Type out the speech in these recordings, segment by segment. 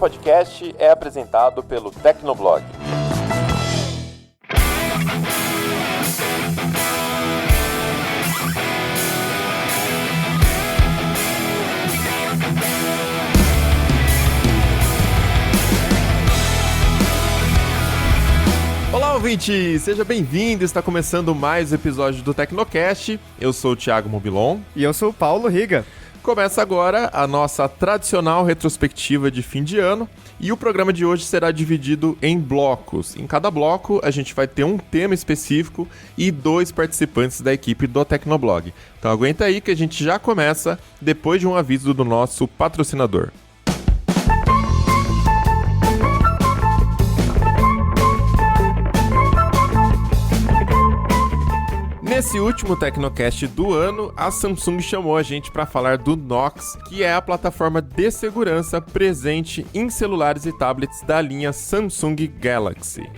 podcast é apresentado pelo Tecnoblog. Olá, ouvinte! Seja bem-vindo! Está começando mais um episódio do Tecnocast. Eu sou o Thiago Mobilon. E eu sou o Paulo Riga. Começa agora a nossa tradicional retrospectiva de fim de ano. E o programa de hoje será dividido em blocos. Em cada bloco, a gente vai ter um tema específico e 2 participantes da equipe do Tecnoblog. Então aguenta aí que a gente já começa depois de um aviso do nosso patrocinador. Nesse último Tecnocast do ano, a Samsung chamou a gente para falar do Knox, que é a plataforma de segurança presente em celulares e tablets da linha Samsung Galaxy.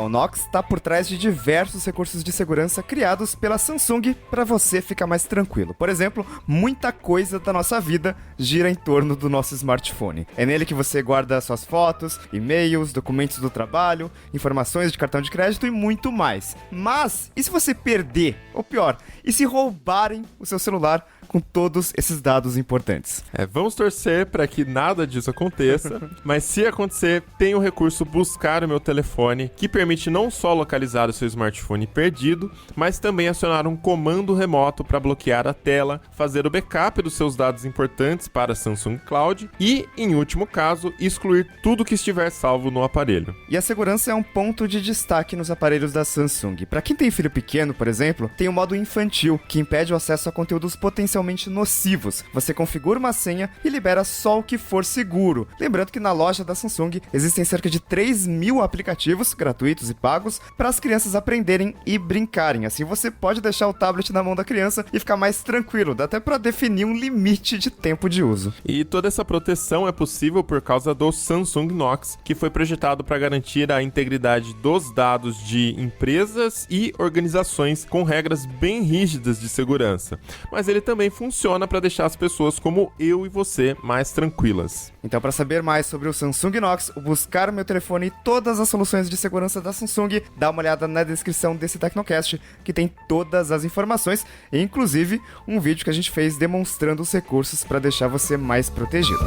O Knox está por trás de diversos recursos de segurança criados pela Samsung para você ficar mais tranquilo. Por exemplo, muita coisa da nossa vida gira em torno do nosso smartphone. É nele que você guarda suas fotos, e-mails, documentos do trabalho, informações de cartão de crédito e muito mais. Mas, e se você perder? Ou pior, e se roubarem o seu celular com todos esses dados importantes? Vamos torcer para que nada disso aconteça, mas se acontecer, tem o recurso Buscar o Meu Telefone, que permite não só localizar o seu smartphone perdido, mas também acionar um comando remoto para bloquear a tela, fazer o backup dos seus dados importantes para a Samsung Cloud e, em último caso, excluir tudo que estiver salvo no aparelho. E a segurança é um ponto de destaque nos aparelhos da Samsung. Para quem tem filho pequeno, por exemplo, tem o modo infantil, que impede o acesso a conteúdos potencialmente nocivos. Você configura uma senha e libera só o que for seguro. Lembrando que na loja da Samsung existem cerca de 3.000 aplicativos gratuitos e pagos para as crianças aprenderem e brincarem. Assim você pode deixar o tablet na mão da criança e ficar mais tranquilo. Dá até para definir um limite de tempo de uso. E toda essa proteção é possível por causa do Samsung Knox, que foi projetado para garantir a integridade dos dados de empresas e organizações com regras bem rígidas de segurança. Mas ele também funciona para deixar as pessoas como eu e você mais tranquilas. Então, para saber mais sobre o Samsung Knox, o Buscar o Meu Telefone e todas as soluções de segurança da Samsung, dá uma olhada na descrição desse Tecnocast, que tem todas as informações, e inclusive um vídeo que a gente fez demonstrando os recursos para deixar você mais protegido.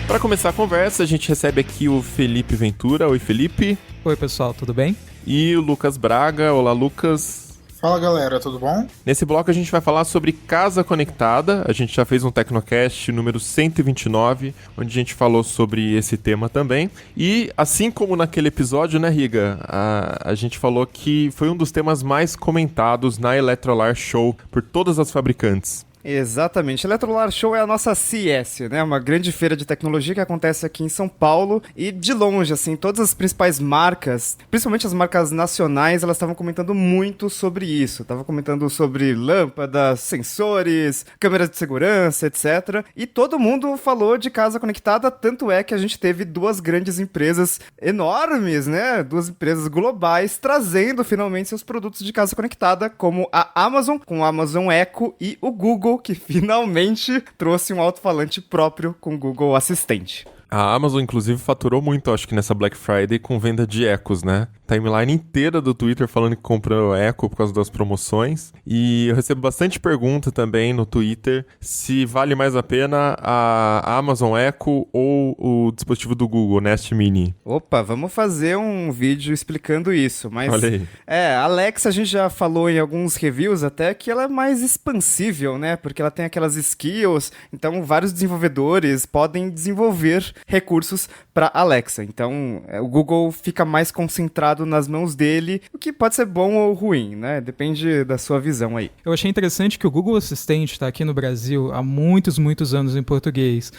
Para começar a conversa, a gente recebe aqui o Felipe Ventura. Oi, Felipe. Oi, pessoal, tudo bem? E o Lucas Braga. Olá, Lucas. Fala, galera, tudo bom? Nesse bloco a gente vai falar sobre casa conectada. A gente já fez um Tecnocast número 129, onde a gente falou sobre esse tema também. E assim como naquele episódio, né, Riga? A gente falou que foi um dos temas mais comentados na Electrolar Show por todas as fabricantes. Exatamente. A Electrolar Show é a nossa CES, né? Uma grande feira de tecnologia que acontece aqui em São Paulo. E de longe, assim, todas as principais marcas, principalmente as marcas nacionais, elas estavam comentando muito sobre isso. Estavam comentando sobre lâmpadas, sensores, câmeras de segurança, etc. E todo mundo falou de casa conectada, tanto é que a gente teve 2 grandes empresas enormes, né? 2 empresas globais trazendo finalmente seus produtos de casa conectada, como a Amazon, com o Amazon Echo, e o Google, que finalmente trouxe um alto-falante próprio com o Google Assistente. A Amazon, inclusive, faturou muito, acho que nessa Black Friday, com venda de Echos, né? Timeline inteira do Twitter falando que comprou Echo por causa das promoções. E eu recebo bastante pergunta também no Twitter se vale mais a pena a Amazon Echo ou o dispositivo do Google, Nest Mini. Opa, vamos fazer um vídeo explicando isso, mas... Olha aí. A Alexa, a gente já falou em alguns reviews até que ela é mais expansível, né? Porque ela tem aquelas skills, então vários desenvolvedores podem desenvolver recursos para Alexa. Então, o Google fica mais concentrado nas mãos dele, o que pode ser bom ou ruim, né? Depende da sua visão aí. Eu achei interessante que o Google Assistente está aqui no Brasil há muitos, muitos anos em português.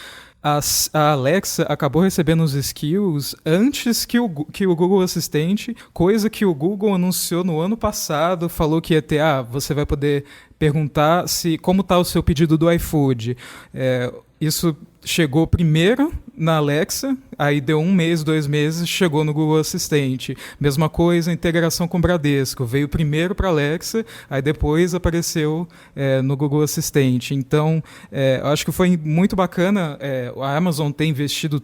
A Alexa acabou recebendo os skills antes que o Google Assistente, coisa que o Google anunciou no ano passado, falou que ia ter, você vai poder perguntar como está o seu pedido do iFood. Isso chegou primeiro na Alexa, aí deu 1 mês, 2 meses, chegou no Google Assistente. Mesma coisa, integração com o Bradesco. Veio primeiro para a Alexa, aí depois apareceu no Google Assistente. Então, eu acho que foi muito bacana a Amazon ter investido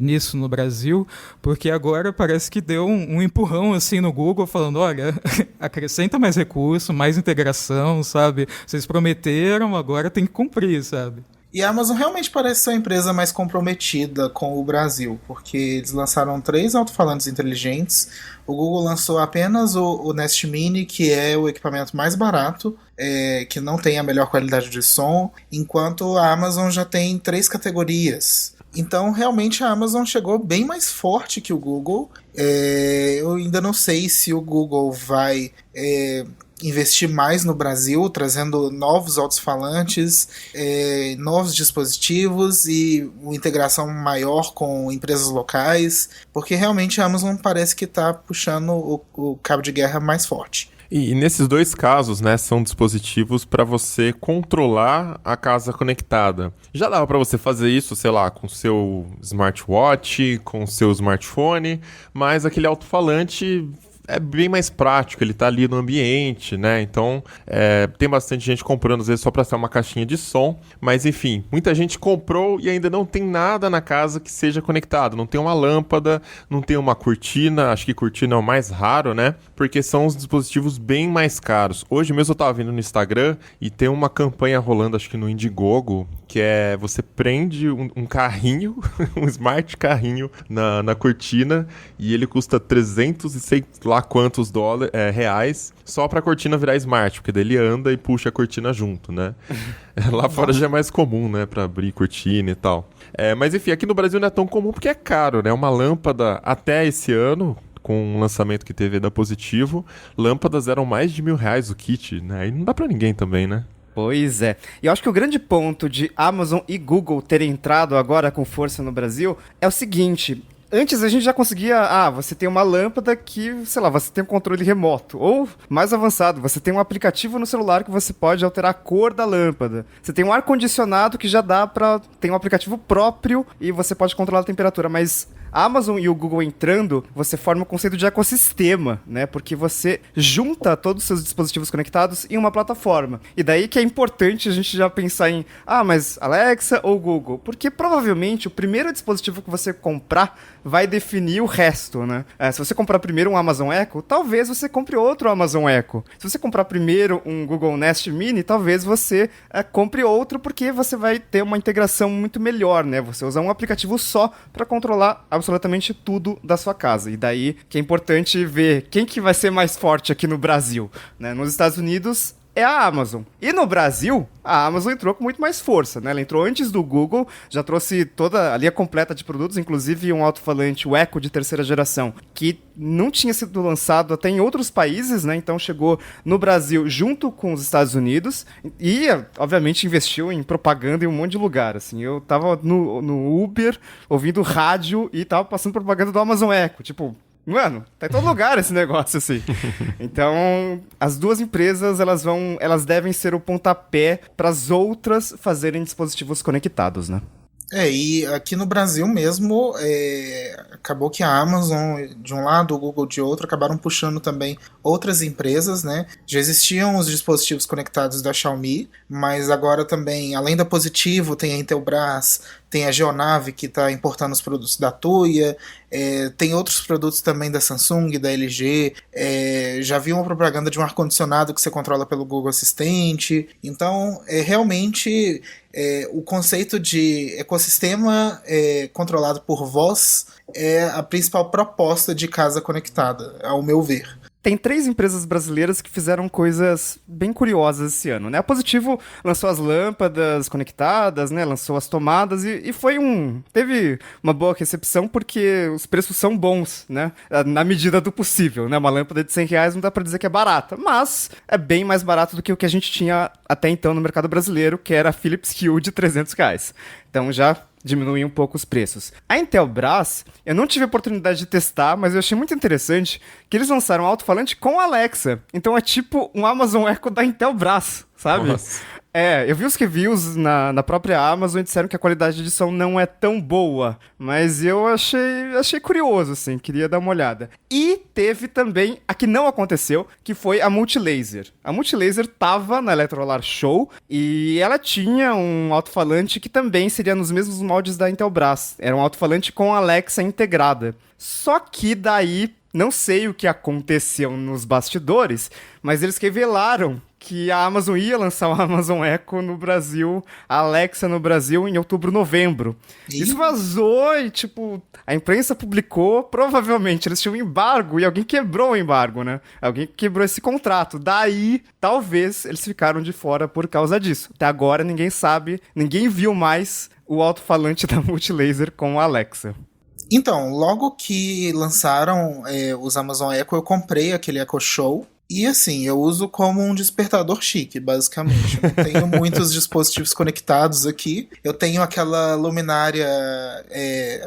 nisso no Brasil, porque agora parece que deu um empurrão assim no Google, falando, olha, acrescenta mais recurso, mais integração, sabe? Vocês prometeram, agora tem que cumprir, sabe? E a Amazon realmente parece ser a empresa mais comprometida com o Brasil, porque eles lançaram 3 alto-falantes inteligentes. O Google lançou apenas o Nest Mini, que é o equipamento mais barato, que não tem a melhor qualidade de som, enquanto a Amazon já tem 3 categorias. Então, realmente, a Amazon chegou bem mais forte que o Google. Eu ainda não sei se o Google vai investir mais no Brasil, trazendo novos alto-falantes, novos dispositivos e uma integração maior com empresas locais, porque realmente a Amazon parece que está puxando o cabo de guerra mais forte. E nesses 2 casos, né, são dispositivos para você controlar a casa conectada. Já dava para você fazer isso, sei lá, com seu smartwatch, com seu smartphone, mas aquele alto-falante é bem mais prático, ele tá ali no ambiente, né? Então, tem bastante gente comprando, às vezes, só pra ser uma caixinha de som. Mas, enfim, muita gente comprou e ainda não tem nada na casa que seja conectado. Não tem uma lâmpada, não tem uma cortina. Acho que cortina é o mais raro, né? Porque são os dispositivos bem mais caros. Hoje mesmo eu tava vendo no Instagram e tem uma campanha rolando, acho que no Indiegogo, que é você prende um carrinho, um smart carrinho na cortina e ele custa 300 e sei lá quantos reais só pra cortina virar smart, porque daí ele anda e puxa a cortina junto, né? Lá fora já é mais comum, né, pra abrir cortina e tal. Mas enfim, aqui no Brasil não é tão comum porque é caro, né? Uma lâmpada até esse ano, com o lançamento que teve da Positivo, lâmpadas eram mais de R$1.000 o kit, né? Aí não dá pra ninguém também, né? Pois é. E eu acho que o grande ponto de Amazon e Google terem entrado agora com força no Brasil é o seguinte: antes a gente já conseguia, você tem uma lâmpada que, sei lá, você tem um controle remoto. Ou, mais avançado, você tem um aplicativo no celular que você pode alterar a cor da lâmpada. Você tem um ar-condicionado que já dá pra... tem um aplicativo próprio e você pode controlar a temperatura, mas a Amazon e o Google entrando, você forma o conceito de ecossistema, né? Porque você junta todos os seus dispositivos conectados em uma plataforma. E daí que é importante a gente já pensar em, mas Alexa ou Google? Porque provavelmente o primeiro dispositivo que você comprar vai definir o resto, né? Se você comprar primeiro um Amazon Echo, talvez você compre outro Amazon Echo. Se você comprar primeiro um Google Nest Mini, talvez você compre outro, porque você vai ter uma integração muito melhor, né? Você usar um aplicativo só para controlar absolutamente tudo da sua casa. E daí que é importante ver quem que vai ser mais forte aqui no Brasil, né? Nos Estados Unidos é a Amazon. E no Brasil, a Amazon entrou com muito mais força, né? Ela entrou antes do Google, já trouxe toda a linha completa de produtos, inclusive um alto-falante, o Echo de 3ª geração, que não tinha sido lançado até em outros países, né? Então chegou no Brasil junto com os Estados Unidos e, obviamente, investiu em propaganda em um monte de lugar, assim. Eu tava no Uber, ouvindo rádio e tava passando propaganda do Amazon Echo, tipo... Mano, tá em todo lugar esse negócio, assim. Então, as duas empresas, elas devem ser o pontapé para as outras fazerem dispositivos conectados, né? E aqui no Brasil mesmo, acabou que a Amazon de um lado, o Google de outro, acabaram puxando também outras empresas, né? Já existiam os dispositivos conectados da Xiaomi, mas agora também, além da Positivo, tem a Intelbras, tem a Geonave que está importando os produtos da Tuya, tem outros produtos também da Samsung, da LG, já vi uma propaganda de um ar-condicionado que você controla pelo Google Assistente. Então, realmente, o conceito de ecossistema controlado por voz é a principal proposta de casa conectada, ao meu ver. tem 3 empresas brasileiras que fizeram coisas bem curiosas esse ano, né? A Positivo lançou as lâmpadas conectadas, né? Lançou as tomadas e teve uma boa recepção porque os preços são bons, né? Na medida do possível, né? Uma lâmpada de R$100 não dá pra dizer que é barata, mas é bem mais barato do que o que a gente tinha até então no mercado brasileiro, que era a Philips Hue de R$300. Então já diminuir um pouco os preços. A Intelbras, eu não tive a oportunidade de testar, mas eu achei muito interessante que eles lançaram um alto-falante com Alexa. Então é tipo um Amazon Echo da Intelbras, sabe? Nossa. Eu vi os reviews na própria Amazon e disseram que a qualidade de som não é tão boa, mas eu achei curioso, assim, queria dar uma olhada. E teve também a que não aconteceu, que foi a Multilaser. A Multilaser tava na Electrolar Show e ela tinha um alto-falante que também seria nos mesmos moldes da Intelbras. Era um alto-falante com Alexa integrada. Só que daí, não sei o que aconteceu nos bastidores, mas eles revelaram que a Amazon ia lançar o Amazon Echo no Brasil, a Alexa no Brasil, em outubro, novembro. Isso vazou e, a imprensa publicou, provavelmente eles tinham um embargo e alguém quebrou o embargo, né? Alguém quebrou esse contrato. Daí, talvez, eles ficaram de fora por causa disso. Até agora, ninguém sabe, ninguém viu mais o alto-falante da Multilaser com a Alexa. Então, logo que lançaram os Amazon Echo, eu comprei aquele Echo Show. E assim, eu uso como um despertador chique, basicamente. Eu não tenho muitos dispositivos conectados aqui. Eu tenho aquela luminária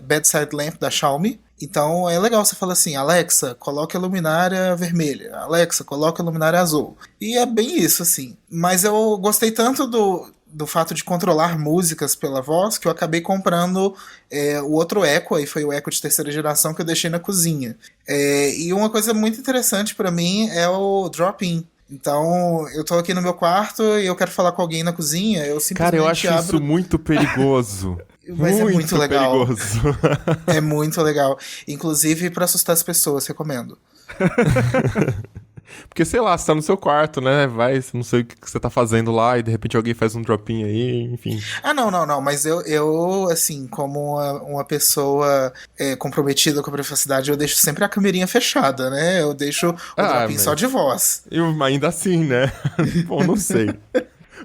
Bedside Lamp da Xiaomi. Então é legal você falar assim, Alexa, coloque a luminária vermelha. Alexa, coloque a luminária azul. E é bem isso, assim. Mas eu gostei tanto do fato de controlar músicas pela voz, que eu acabei comprando o outro Echo, aí foi o Echo de terceira geração que eu deixei na cozinha. E uma coisa muito interessante pra mim é o drop-in. Então, eu tô aqui no meu quarto e eu quero falar com alguém na cozinha, eu simplesmente Cara, eu acho abro... isso muito perigoso. Mas é muito legal. Perigoso. É muito legal. Inclusive, pra assustar as pessoas, recomendo. Porque, sei lá, você tá no seu quarto, né? Vai, você não sei o que você tá fazendo lá e de repente alguém faz um drop-in aí, enfim. Ah, não. Mas eu assim, como uma pessoa comprometida com a privacidade, eu deixo sempre a câmerinha fechada, né? Eu deixo o drop-in só de voz. Ainda assim, né? Bom, não sei.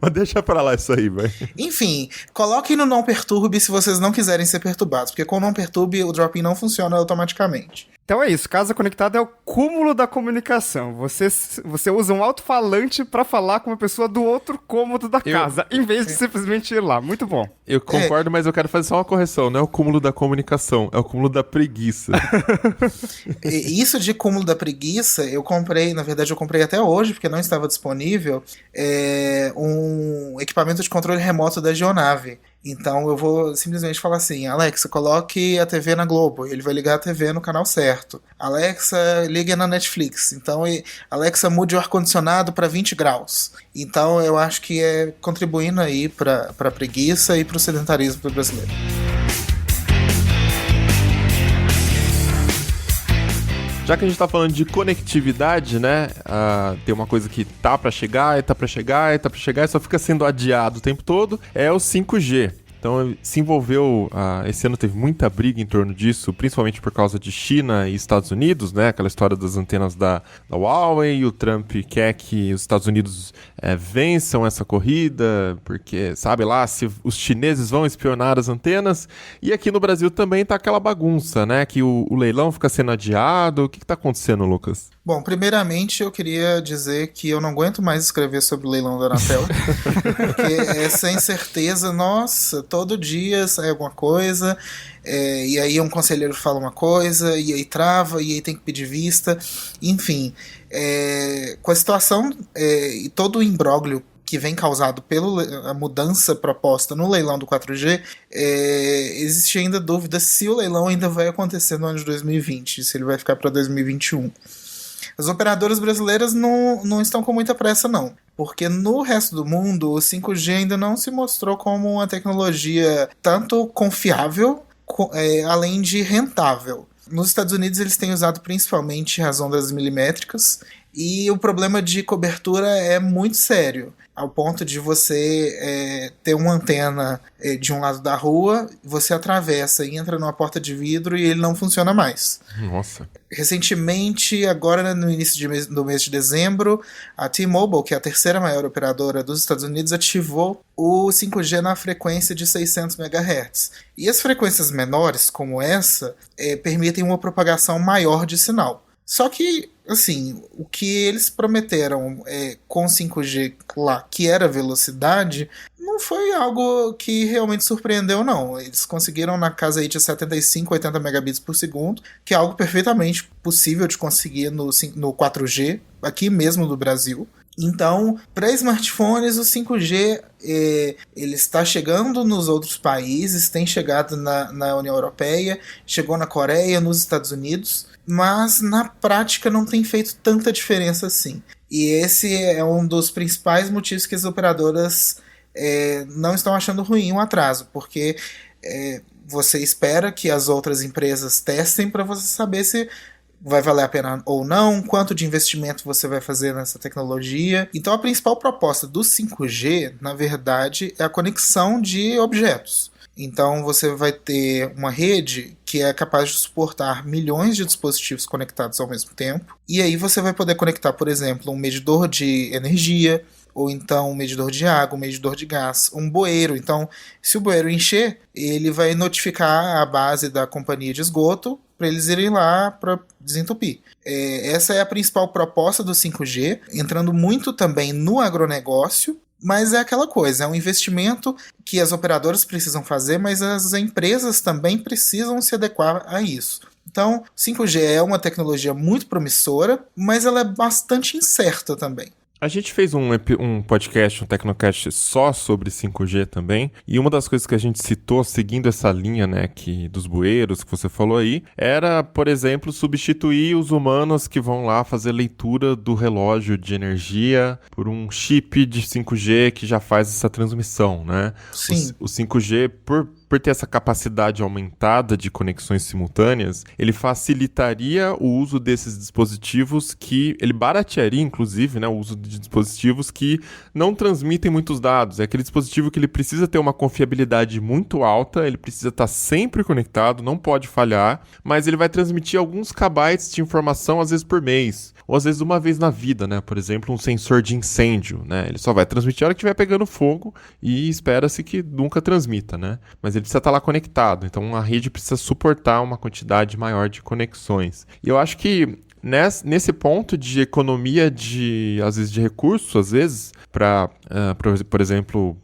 Mas deixa pra lá isso aí, velho. Enfim, coloquem no não perturbe se vocês não quiserem ser perturbados, porque com o não perturbe o drop-in não funciona automaticamente. Então é isso, casa conectada é o cúmulo da comunicação. Você usa um alto-falante pra falar com uma pessoa do outro cômodo da casa, em vez de simplesmente ir lá. Muito bom. Eu concordo, mas eu quero fazer só uma correção. Não é o cúmulo da comunicação, é o cúmulo da preguiça. Isso de cúmulo da preguiça, eu comprei até hoje, porque não estava disponível, um equipamento de controle remoto da Geonave. Então eu vou simplesmente falar assim, Alexa, coloque a TV na Globo. Ele vai ligar a TV no canal certo. Alexa, ligue na Netflix. Então, Alexa, mude o ar-condicionado para 20 graus. Então eu acho que é contribuindo aí para a preguiça e para o sedentarismo do brasileiro. Já que a gente tá falando de conectividade, né? Tem uma coisa que tá pra chegar, e só fica sendo adiado o tempo todo, é o 5G. Então, se envolveu... esse ano teve muita briga em torno disso, principalmente por causa de China e Estados Unidos, né? Aquela história das antenas da Huawei, e o Trump quer que os Estados Unidos vençam essa corrida, porque, sabe lá, se os chineses vão espionar as antenas. E aqui no Brasil também tá aquela bagunça, né? Que o leilão fica sendo adiado. O que tá acontecendo, Lucas? Bom, primeiramente eu queria dizer que eu não aguento mais escrever sobre o leilão da Anatel, porque essa incerteza, nossa, todo dia sai alguma coisa, e aí um conselheiro fala uma coisa, e aí trava, e aí tem que pedir vista, enfim. Com a situação e todo o imbróglio que vem causado pela mudança proposta no leilão do 4G, existe ainda dúvida se o leilão ainda vai acontecer no ano de 2020, se ele vai ficar para 2021. As operadoras brasileiras não estão com muita pressa, não. Porque no resto do mundo, o 5G ainda não se mostrou como uma tecnologia tanto confiável, além de rentável. Nos Estados Unidos, eles têm usado principalmente as ondas milimétricas, e o problema de cobertura é muito sério, ao ponto de você ter uma antena de um lado da rua, você atravessa e entra numa porta de vidro e ele não funciona mais. Nossa. Recentemente, agora no início do mês de dezembro, a T-Mobile, que é a terceira maior operadora dos Estados Unidos, ativou o 5G na frequência de 600 MHz. E as frequências menores, como essa, permitem uma propagação maior de sinal. Só que, assim, o que eles prometeram com 5G lá, que era velocidade, não foi algo que realmente surpreendeu, não. Eles conseguiram na casa aí de 75, 80 megabits por segundo, que é algo perfeitamente possível de conseguir no 4G, aqui mesmo no Brasil. Então, para smartphones, o 5G ele está chegando nos outros países, tem chegado na União Europeia, chegou na Coreia, nos Estados Unidos, mas na prática não tem feito tanta diferença assim. E esse é um dos principais motivos que as operadoras não estão achando ruim o atraso, porque você espera que as outras empresas testem para você saber se vai valer a pena ou não, quanto de investimento você vai fazer nessa tecnologia. Então a principal proposta do 5G, na verdade, é a conexão de objetos. Então você vai ter uma rede que é capaz de suportar milhões de dispositivos conectados ao mesmo tempo. E aí você vai poder conectar, por exemplo, um medidor de energia, ou então um medidor de água, um medidor de gás, um bueiro. Então, se o bueiro encher, ele vai notificar a base da companhia de esgoto para eles irem lá para desentupir. Essa é a principal proposta do 5G, entrando muito também no agronegócio, mas é aquela coisa, é um investimento que as operadoras precisam fazer, mas as empresas também precisam se adequar a isso. Então, 5G é uma tecnologia muito promissora, mas ela é bastante incerta também. A gente fez um podcast, um Tecnocast só sobre 5G também, e uma das coisas que a gente citou, seguindo essa linha, né, dos bueiros que você falou aí, era, por exemplo, substituir os humanos que vão lá fazer leitura do relógio de energia por um chip de 5G que já faz essa transmissão, né? Sim. O 5G, por ter essa capacidade aumentada de conexões simultâneas, ele facilitaria o uso desses dispositivos ele baratearia, inclusive, né, o uso de dispositivos que não transmitem muitos dados. É aquele dispositivo que ele precisa ter uma confiabilidade muito alta, ele precisa estar sempre conectado, não pode falhar, mas ele vai transmitir alguns kbytes de informação, às vezes por mês, ou às vezes uma vez na vida, né? Por exemplo, um sensor de incêndio, né? Ele só vai transmitir a hora que estiver pegando fogo e espera-se que nunca transmita, né? Mas ele precisa estar lá conectado, então a rede precisa suportar uma quantidade maior de conexões. E eu acho que nesse ponto de economia às vezes de recursos, para, por exemplo,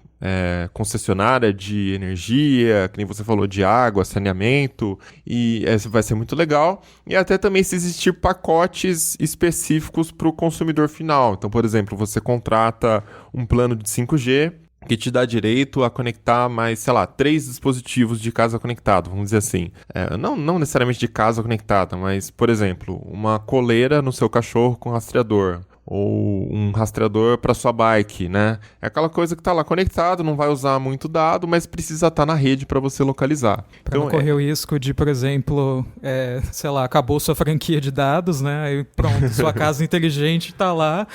concessionária de energia, que nem você falou, de água, saneamento, e vai ser muito legal. E até também se existir pacotes específicos para o consumidor final. Então, por exemplo, você contrata um plano de 5G, que te dá direito a conectar mais, 3 dispositivos de casa conectado, vamos dizer assim. Não necessariamente de casa conectada, mas, por exemplo, uma coleira no seu cachorro com rastreador, ou um rastreador para sua bike, né? É aquela coisa que está lá conectado, não vai usar muito dado, mas precisa estar na rede para você localizar. Para não correr o risco de, por exemplo, acabou sua franquia de dados, né? Aí pronto, sua casa inteligente está lá,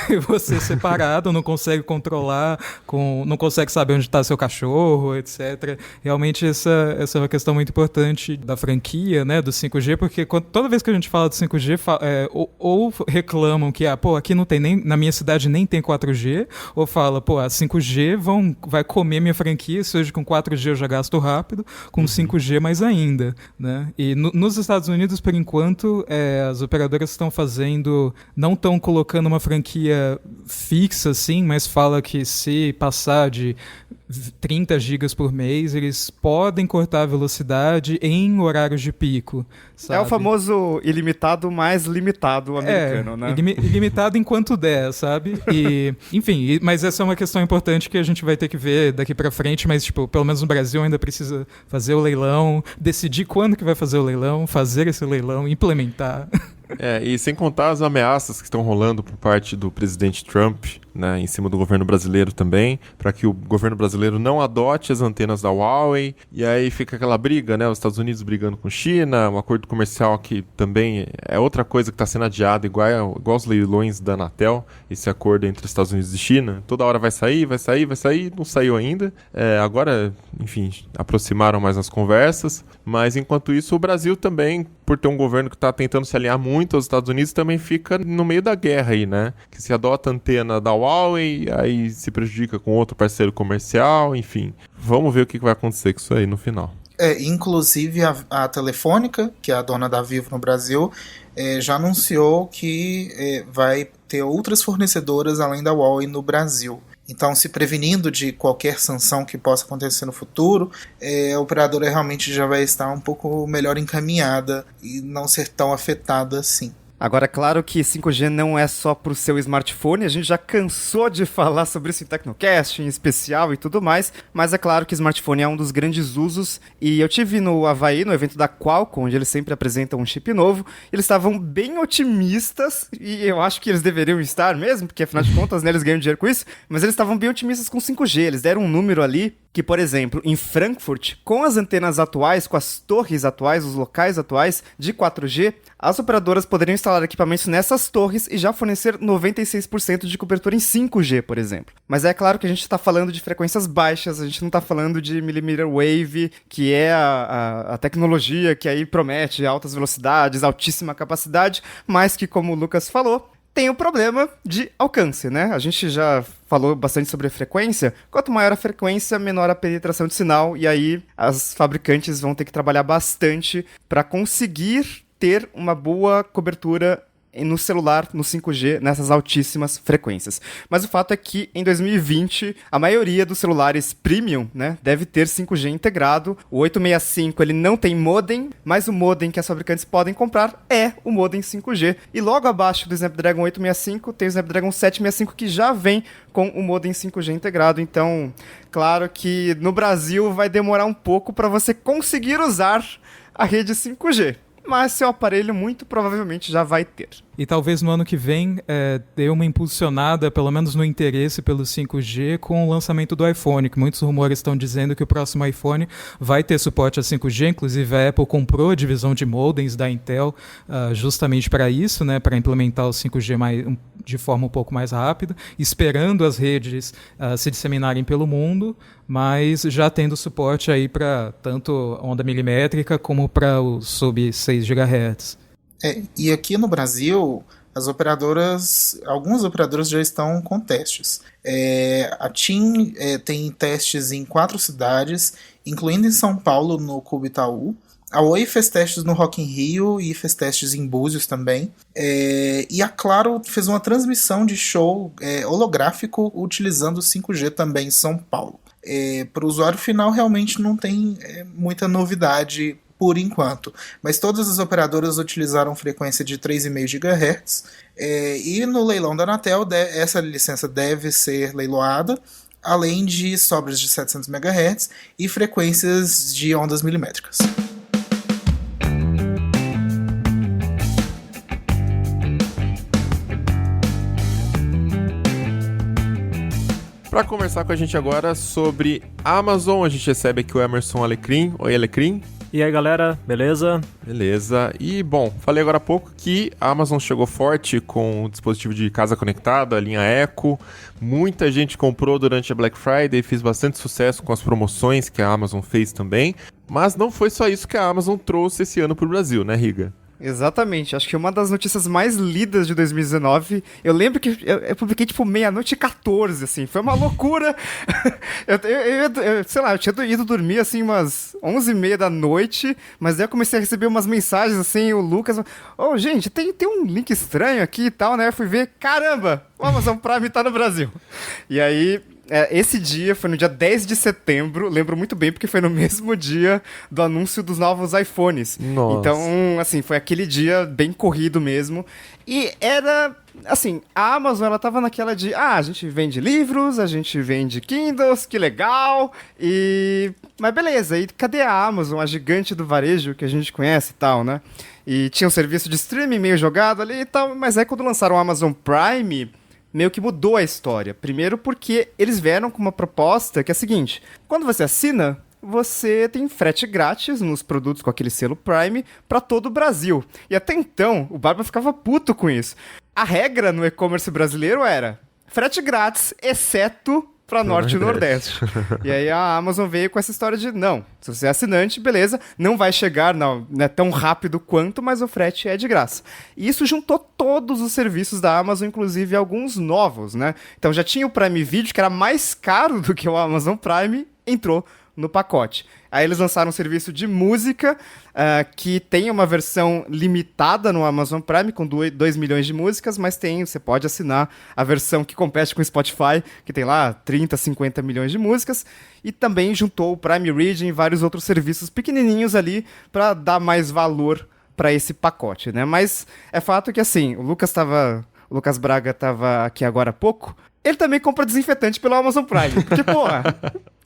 e você separado, não consegue controlar, não consegue saber onde está seu cachorro, etc. Realmente essa é uma questão muito importante da franquia, né? Do 5G, porque toda vez que a gente fala do 5G, ou reclamam que, aqui não tem na minha cidade nem tem 4G, ou fala, a 5G vai comer minha franquia, se hoje com 4G eu já gasto rápido, com 5G mais ainda, né? E nos Estados Unidos, por enquanto, as operadoras não estão colocando uma franquia fixa, assim, mas fala que se passar de 30 gigas por mês, eles podem cortar a velocidade em horários de pico, sabe? É o famoso ilimitado mais limitado americano, né? Ilimitado enquanto der, sabe? E, enfim, mas essa é uma questão importante que a gente vai ter que ver daqui pra frente, mas, pelo menos no Brasil ainda precisa fazer o leilão, decidir quando que vai fazer o leilão, fazer esse leilão, implementar. E sem contar as ameaças que estão rolando por parte do presidente Trump, né, em cima do governo brasileiro também, para que o governo brasileiro não adote as antenas da Huawei, e aí fica aquela briga, né, os Estados Unidos brigando com a China, um acordo comercial que também é outra coisa que está sendo adiada, igual os leilões da Anatel, esse acordo entre os Estados Unidos e China, toda hora vai sair, não saiu ainda, agora, enfim, aproximaram mais as conversas, mas enquanto isso o Brasil também, por ter um governo que está tentando se alinhar muito aos Estados Unidos, também fica no meio da guerra aí, né, que se adota a antena da Huawei, aí se prejudica com outro parceiro comercial, enfim. Vamos ver o que vai acontecer com isso aí no final. Inclusive a Telefônica, que é a dona da Vivo no Brasil, já anunciou que vai ter outras fornecedoras além da Huawei no Brasil. Então, se prevenindo de qualquer sanção que possa acontecer no futuro, a operadora realmente já vai estar um pouco melhor encaminhada e não ser tão afetada assim. Agora, é claro que 5G não é só pro seu smartphone, a gente já cansou de falar sobre isso em Tecnocast, em especial e tudo mais, mas é claro que smartphone é um dos grandes usos, e eu tive no Havaí, no evento da Qualcomm, onde eles sempre apresentam um chip novo, eles estavam bem otimistas, e eu acho que eles deveriam estar mesmo, porque afinal de contas, né, eles ganham dinheiro com isso, mas eles estavam bem otimistas com 5G, eles deram um número ali, que, por exemplo, em Frankfurt, com as antenas atuais, com as torres atuais, os locais atuais de 4G, as operadoras poderiam instalar equipamentos nessas torres e já fornecer 96% de cobertura em 5G, por exemplo. Mas é claro que a gente está falando de frequências baixas, a gente não está falando de millimeter wave, que é a tecnologia que aí promete altas velocidades, altíssima capacidade, mas que, como o Lucas falou, tem o problema de alcance, né? A gente já falou bastante sobre a frequência. Quanto maior a frequência, menor a penetração de sinal, e aí as fabricantes vão ter que trabalhar bastante para conseguir ter uma boa cobertura no celular, no 5G, nessas altíssimas frequências. Mas o fato é que, em 2020, a maioria dos celulares premium, né, deve ter 5G integrado. O 865, ele não tem modem, mas o modem que as fabricantes podem comprar é o modem 5G. E logo abaixo do Snapdragon 865, tem o Snapdragon 765, que já vem com o modem 5G integrado. Então, claro que no Brasil vai demorar um pouco para você conseguir usar a rede 5G. Mas seu aparelho muito provavelmente já vai ter. E talvez no ano que vem dê uma impulsionada, pelo menos no interesse pelo 5G, com o lançamento do iPhone, que muitos rumores estão dizendo que o próximo iPhone vai ter suporte a 5G, inclusive a Apple comprou a divisão de modems da Intel justamente para isso, né, para implementar o 5G de forma um pouco mais rápida, esperando as redes se disseminarem pelo mundo, mas já tendo suporte aí para tanto onda milimétrica como para o sub 6 GHz. E aqui no Brasil, algumas operadoras já estão com testes. A TIM tem testes em 4 cidades, incluindo em São Paulo, no Cubo Itaú. A Oi fez testes no Rock in Rio e fez testes em Búzios também. E a Claro fez uma transmissão de show holográfico utilizando o 5G também em São Paulo. Para o usuário final, realmente não tem muita novidade por enquanto, mas todas as operadoras utilizaram frequência de 3,5 GHz, e no leilão da Anatel essa licença deve ser leiloada, além de sobras de 700 MHz e frequências de ondas milimétricas. Para conversar com a gente agora sobre Amazon, a gente recebe aqui o Emerson Alecrim. Oi, Alecrim. E aí, galera, beleza? Beleza. E, bom, falei agora há pouco que a Amazon chegou forte com o dispositivo de casa conectada, a linha Echo. Muita gente comprou durante a Black Friday, fez bastante sucesso com as promoções que a Amazon fez também. Mas não foi só isso que a Amazon trouxe esse ano para o Brasil, né, Riga? Exatamente, acho que uma das notícias mais lidas de 2019, eu lembro que eu publiquei tipo meia-noite e 14, assim, foi uma loucura. Sei lá, eu tinha ido dormir assim umas 11h30 da noite, mas daí eu comecei a receber umas mensagens assim, o Lucas, gente, tem um link estranho aqui e tal, né, eu fui ver, caramba, o Amazon Prime tá no Brasil. E aí Esse dia foi no dia 10 de setembro, lembro muito bem porque foi no mesmo dia do anúncio dos novos iPhones. Nossa. Então, assim, foi aquele dia bem corrido mesmo. E era, assim, a Amazon, ela tava naquela de, a gente vende livros, a gente vende Kindles, que legal, mas beleza, e cadê a Amazon, a gigante do varejo que a gente conhece e tal, né? E tinha um serviço de streaming meio jogado ali e tal, mas aí quando lançaram o Amazon Prime, meio que mudou a história. Primeiro porque eles vieram com uma proposta que é a seguinte, quando você assina, você tem frete grátis nos produtos com aquele selo Prime pra todo o Brasil. E até então, o Barba ficava puto com isso. A regra no e-commerce brasileiro era frete grátis, exceto pra Norte e Nordeste. E aí a Amazon veio com essa história de, não, se você é assinante, beleza, não vai chegar, não é tão rápido quanto, mas o frete é de graça. E isso juntou todos os serviços da Amazon, inclusive alguns novos, né? Então já tinha o Prime Video, que era mais caro do que o Amazon Prime, entrou no pacote. Aí eles lançaram um serviço de música, que tem uma versão limitada no Amazon Prime, com 2 milhões de músicas, mas você pode assinar a versão que compete com o Spotify, que tem lá 30, 50 milhões de músicas, e também juntou o Prime Reading e vários outros serviços pequenininhos ali, para dar mais valor para esse pacote, né? Mas é fato que, assim, o Lucas Braga estava aqui agora há pouco, ele também compra desinfetante pelo Amazon Prime, porque, porra...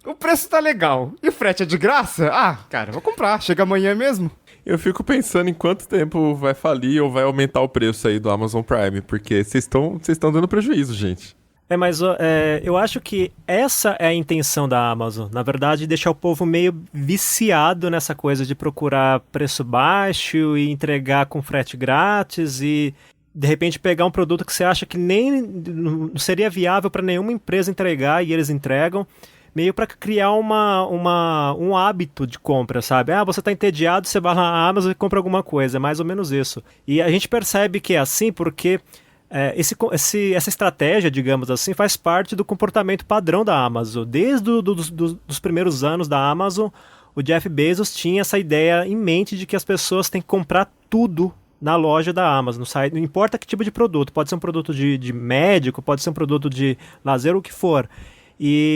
O preço tá legal. E o frete é de graça? Ah, cara, vou comprar. Chega amanhã mesmo. Eu fico pensando em quanto tempo vai falir ou vai aumentar o preço aí do Amazon Prime, porque vocês estão dando prejuízo, gente. Mas eu acho que essa é a intenção da Amazon. Na verdade, deixar o povo meio viciado nessa coisa de procurar preço baixo e entregar com frete grátis e... de repente pegar um produto que você acha que nem não seria viável para nenhuma empresa entregar e eles entregam, meio para criar um hábito de compra, sabe? Você tá entediado, você vai na Amazon e compra alguma coisa, é mais ou menos isso. E a gente percebe que é assim porque essa estratégia, digamos assim, faz parte do comportamento padrão da Amazon. Desde os primeiros anos da Amazon, o Jeff Bezos tinha essa ideia em mente de que as pessoas têm que comprar tudo na loja da Amazon, no site, não importa que tipo de produto, pode ser um produto de médico, pode ser um produto de lazer, o que for.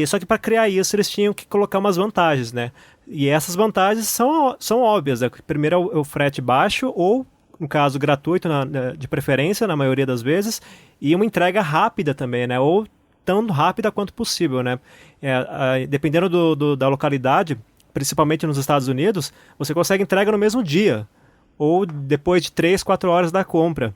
Só que para criar isso eles tinham que colocar umas vantagens, né? E essas vantagens são óbvias, né? Primeiro é o frete baixo ou, no caso, gratuito, de preferência, na maioria das vezes, e uma entrega rápida também, né? Ou tão rápida quanto possível, né? Dependendo da localidade, principalmente nos Estados Unidos, você consegue entrega no mesmo dia, ou depois de 3, 4 horas da compra.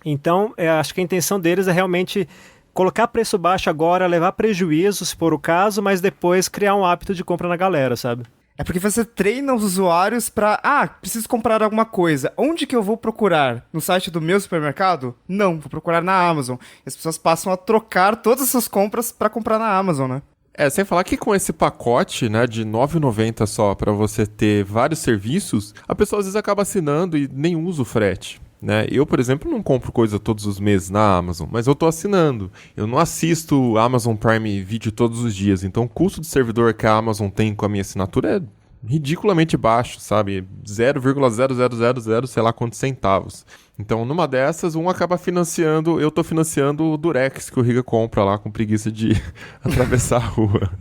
Então, acho que a intenção deles é realmente colocar preço baixo agora, levar prejuízo, se for o caso, mas depois criar um hábito de compra na galera, sabe? É porque você treina os usuários pra... preciso comprar alguma coisa. Onde que eu vou procurar? No site do meu supermercado? Não, vou procurar na Amazon. E as pessoas passam a trocar todas essas compras pra comprar na Amazon, né? Sem falar que com esse pacote, né, de R$ 9,90 só pra você ter vários serviços, a pessoa às vezes acaba assinando e nem usa o frete. Né? Eu, por exemplo, não compro coisa todos os meses na Amazon, mas eu tô assinando. Eu não assisto Amazon Prime Video todos os dias, então o custo de servidor que a Amazon tem com a minha assinatura é ridiculamente baixo, sabe? 0,0000 sei lá quantos centavos. Então, numa dessas, acaba financiando, eu tô financiando o Durex que o Riga compra lá com preguiça de atravessar a rua.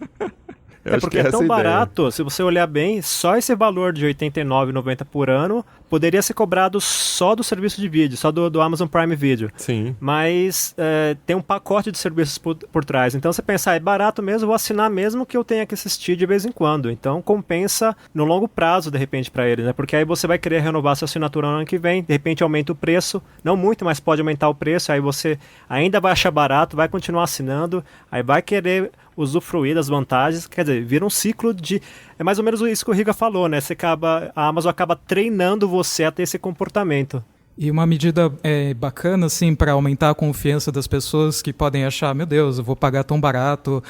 Porque é tão barato, se você olhar bem, só esse valor de R$ 89,90 por ano poderia ser cobrado só do serviço de vídeo, só do Amazon Prime Video. Sim. Mas tem um pacote de serviços por trás. Então você pensar, é barato mesmo, vou assinar mesmo que eu tenha que assistir de vez em quando. Então compensa no longo prazo, de repente, para ele, né? Porque aí você vai querer renovar sua assinatura no ano que vem, de repente aumenta o preço, não muito, mas pode aumentar o preço, aí você ainda vai achar barato, vai continuar assinando, aí vai querer usufruir das vantagens, quer dizer, vira um ciclo de... É mais ou menos isso que o Riga falou, né? A Amazon acaba treinando você a ter esse comportamento. E uma medida bacana, assim, para aumentar a confiança das pessoas que podem achar, meu Deus, eu vou pagar tão barato,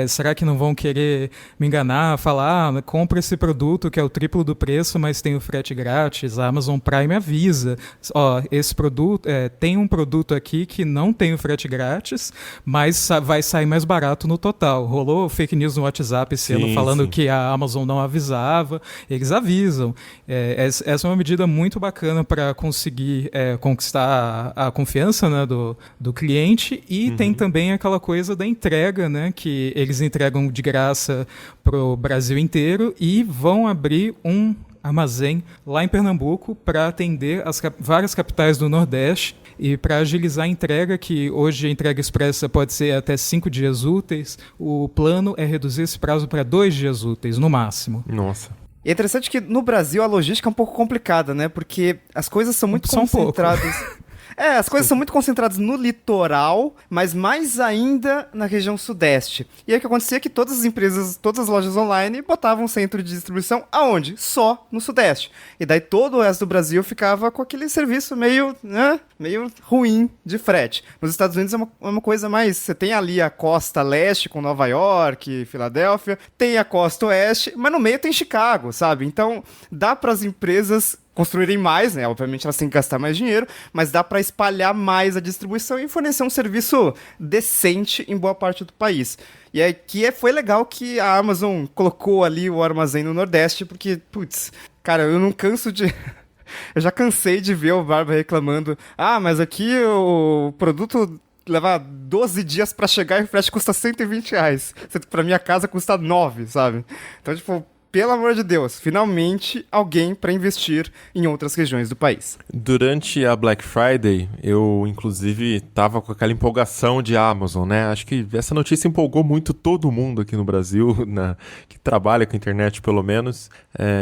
será que não vão querer me enganar, falar, compra esse produto que é o triplo do preço, mas tem o frete grátis, a Amazon Prime avisa, esse produto, tem um produto aqui que não tem o frete grátis, mas vai sair mais barato no total. Rolou fake news no WhatsApp esse ano falando que a Amazon não avisava, eles avisam. Essa é uma medida muito bacana para conseguir conseguir conquistar a confiança, né, do cliente, e tem também aquela coisa da entrega, né, que eles entregam de graça pro Brasil inteiro e vão abrir um armazém lá em Pernambuco para atender as várias capitais do Nordeste e para agilizar a entrega, que hoje a entrega expressa pode ser até 5 dias úteis. O plano é reduzir esse prazo para 2 dias úteis, no máximo. Nossa. E é interessante que no Brasil a logística é um pouco complicada, né? Porque as coisas são muito concentradas. As coisas são muito concentradas no litoral, mas mais ainda na região sudeste. E aí o que acontecia é que todas as empresas, todas as lojas online botavam um centro de distribuição aonde? Só no sudeste. E daí todo o resto do Brasil ficava com aquele serviço meio ruim de frete. Nos Estados Unidos é uma coisa mais... Você tem ali a costa leste com Nova York, Filadélfia, tem a costa oeste, mas no meio tem Chicago, sabe? Então dá para as empresas construírem mais, né? Obviamente elas têm que gastar mais dinheiro, mas dá para espalhar mais a distribuição e fornecer um serviço decente em boa parte do país. E aí foi legal que a Amazon colocou ali o armazém no Nordeste, porque, putz, cara, eu não canso de... Eu já cansei de ver o Barba reclamando, mas aqui o produto leva 12 dias para chegar e o frete custa R$120. Pra minha casa custa 9, sabe? Então, tipo... Pelo amor de Deus, finalmente alguém para investir em outras regiões do país. Durante a Black Friday, eu inclusive tava com aquela empolgação de Amazon, né? Acho que essa notícia empolgou muito todo mundo aqui no Brasil, que trabalha com internet pelo menos.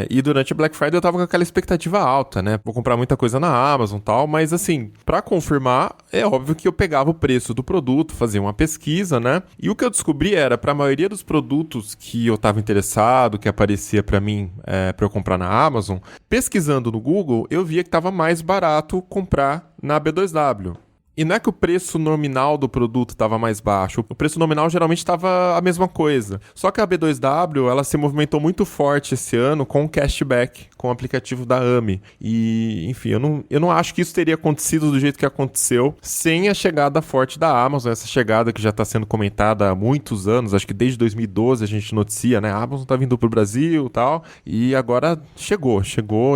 E durante a Black Friday eu tava com aquela expectativa alta, né? Vou comprar muita coisa na Amazon e tal, mas assim, para confirmar, é óbvio que eu pegava o preço do produto, fazia uma pesquisa, né? E o que eu descobri era, para a maioria dos produtos que eu tava interessado, que aparecia para mim, para eu comprar na Amazon, pesquisando no Google, eu via que estava mais barato comprar na B2W. E não é que o preço nominal do produto estava mais baixo, o preço nominal geralmente estava a mesma coisa. Só que a B2W, ela se movimentou muito forte esse ano com o cashback, com o aplicativo da AMI. E, enfim, eu não acho que isso teria acontecido do jeito que aconteceu sem a chegada forte da Amazon, essa chegada que já está sendo comentada há muitos anos, acho que desde 2012 a gente noticia, né? A Amazon está vindo para o Brasil e tal, e agora chegou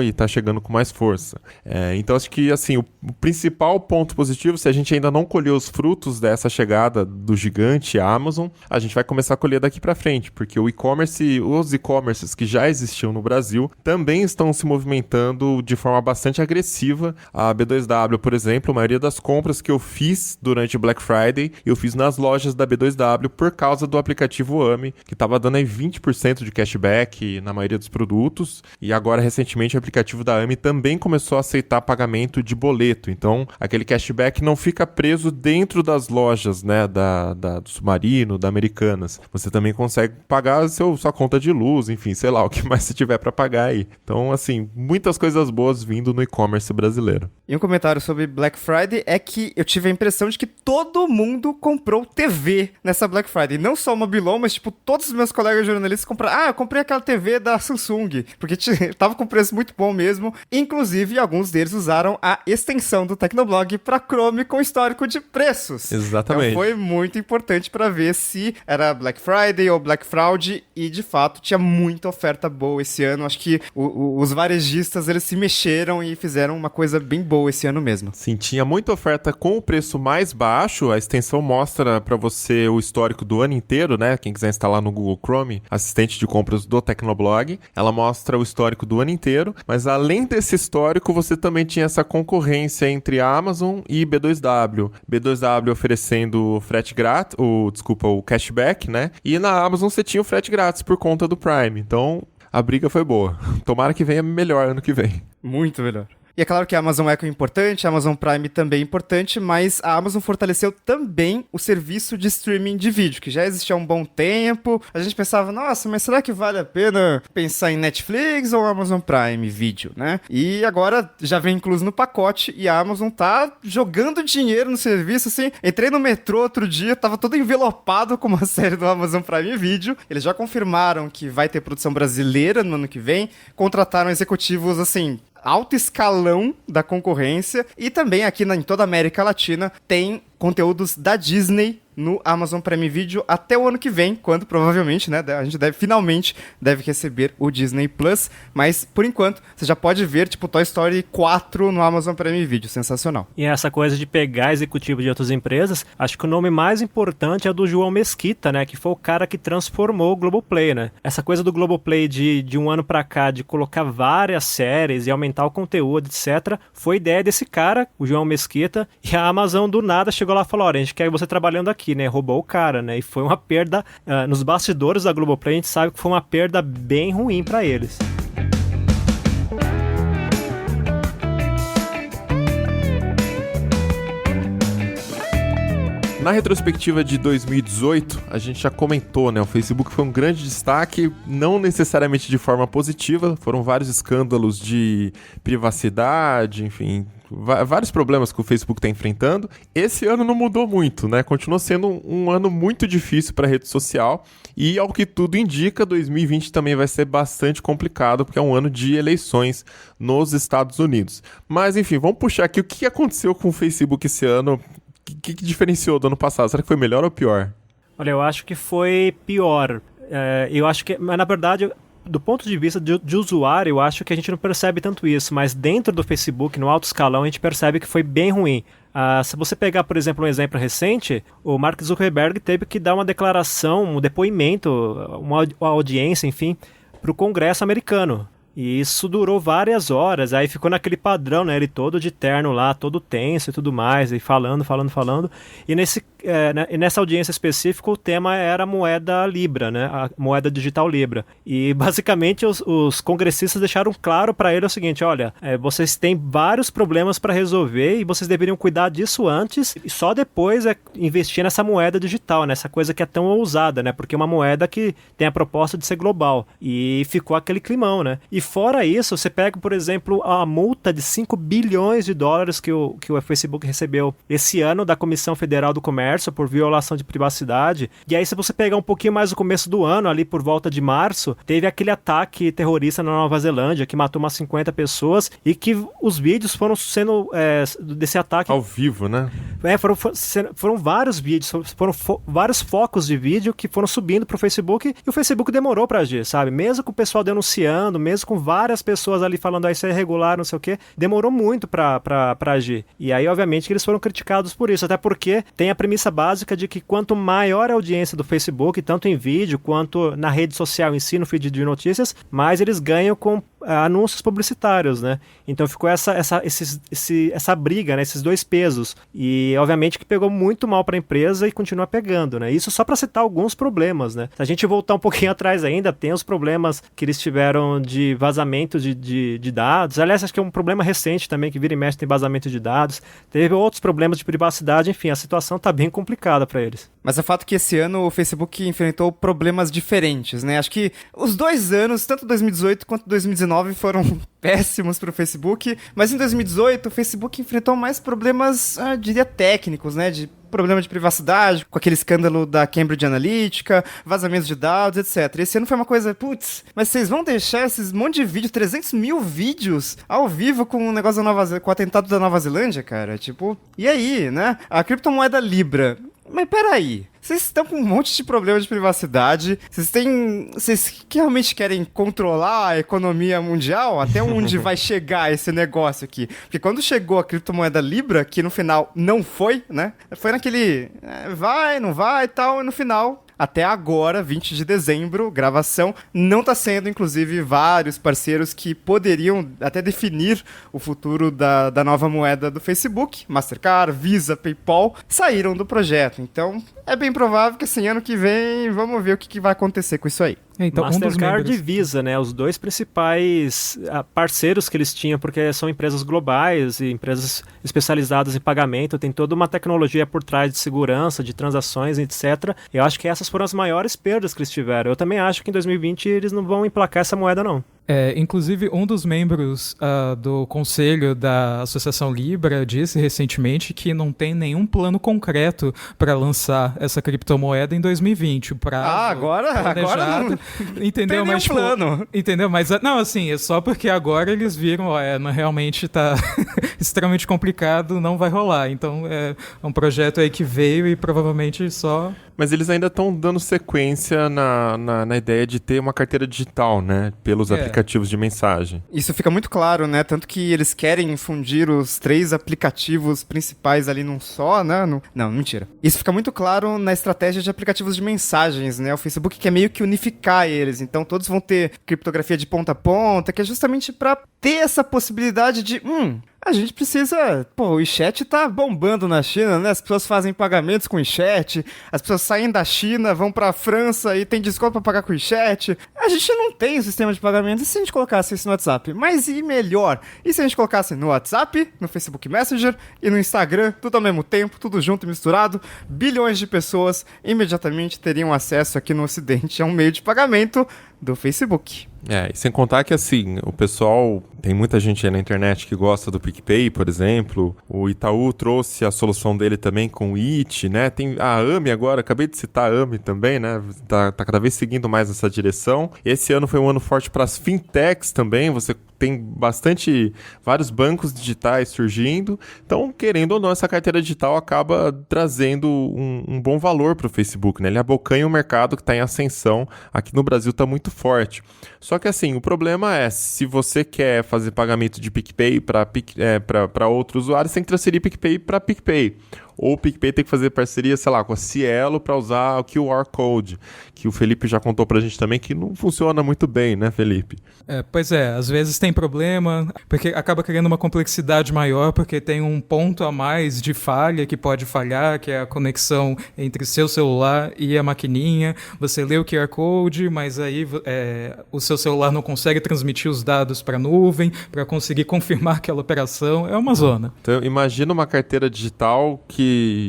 e está chegando com mais força. Então acho que, assim, o principal ponto positivo, se a gente ainda não colheu os frutos dessa chegada do gigante Amazon, a gente vai começar a colher daqui para frente, porque os e-commerces que já existiam no Brasil também estão se movimentando de forma bastante agressiva. A B2W, por exemplo, a maioria das compras que eu fiz durante o Black Friday, eu fiz nas lojas da B2W por causa do aplicativo AMI, que estava dando aí 20% de cashback na maioria dos produtos, e agora recentemente o aplicativo da AMI também começou a aceitar pagamento de boleto, então aquele cashback não fica preso dentro das lojas, né, do Submarino, da Americanas. Você também consegue pagar sua conta de luz, enfim, sei lá, o que mais você tiver para pagar aí. Então, assim, muitas coisas boas vindo no e-commerce brasileiro. E um comentário sobre Black Friday é que eu tive a impressão de que todo mundo comprou TV nessa Black Friday. Não só o Mobilon, mas, tipo, todos os meus colegas jornalistas compraram. Eu comprei aquela TV da Samsung, porque tava com preço muito bom mesmo. Inclusive, alguns deles usaram a extensão do Tecnoblog para Chrome com histórico de preços. Exatamente. Então foi muito importante para ver se era Black Friday ou Black Fraud, e de fato tinha muita oferta boa esse ano. Acho que os varejistas, eles se mexeram e fizeram uma coisa bem boa esse ano mesmo. Sim, tinha muita oferta com o preço mais baixo. A extensão mostra para você o histórico do ano inteiro, né? Quem quiser instalar no Google Chrome, assistente de compras do Tecnoblog, ela mostra o histórico do ano inteiro, mas além desse histórico, você também tinha essa concorrência entre a Amazon e B2W. B2W oferecendo frete grátis, o cashback, né? E na Amazon você tinha o frete grátis por conta do Prime. Então, a briga foi boa. Tomara que venha melhor ano que vem. Muito melhor. E é claro que a Amazon Echo é importante, a Amazon Prime também é importante, mas a Amazon fortaleceu também o serviço de streaming de vídeo, que já existia há um bom tempo. A gente pensava, nossa, mas será que vale a pena pensar em Netflix ou Amazon Prime Video, né? E agora já vem incluso no pacote e a Amazon tá jogando dinheiro no serviço, assim. Entrei no metrô outro dia, tava todo envelopado com uma série do Amazon Prime Video. Eles já confirmaram que vai ter produção brasileira no ano que vem, contrataram executivos, assim, alto escalão da concorrência, e também aqui em toda a América Latina tem conteúdos da Disney no Amazon Prime Video até o ano que vem, quando provavelmente, né, a gente finalmente deve receber o Disney Plus, mas por enquanto você já pode ver, tipo, Toy Story 4 no Amazon Prime Video, sensacional. E essa coisa de pegar executivo de outras empresas, acho que o nome mais importante é do João Mesquita, né, que foi o cara que transformou o Globoplay, né. Essa coisa do Globoplay de um ano pra cá, de colocar várias séries e aumentar o conteúdo, etc., foi ideia desse cara, o João Mesquita, e a Amazon do nada chegou lá e falou, olha, a gente quer você trabalhando aqui, né, roubou o cara, né, e foi uma perda, nos bastidores da Globoplay a gente sabe que foi uma perda bem ruim pra eles. Na retrospectiva de 2018, a gente já comentou, né? O Facebook foi um grande destaque, não necessariamente de forma positiva, foram vários escândalos de privacidade, enfim, vários problemas que o Facebook está enfrentando. Esse ano não mudou muito, né? Continua sendo um ano muito difícil para a rede social e, ao que tudo indica, 2020 também vai ser bastante complicado, porque é um ano de eleições nos Estados Unidos. Mas, enfim, vamos puxar aqui o que aconteceu com o Facebook esse ano. O que diferenciou do ano passado? Será que foi melhor ou pior? Olha, eu acho que foi pior. Eu acho que, mas na verdade, do ponto de vista de usuário, eu acho que a gente não percebe tanto isso, mas dentro do Facebook, no alto escalão, a gente percebe que foi bem ruim. Se você pegar, por exemplo, um exemplo recente, o Mark Zuckerberg teve que dar uma declaração, um depoimento, uma audiência, enfim, para o Congresso americano. E isso durou várias horas, aí ficou naquele padrão, né, ele todo de terno lá, todo tenso e tudo mais, e falando, e nessa audiência específica o tema era a moeda Libra, né, a moeda digital Libra, e basicamente os congressistas deixaram claro para ele o seguinte, olha, vocês têm vários problemas para resolver e vocês deveriam cuidar disso antes e só depois investir nessa moeda digital, nessa coisa que é tão ousada, né, porque é uma moeda que tem a proposta de ser global, e ficou aquele climão, né, e fora isso, você pega, por exemplo, a multa de 5 bilhões de dólares que o Facebook recebeu esse ano da Comissão Federal do Comércio por violação de privacidade. E aí, se você pegar um pouquinho mais no começo do ano, ali por volta de março, teve aquele ataque terrorista na Nova Zelândia, que matou umas 50 pessoas e que os vídeos foram sendo desse ataque... Ao vivo, né? Foram vários vídeos, foram vários focos de vídeo que foram subindo pro Facebook e o Facebook demorou pra agir, sabe? Mesmo com o pessoal denunciando, mesmo com várias pessoas ali falando isso é irregular, não sei o que, demorou muito pra agir. E aí, obviamente, que eles foram criticados por isso, até porque tem a premissa básica de que quanto maior a audiência do Facebook, tanto em vídeo quanto na rede social em si, no feed de notícias, mais eles ganham com anúncios publicitários, né? Então ficou essa briga, né? Esses dois pesos. E, obviamente, que pegou muito mal para a empresa e continua pegando, né? Isso só para citar alguns problemas, né? Se a gente voltar um pouquinho atrás ainda, tem os problemas que eles tiveram de vazamento de dados. Aliás, acho que é um problema recente também, que vira e mexe tem vazamento de dados. Teve outros problemas de privacidade, enfim, a situação tá bem complicada para eles. Mas é fato que esse ano o Facebook enfrentou problemas diferentes, né? Acho que os 2 anos, tanto 2018 quanto 2019, foram péssimos para o Facebook, mas em 2018 o Facebook enfrentou mais problemas, diria, técnicos, né? De problema de privacidade, com aquele escândalo da Cambridge Analytica, vazamentos de dados, etc. Esse ano foi uma coisa, putz, mas vocês vão deixar esses monte de vídeos, 300 mil vídeos ao vivo com o negócio com o atentado da Nova Zelândia, cara? Tipo, e aí, né? A criptomoeda Libra. Mas peraí, vocês estão com um monte de problema de privacidade, vocês realmente querem controlar a economia mundial? Até onde vai chegar esse negócio aqui? Porque quando chegou a criptomoeda Libra, que no final não foi, né? Foi naquele, vai, não vai e tal, e no final... Até agora, 20 de dezembro, gravação, não está sendo, inclusive, vários parceiros que poderiam até definir o futuro da nova moeda do Facebook, Mastercard, Visa, PayPal, saíram do projeto. Então, é bem provável que assim, ano que vem, vamos ver o que vai acontecer com isso aí. Então, Mastercard e Visa, né, os dois principais parceiros que eles tinham, porque são empresas globais e empresas especializadas em pagamento, tem toda uma tecnologia por trás de segurança, de transações, etc. Eu acho que essas foram as maiores perdas que eles tiveram. Eu também acho que em 2020 eles não vão emplacar essa moeda, não. Inclusive, um dos membros do conselho da Associação Libra disse recentemente que não tem nenhum plano concreto para lançar essa criptomoeda em 2020. O prazo agora não entendeu? tem Mas nenhum plano. Entendeu? Mas não, assim, é só porque agora eles viram, realmente tá extremamente complicado, não vai rolar. Então, é um projeto aí que veio e provavelmente só... Mas eles ainda estão dando sequência na ideia de ter uma carteira digital, né? Pelos aplicativos de mensagem. Isso fica muito claro, né? Tanto que eles querem fundir os 3 aplicativos principais ali num só, né? Não, mentira. Isso fica muito claro na estratégia de aplicativos de mensagens, né? O Facebook quer meio que unificar eles. Então todos vão ter criptografia de ponta a ponta, que é justamente para ter essa possibilidade de... a gente precisa... o WeChat tá bombando na China, né? As pessoas fazem pagamentos com o WeChat, as pessoas saem da China, vão pra França e tem desconto pra pagar com o WeChat. A gente não tem um sistema de pagamento. E se a gente colocasse isso no WhatsApp? Mas e melhor? E se a gente colocasse no WhatsApp, no Facebook Messenger e no Instagram, tudo ao mesmo tempo, tudo junto e misturado? Bilhões de pessoas imediatamente teriam acesso aqui no Ocidente a um meio de pagamento do Facebook. E sem contar que, assim, o pessoal... Tem muita gente aí na internet que gosta do PicPay, por exemplo. O Itaú trouxe a solução dele também com o It, né? Tem a AMI agora, acabei de citar a AMI também, né? Tá cada vez seguindo mais essa direção. Esse ano foi um ano forte para as fintechs também. Você tem vários bancos digitais surgindo. Então, querendo ou não, essa carteira digital acaba trazendo um bom valor para o Facebook, né? Ele abocanha um mercado que está em ascensão. Aqui no Brasil está muito forte. Só que, assim, o problema é, se você quer fazer pagamento de PicPay para outros usuários, você tem que transferir PicPay para PicPay. Ou o PicPay tem que fazer parceria, sei lá, com a Cielo para usar o QR Code, que o Felipe já contou pra gente também que não funciona muito bem, né, Felipe? Pois é, às vezes tem problema, porque acaba criando uma complexidade maior, porque tem um ponto a mais de falha que pode falhar, que é a conexão entre seu celular e a maquininha. Você lê o QR Code, mas aí o seu celular não consegue transmitir os dados para a nuvem, para conseguir confirmar aquela operação. É uma zona. Então, imagina uma carteira digital que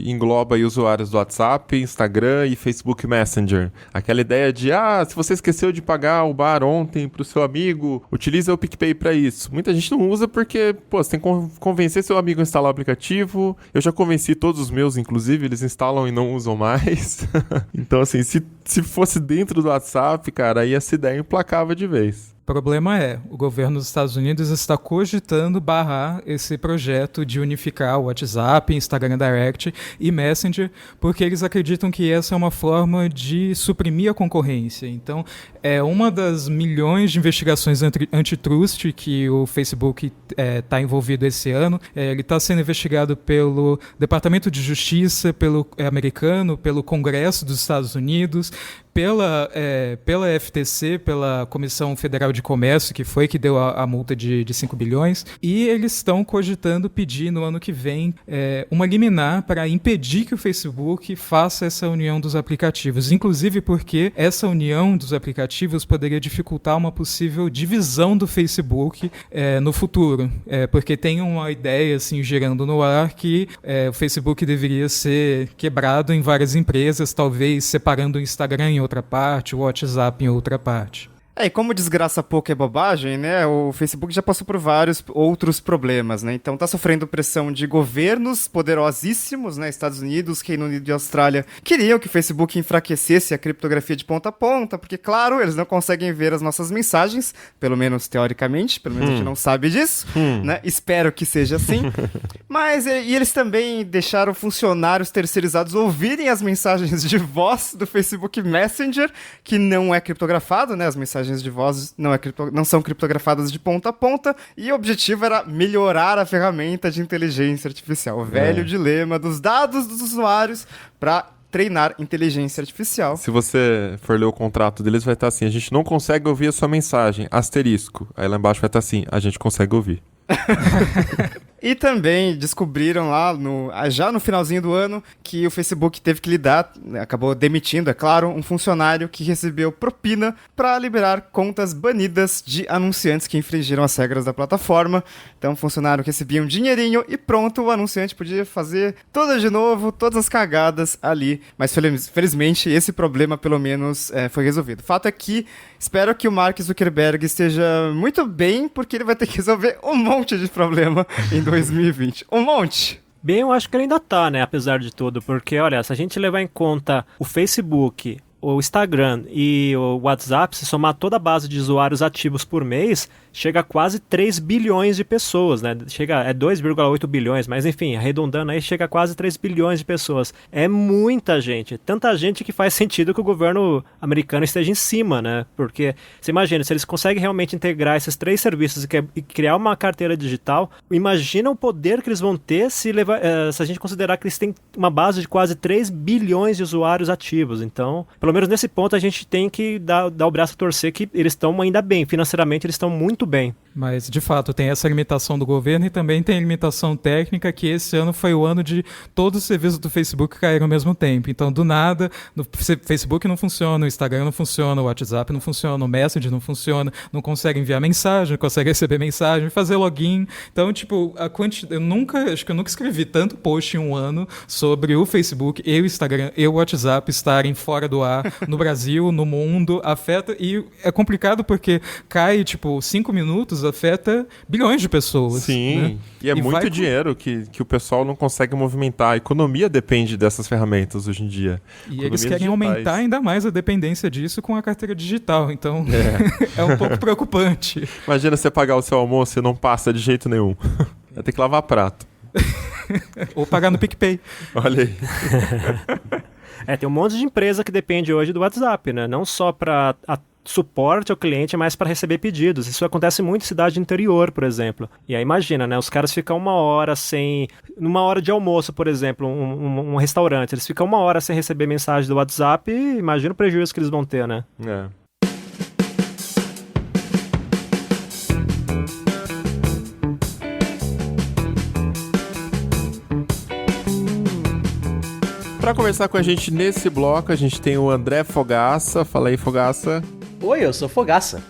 engloba aí usuários do WhatsApp, Instagram e Facebook Messenger. Aquela ideia de, se você esqueceu de pagar o bar ontem pro seu amigo, utiliza o PicPay para isso. Muita gente não usa porque, você tem que convencer seu amigo a instalar o aplicativo. Eu já convenci todos os meus, inclusive, eles instalam e não usam mais. Então, assim, se fosse dentro do WhatsApp, cara, aí essa ideia emplacava de vez. O problema é, o governo dos Estados Unidos está cogitando barrar esse projeto de unificar o WhatsApp, Instagram Direct e Messenger, porque eles acreditam que essa é uma forma de suprimir a concorrência. Então, é uma das milhões de investigações antitrust que o Facebook está envolvido esse ano. Ele está sendo investigado pelo Departamento de Justiça, pelo americano, pelo Congresso dos Estados Unidos, pela FTC, pela Comissão Federal de Comércio, que deu a multa de 5 bilhões, e eles estão cogitando pedir no ano que vem uma liminar para impedir que o Facebook faça essa união dos aplicativos, inclusive porque essa união dos aplicativos poderia dificultar uma possível divisão do Facebook no futuro, porque tem uma ideia assim, girando no ar que o Facebook deveria ser quebrado em várias empresas, talvez separando o Instagram em outra parte, o WhatsApp em outra parte. E como desgraça pouco é bobagem, né? O Facebook já passou por vários outros problemas, né? Então tá sofrendo pressão de governos poderosíssimos, né? Estados Unidos, Reino Unido e Austrália queriam que o Facebook enfraquecesse a criptografia de ponta a ponta, porque, claro, eles não conseguem ver as nossas mensagens, pelo menos teoricamente, pelo menos a gente não sabe disso, né? Espero que seja assim. Mas, e eles também deixaram funcionários terceirizados ouvirem as mensagens de voz do Facebook Messenger, que não é criptografado, né? As mensagens de voz não são criptografadas de ponta a ponta, e o objetivo era melhorar a ferramenta de inteligência artificial. O velho dilema dos dados dos usuários para treinar inteligência artificial. Se você for ler o contrato deles, vai estar assim: a gente não consegue ouvir a sua mensagem, asterisco. Aí lá embaixo vai estar assim: a gente consegue ouvir. E também descobriram lá, já no finalzinho do ano, que o Facebook teve que lidar, acabou demitindo, é claro, um funcionário que recebeu propina para liberar contas banidas de anunciantes que infringiram as regras da plataforma. Então o funcionário recebia um dinheirinho e pronto, o anunciante podia fazer tudo de novo, todas as cagadas ali. Mas felizmente esse problema pelo menos foi resolvido. O fato é que espero que o Mark Zuckerberg esteja muito bem, porque ele vai ter que resolver um monte de problema em 2020. Um monte! Bem, eu acho que ele ainda tá, né, apesar de tudo, porque, olha, se a gente levar em conta o Facebook, o Instagram e o WhatsApp, se somar toda a base de usuários ativos por mês, chega a quase 3 bilhões de pessoas, né? É 2,8 bilhões, mas enfim, arredondando aí, chega a quase 3 bilhões de pessoas. É muita gente, tanta gente que faz sentido que o governo americano esteja em cima, né? Porque, você imagina, se eles conseguem realmente integrar esses 3 serviços e criar uma carteira digital, imagina o poder que eles vão ter se a gente considerar que eles têm uma base de quase 3 bilhões de usuários ativos. Então, pelo menos nesse ponto, a gente tem que dar o braço a torcer que eles estão ainda bem, financeiramente eles estão muito bem. Mas, de fato, tem essa limitação do governo e também tem a limitação técnica, que esse ano foi o ano de todos os serviços do Facebook caíram ao mesmo tempo. Então, do nada, o Facebook não funciona, o Instagram não funciona, o WhatsApp não funciona, o Messenger não funciona, não consegue enviar mensagem, não consegue receber mensagem, fazer login. Então, tipo, acho que eu nunca escrevi tanto post em um ano sobre o Facebook e o Instagram e o WhatsApp estarem fora do ar no Brasil, no mundo, afeta, e é complicado porque cai, tipo, 5 minutos, afeta bilhões de pessoas. Sim, né? E é muito dinheiro que o pessoal não consegue movimentar. A economia depende dessas ferramentas hoje em dia. E eles querem aumentar ainda mais a dependência disso com a carteira digital. Então, é um pouco preocupante. Imagina você pagar o seu almoço e não passa de jeito nenhum. Vai ter que lavar prato. Ou pagar no PicPay. Olha aí. Tem um monte de empresa que depende hoje do WhatsApp, né? Não só para suporte ao cliente, mas para receber pedidos. Isso acontece muito em cidade interior, por exemplo. E aí imagina, né? Os caras ficam uma hora sem... Numa hora de almoço, por exemplo, um restaurante, eles ficam uma hora sem receber mensagem do WhatsApp e imagina o prejuízo que eles vão ter, né? Para conversar com a gente nesse bloco, a gente tem o André Fogaça. Fala aí, Fogaça. Oi, eu sou Fogaça.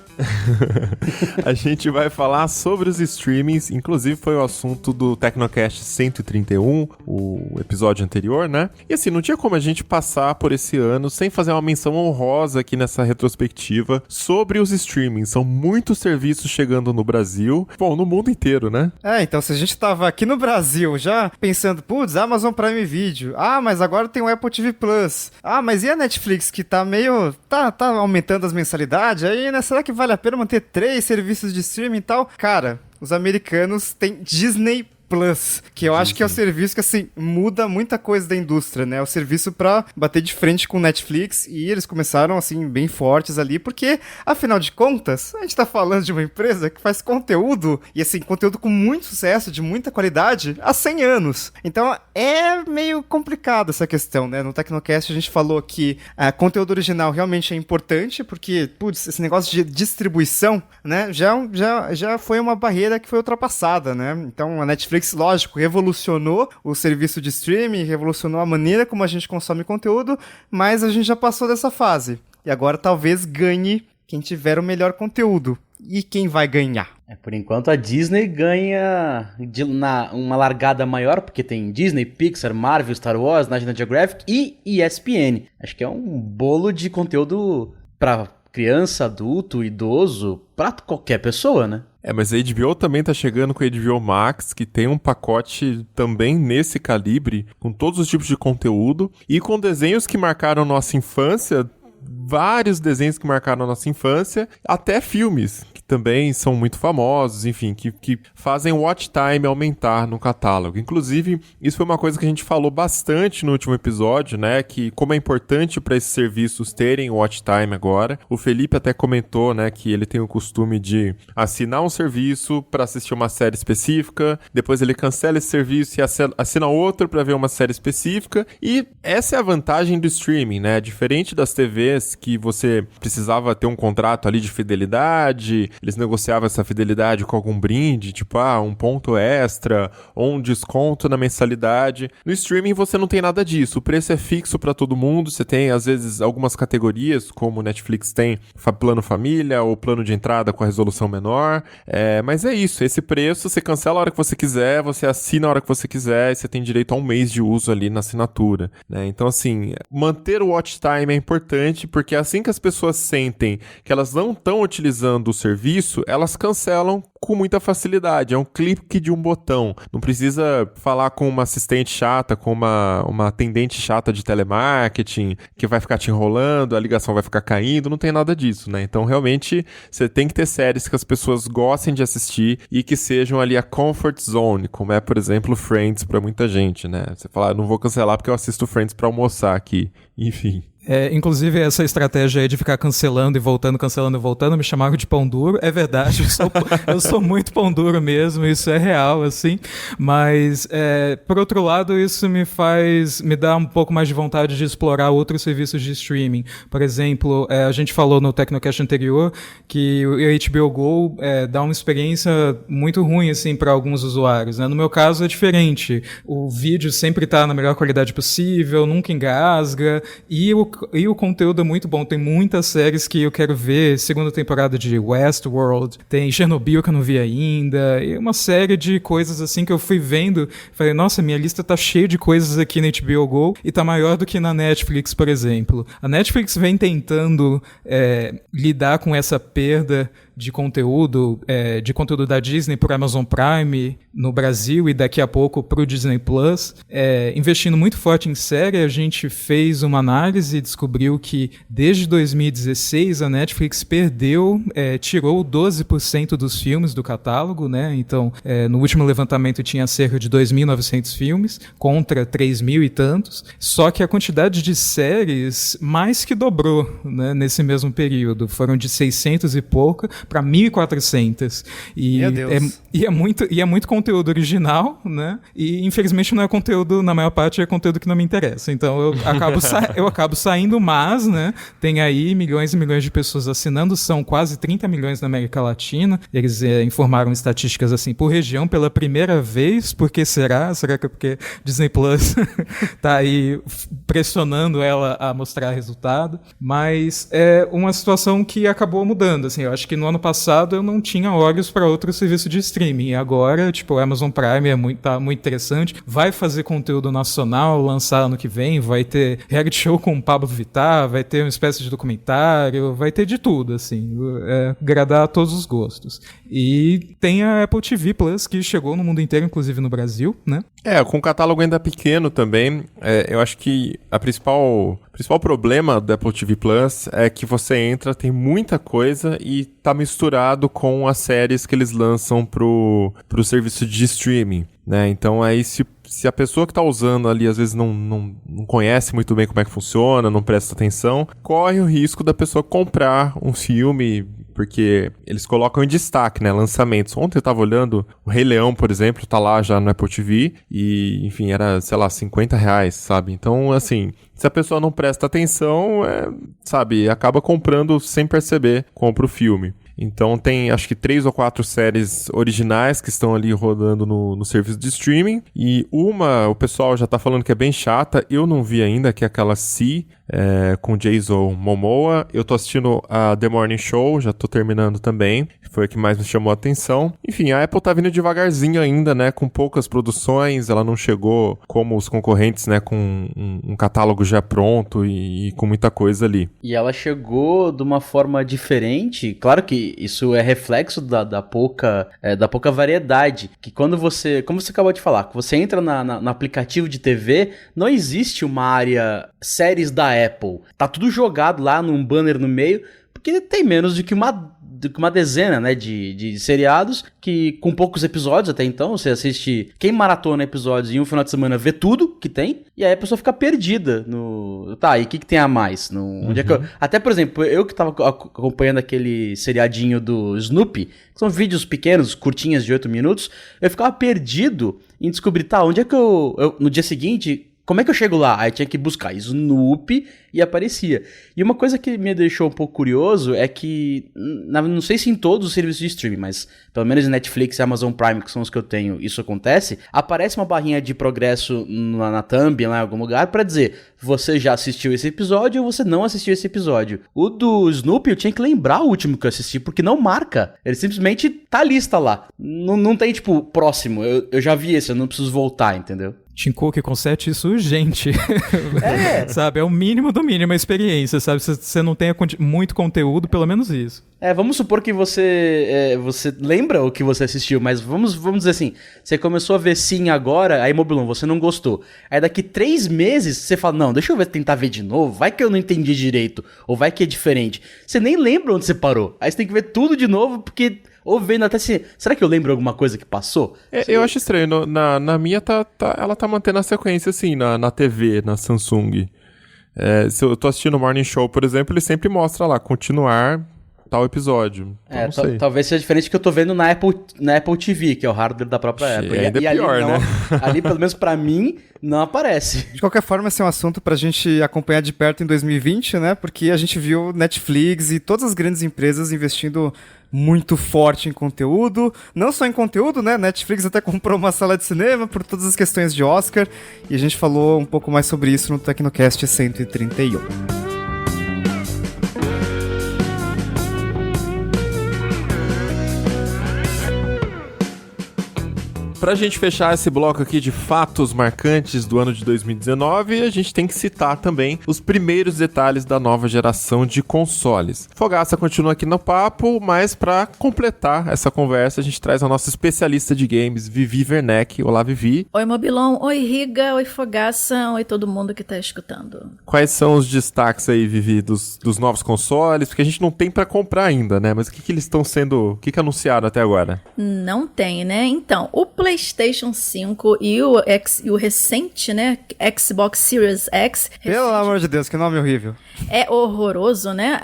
A gente vai falar sobre os streamings, inclusive foi o assunto do Tecnocast 131, o episódio anterior, né? E assim, não tinha como a gente passar por esse ano sem fazer uma menção honrosa aqui nessa retrospectiva sobre os streamings. São muitos serviços chegando no Brasil, bom, no mundo inteiro, né? Então se a gente tava aqui no Brasil já pensando, putz, Amazon Prime Video, mas agora tem o Apple TV Plus, mas e a Netflix que tá meio, tá aumentando as mensalidades, aí, né, será que vale a pena manter 3 serviços de streaming e tal? Cara, os americanos têm Disney Plus, que eu acho que é o serviço que, assim, muda muita coisa da indústria, né? É o serviço pra bater de frente com o Netflix, e eles começaram, assim, bem fortes ali, porque, afinal de contas, a gente tá falando de uma empresa que faz conteúdo, e assim, conteúdo com muito sucesso, de muita qualidade, há 100 anos. Então, é meio complicado essa questão, né? No Tecnocast a gente falou que conteúdo original realmente é importante, porque, putz, esse negócio de distribuição, né, já foi uma barreira que foi ultrapassada, né? Então, a Netflix, lógico, revolucionou o serviço de streaming, revolucionou a maneira como a gente consome conteúdo, mas a gente já passou dessa fase. E agora talvez ganhe quem tiver o melhor conteúdo. E quem vai ganhar? Por enquanto a Disney ganha uma largada maior, porque tem Disney, Pixar, Marvel, Star Wars, National Geographic e ESPN. Acho que é um bolo de conteúdo para criança, adulto, idoso, para qualquer pessoa, né? Mas a HBO também tá chegando com a HBO Max, que tem um pacote também nesse calibre, com todos os tipos de conteúdo, e com desenhos que marcaram nossa infância, vários desenhos que marcaram a nossa infância, até filmes, que também são muito famosos, enfim, que fazem o watch time aumentar no catálogo. Inclusive, isso foi uma coisa que a gente falou bastante no último episódio, né, que como é importante para esses serviços terem o watch time agora. O Felipe até comentou, né, que ele tem o costume de assinar um serviço para assistir uma série específica, depois ele cancela esse serviço e assina outro para ver uma série específica, e essa é a vantagem do streaming, né, diferente das TVs que você precisava ter um contrato ali de fidelidade, eles negociavam essa fidelidade com algum brinde, tipo, um ponto extra ou um desconto na mensalidade. No streaming você não tem nada disso, o preço é fixo para todo mundo, você tem às vezes algumas categorias, como o Netflix tem plano família ou plano de entrada com a resolução menor, mas é isso, esse preço você cancela a hora que você quiser, você assina a hora que você quiser e você tem direito a um mês de uso ali na assinatura, né? Então assim, manter o watch time é importante, porque assim que as pessoas sentem que elas não estão utilizando o serviço, elas cancelam com muita facilidade, é um clique de um botão, não precisa falar com uma assistente chata, com uma atendente chata de telemarketing, que vai ficar te enrolando, a ligação vai ficar caindo, não tem nada disso, né? Então realmente você tem que ter séries que as pessoas gostem de assistir e que sejam ali a comfort zone, como é, por exemplo, Friends pra muita gente, né? Você fala, não vou cancelar porque eu assisto Friends pra almoçar aqui, enfim. Inclusive, essa estratégia aí de ficar cancelando e voltando, me chamaram de pão duro. É verdade, eu sou muito pão duro mesmo, isso é real, assim. Mas, por outro lado, isso me dá um pouco mais de vontade de explorar outros serviços de streaming. Por exemplo, a gente falou no Tecnocast anterior que o HBO Go dá uma experiência muito ruim, assim, para alguns usuários, né? No meu caso é diferente. O vídeo sempre tá na melhor qualidade possível, nunca engasga, e o conteúdo é muito bom. Tem muitas séries que eu quero ver. Segunda temporada de Westworld. Tem Chernobyl que eu não vi ainda. E uma série de coisas assim que eu fui vendo. Falei, nossa, minha lista tá cheia de coisas aqui na HBO Go e tá maior do que na Netflix, por exemplo. A Netflix vem tentando lidar com essa perda de conteúdo da Disney pro Amazon Prime no Brasil e daqui a pouco pro Disney Plus, investindo muito forte em série. A gente fez uma análise e descobriu que desde 2016 a Netflix tirou 12% dos filmes do catálogo, né? Então, no último levantamento tinha cerca de 2.900 filmes contra 3.000 e tantos, só que a quantidade de séries mais que dobrou, né, nesse mesmo período. Foram de 600 e pouca para 1.400. Meu Deus. E é muito conteúdo original, né? E infelizmente não é conteúdo, na maior parte é conteúdo que não me interessa. Então eu acabo saindo, mas, né, tem aí milhões e milhões de pessoas assinando, são quase 30 milhões na América Latina. Eles informaram estatísticas assim por região pela primeira vez. Por que será? Será que é porque Disney Plus tá aí pressionando ela a mostrar resultado? Mas é uma situação que acabou mudando, assim. Eu acho que no ano passado eu não tinha olhos para outro serviço de streaming. E agora, tipo, o Amazon Prime tá muito interessante. Vai fazer conteúdo nacional, lançar ano que vem. Vai ter reality show com o Pablo Vittar, vai ter uma espécie de documentário, vai ter de tudo, assim. Agradar a todos os gostos. E tem a Apple TV Plus, que chegou no mundo inteiro, inclusive no Brasil, né? Com o catálogo ainda pequeno também, eu acho que o principal problema do Apple TV Plus é que você entra, tem muita coisa e tá misturado com as séries que eles lançam pro serviço de streaming, né? Então aí se a pessoa que tá usando ali às vezes não conhece muito bem como é que funciona, não presta atenção, corre o risco da pessoa comprar um filme, porque eles colocam em destaque, né, lançamentos. Ontem eu tava olhando o Rei Leão, por exemplo, tá lá já no Apple TV e, enfim, era, sei lá, R$50, sabe? Então, assim, se a pessoa não presta atenção, sabe, acaba comprando sem perceber, compra o filme. Então tem, acho que 3 ou 4 séries originais que estão ali rodando no serviço de streaming. E o pessoal já tá falando que é bem chata. Eu não vi ainda, que é aquela Si, com Jason Momoa. Eu tô assistindo a The Morning Show, já tô terminando também. Foi a que mais me chamou a atenção. Enfim, a Apple tá vindo devagarzinho ainda, né? Com poucas produções. Ela não chegou como os concorrentes, né? Com um catálogo já pronto e com muita coisa ali. E ela chegou de uma forma diferente. Claro que isso é reflexo da pouca variedade. Que quando você, como você acabou de falar, que você entra no aplicativo de TV, não existe uma área séries da Apple. Tá tudo jogado lá num banner no meio, porque tem menos do que uma dezena, né, de seriados, que com poucos episódios até então, você assiste, quem maratona episódios em um final de semana vê tudo que tem, e aí a pessoa fica perdida e o que tem a mais? Onde é que até, por exemplo, eu que tava acompanhando aquele seriadinho do Snoopy, que são vídeos pequenos, curtinhas de 8 minutos, eu ficava perdido em descobrir, onde é que eu no dia seguinte, como é que eu chego lá? Aí tinha que buscar Snoopy e aparecia. E uma coisa que me deixou um pouco curioso é que, não sei se em todos os serviços de streaming, mas pelo menos Netflix e Amazon Prime, que são os que eu tenho, isso acontece, aparece uma barrinha de progresso na thumb, lá em algum lugar, pra dizer, você já assistiu esse episódio ou você não assistiu esse episódio. O do Snoopy eu tinha que lembrar o último que eu assisti, porque não marca. Ele simplesmente tá a lista lá. Não tem, tipo, próximo. Eu já vi esse, eu não preciso voltar, entendeu? Tim Cook conserte isso urgente. Sabe, é o mínimo do mínimo a experiência, sabe? Se você não tem muito conteúdo, pelo menos isso. Vamos supor que você lembra o que você assistiu, mas vamos dizer assim, você começou a ver Sim agora, aí Mobilon, você não gostou. Aí daqui 3 meses, você fala, não, deixa eu tentar ver de novo, vai que eu não entendi direito, ou vai que é diferente. Você nem lembra onde você parou, aí você tem que ver tudo de novo, porque... Ou vendo até se... Será que eu lembro alguma coisa que passou? Eu acho estranho. Na minha, ela tá mantendo a sequência, assim, na TV, na Samsung. Se eu tô assistindo o Morning Show, por exemplo, ele sempre mostra lá, continuar tal episódio. Então, não sei. Talvez seja diferente que eu tô vendo na Apple TV, que é o hardware da própria Apple. Ainda é pior, ali, né? Ali, pelo menos pra mim, não aparece. De qualquer forma, esse é um assunto pra gente acompanhar de perto em 2020, né? Porque a gente viu Netflix e todas as grandes empresas investindo muito forte em conteúdo. Não só em conteúdo, né? Netflix até comprou uma sala de cinema por todas as questões de Oscar. E a gente falou um pouco mais sobre isso no Tecnocast 131. Pra gente fechar esse bloco aqui de fatos marcantes do ano de 2019, a gente tem que citar também os primeiros detalhes da nova geração de consoles. Fogaça continua aqui no papo, mas pra completar essa conversa, a gente traz a nossa especialista de games, Vivi Werneck. Olá, Vivi. Oi, Mobilon. Oi, Riga. Oi, Fogaça. Oi, todo mundo que tá escutando. Quais são os destaques aí, Vivi, dos novos consoles? Porque a gente não tem pra comprar ainda, né? Mas o que eles estão sendo... O que anunciaram até agora? Não tem, né? Então, o PlayStation 5 e o recente, né, Xbox Series X... Pelo amor de Deus, que nome horrível. É horroroso, né?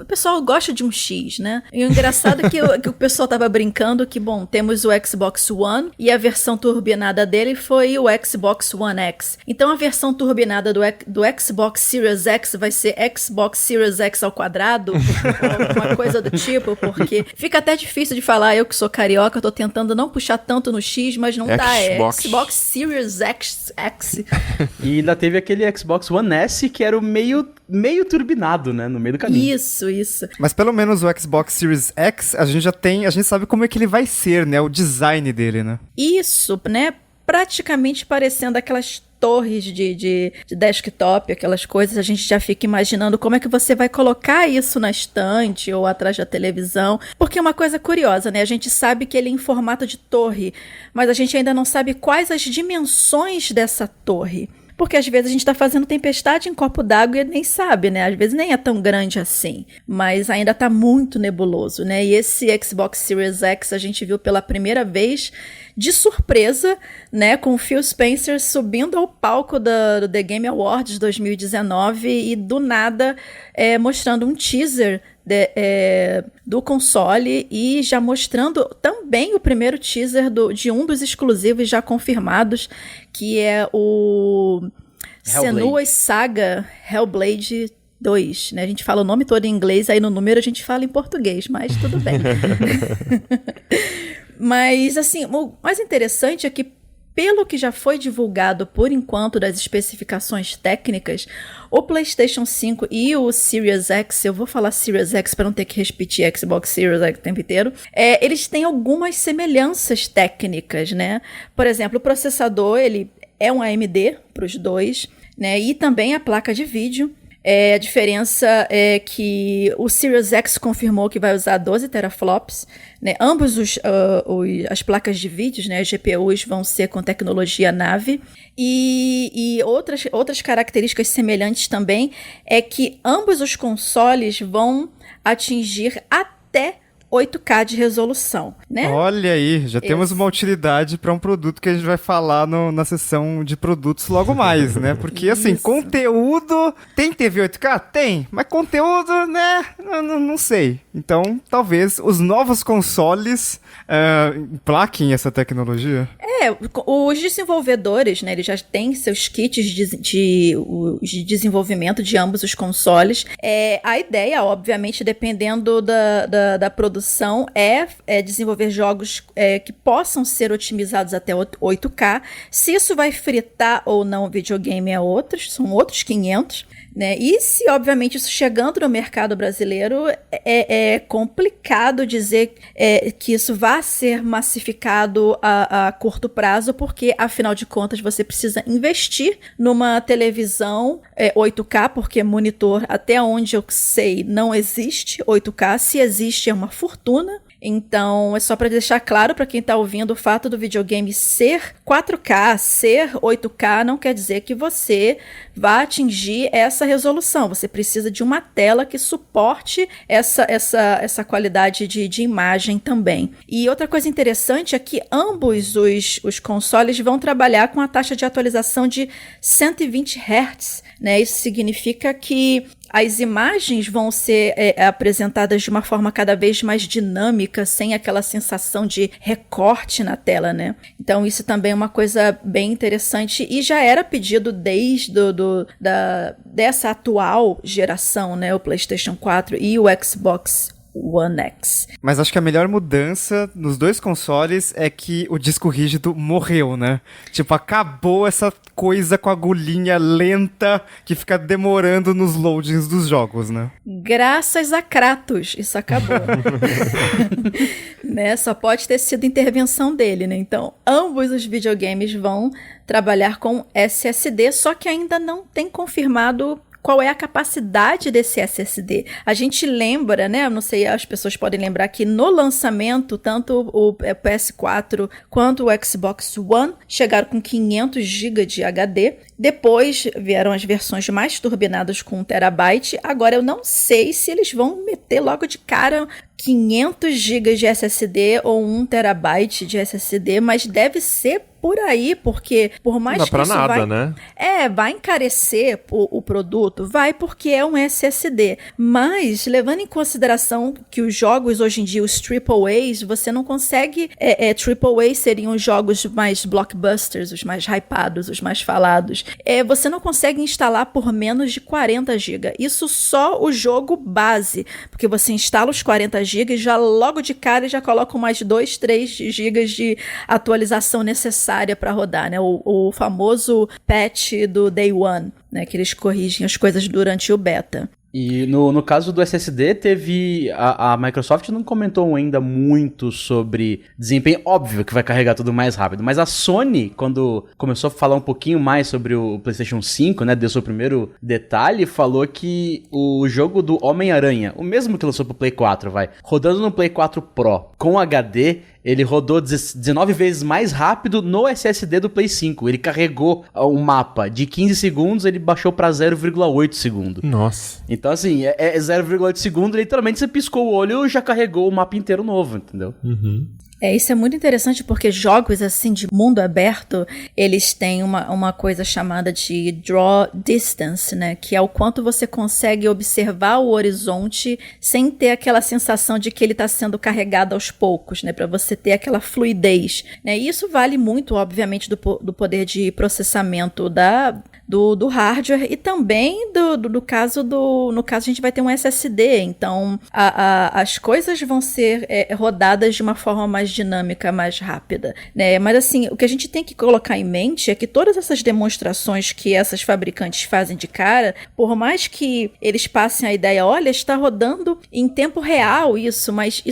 O pessoal gosta de um X, né? E o engraçado é que o pessoal tava brincando que, bom, temos o Xbox One e a versão turbinada dele foi o Xbox One X. Então a versão turbinada do Xbox Series X vai ser Xbox Series X ao quadrado, ou uma coisa do tipo, porque fica até difícil de falar. Eu que sou carioca, tô tentando não puxar tanto no X, mas não dá. É Xbox Series X. E ainda teve aquele Xbox One S que era o meio turbinado, né? No meio do caminho. Isso. Mas pelo menos o Xbox Series X, a gente sabe como é que ele vai ser, né? O design dele, né? Isso, né? Praticamente parecendo aquelas torres de desktop, aquelas coisas, a gente já fica imaginando como é que você vai colocar isso na estante ou atrás da televisão, porque é uma coisa curiosa, né? A gente sabe que ele é em formato de torre, mas a gente ainda não sabe quais as dimensões dessa torre. Porque às vezes a gente está fazendo tempestade em copo d'água e nem sabe, né? Às vezes nem é tão grande assim, mas ainda está muito nebuloso, né? E esse Xbox Series X a gente viu pela primeira vez de surpresa, né? Com o Phil Spencer subindo ao palco do The Game Awards 2019 e do nada mostrando um teaser do console e já mostrando também o primeiro teaser de um dos exclusivos já confirmados, que é o Senua's Saga Hellblade 2, né? A gente fala o nome todo em inglês, aí no número a gente fala em português, mas tudo bem. Mas, assim, o mais interessante é que, pelo que já foi divulgado por enquanto das especificações técnicas, o PlayStation 5 e o Series X, eu vou falar Series X para não ter que repetir Xbox Series X o tempo inteiro, eles têm algumas semelhanças técnicas, né? Por exemplo, o processador, ele é um AMD para os dois, né? E também a placa de vídeo. A diferença é que o Series X confirmou que vai usar 12 teraflops, né? Ambos as placas de vídeos, né, as GPUs, vão ser com tecnologia Navi. E outras características semelhantes também é que ambos os consoles vão atingir até 8K de resolução, né? Olha aí, já temos uma utilidade para um produto que a gente vai falar na sessão de produtos logo mais, né? Porque, assim, conteúdo... Tem TV 8K? Tem. Mas conteúdo, né? Não sei. Então, talvez os novos consoles emplaquem essa tecnologia. Os desenvolvedores, né? Eles já têm seus kits de desenvolvimento de ambos os consoles. A ideia, obviamente, dependendo da produção, é desenvolver jogos que possam ser otimizados até 8K. Se isso vai fritar ou não o videogame são outros 500, né? E se, obviamente, isso chegando no mercado brasileiro, é complicado dizer que isso vai ser massificado a curto prazo, porque, afinal de contas, você precisa investir numa televisão 8K, porque monitor, até onde eu sei, não existe 8K. Se existe, é uma fortuna. Então, é só para deixar claro para quem está ouvindo, o fato do videogame ser 4K, ser 8K, não quer dizer que você vai atingir essa resolução. Você precisa de uma tela que suporte essa qualidade de imagem também. E outra coisa interessante é que ambos os consoles vão trabalhar com a taxa de atualização de 120 Hz, né? Isso significa que as imagens vão ser apresentadas de uma forma cada vez mais dinâmica, sem aquela sensação de recorte na tela, né? Então isso também é uma coisa bem interessante e já era pedido desde dessa atual geração, né? O PlayStation 4 e o Xbox One X. Mas acho que a melhor mudança nos dois consoles é que o disco rígido morreu, né? Tipo, acabou essa coisa com a agulhinha lenta que fica demorando nos loadings dos jogos, né? Graças a Kratos, isso acabou. Né? Só pode ter sido intervenção dele, né? Então, ambos os videogames vão trabalhar com SSD, só que ainda não tem confirmado qual é a capacidade desse SSD. A gente lembra, né? Não sei, as pessoas podem lembrar que no lançamento, tanto o PS4 quanto o Xbox One chegaram com 500 GB de HD. Depois vieram as versões mais turbinadas com 1 TB. Agora eu não sei se eles vão meter logo de cara 500 GB de SSD ou 1 TB de SSD, mas deve ser por aí, porque por mais não dá que pra isso nada, né? vai encarecer o produto, vai porque é um SSD, mas levando em consideração que os jogos hoje em dia, os AAAs, você não consegue, AAA seriam os jogos mais blockbusters, os mais hypados, os mais falados, você não consegue instalar por menos de 40 GB, isso só o jogo base, porque você instala os 40 GB e já logo de cara já coloca mais 2, 3 GB de atualização necessária para rodar, né? O famoso patch do Day One, né? Que eles corrigem as coisas durante o beta. E no caso do SSD, teve... A Microsoft não comentou ainda muito sobre desempenho. Óbvio que vai carregar tudo mais rápido. Mas a Sony, quando começou a falar um pouquinho mais sobre o PlayStation 5, né? Deu seu primeiro detalhe, falou que o jogo do Homem-Aranha, o mesmo que lançou pro Play 4, rodando no Play 4 Pro com HD... Ele rodou 19 vezes mais rápido no SSD do Play 5. Ele carregou um mapa de 15 segundos, ele baixou pra 0,8 segundo. Nossa. Então, assim, 0,8 segundo, literalmente você piscou o olho e já carregou o mapa inteiro novo, entendeu? Uhum. Isso é muito interessante porque jogos assim de mundo aberto, eles têm uma coisa chamada de draw distance, né? Que é o quanto você consegue observar o horizonte sem ter aquela sensação de que ele está sendo carregado aos poucos, né? Para você ter aquela fluidez, né? E isso vale muito, obviamente, do poder de processamento do hardware e também no caso a gente vai ter um SSD, então as coisas vão ser rodadas de uma forma mais dinâmica, mais rápida, né? Mas assim, o que a gente tem que colocar em mente é que todas essas demonstrações que essas fabricantes fazem de cara, por mais que eles passem a ideia, olha, está rodando em tempo real isso, mas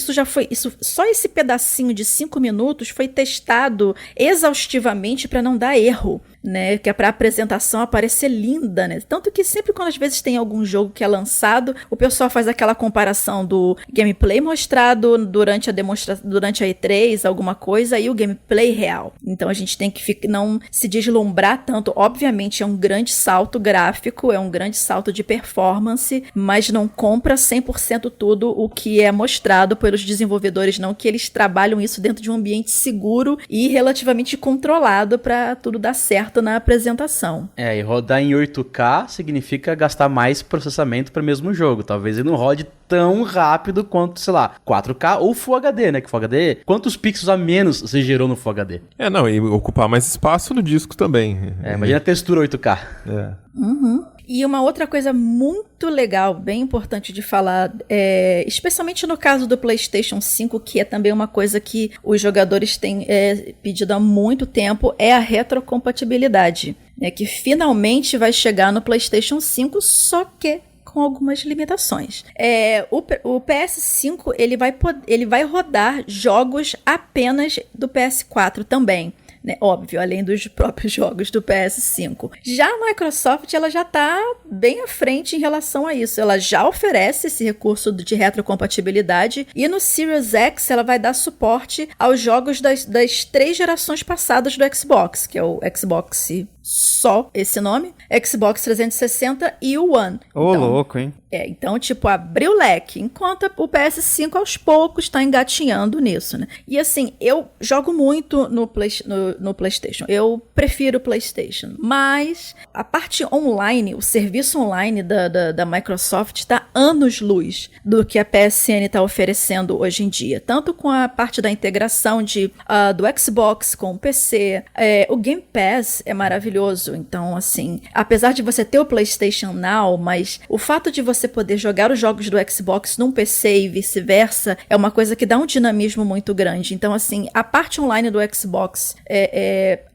só esse pedacinho de 5 minutos foi testado exaustivamente para não dar erro, né? Que é pra apresentação aparecer linda, né? Tanto que sempre quando às vezes tem algum jogo que é lançado, o pessoal faz aquela comparação do gameplay mostrado durante a demonstração, durante a E3, alguma coisa, e o gameplay real. Então a gente tem que não se deslumbrar tanto. Obviamente é um grande salto gráfico, é um grande salto de performance, mas não compra 100% tudo o que é mostrado pelos desenvolvedores, não, que eles trabalham isso dentro de um ambiente seguro e relativamente controlado para tudo dar certo na apresentação. E rodar em 8K significa gastar mais processamento para o mesmo jogo. Talvez ele não rode tão rápido quanto, sei lá, 4K ou Full HD, né? Que Full HD, quantos pixels a menos você gerou no Full HD? E ocupar mais espaço no disco também. Imagina a textura 8K. Uhum. E uma outra coisa muito legal, bem importante de falar, especialmente no caso do PlayStation 5, que é também uma coisa que os jogadores têm pedido há muito tempo, é a retrocompatibilidade, né, que finalmente vai chegar no PlayStation 5, só que com algumas limitações. O PS5 ele vai rodar jogos apenas do PS4 também. Né, óbvio, além dos próprios jogos do PS5. Já a Microsoft, ela já está bem à frente em relação a isso. Ela já oferece esse recurso de retrocompatibilidade e no Series X ela vai dar suporte aos jogos das 3 gerações passadas do Xbox, que é o Xbox só esse nome, Xbox 360 e o One. Louco, hein? Então, abriu o leque, enquanto o PS5 aos poucos está engatinhando nisso, né? E assim, eu jogo muito no PlayStation, eu prefiro o PlayStation, mas a parte online, o serviço online da Microsoft está anos-luz do que a PSN está oferecendo hoje em dia, tanto com a parte da integração do Xbox com o PC, o Game Pass é maravilhoso. Então, assim, apesar de você ter o PlayStation Now, mas o fato de você poder jogar os jogos do Xbox num PC e vice-versa é uma coisa que dá um dinamismo muito grande. Então, assim, a parte online do Xbox,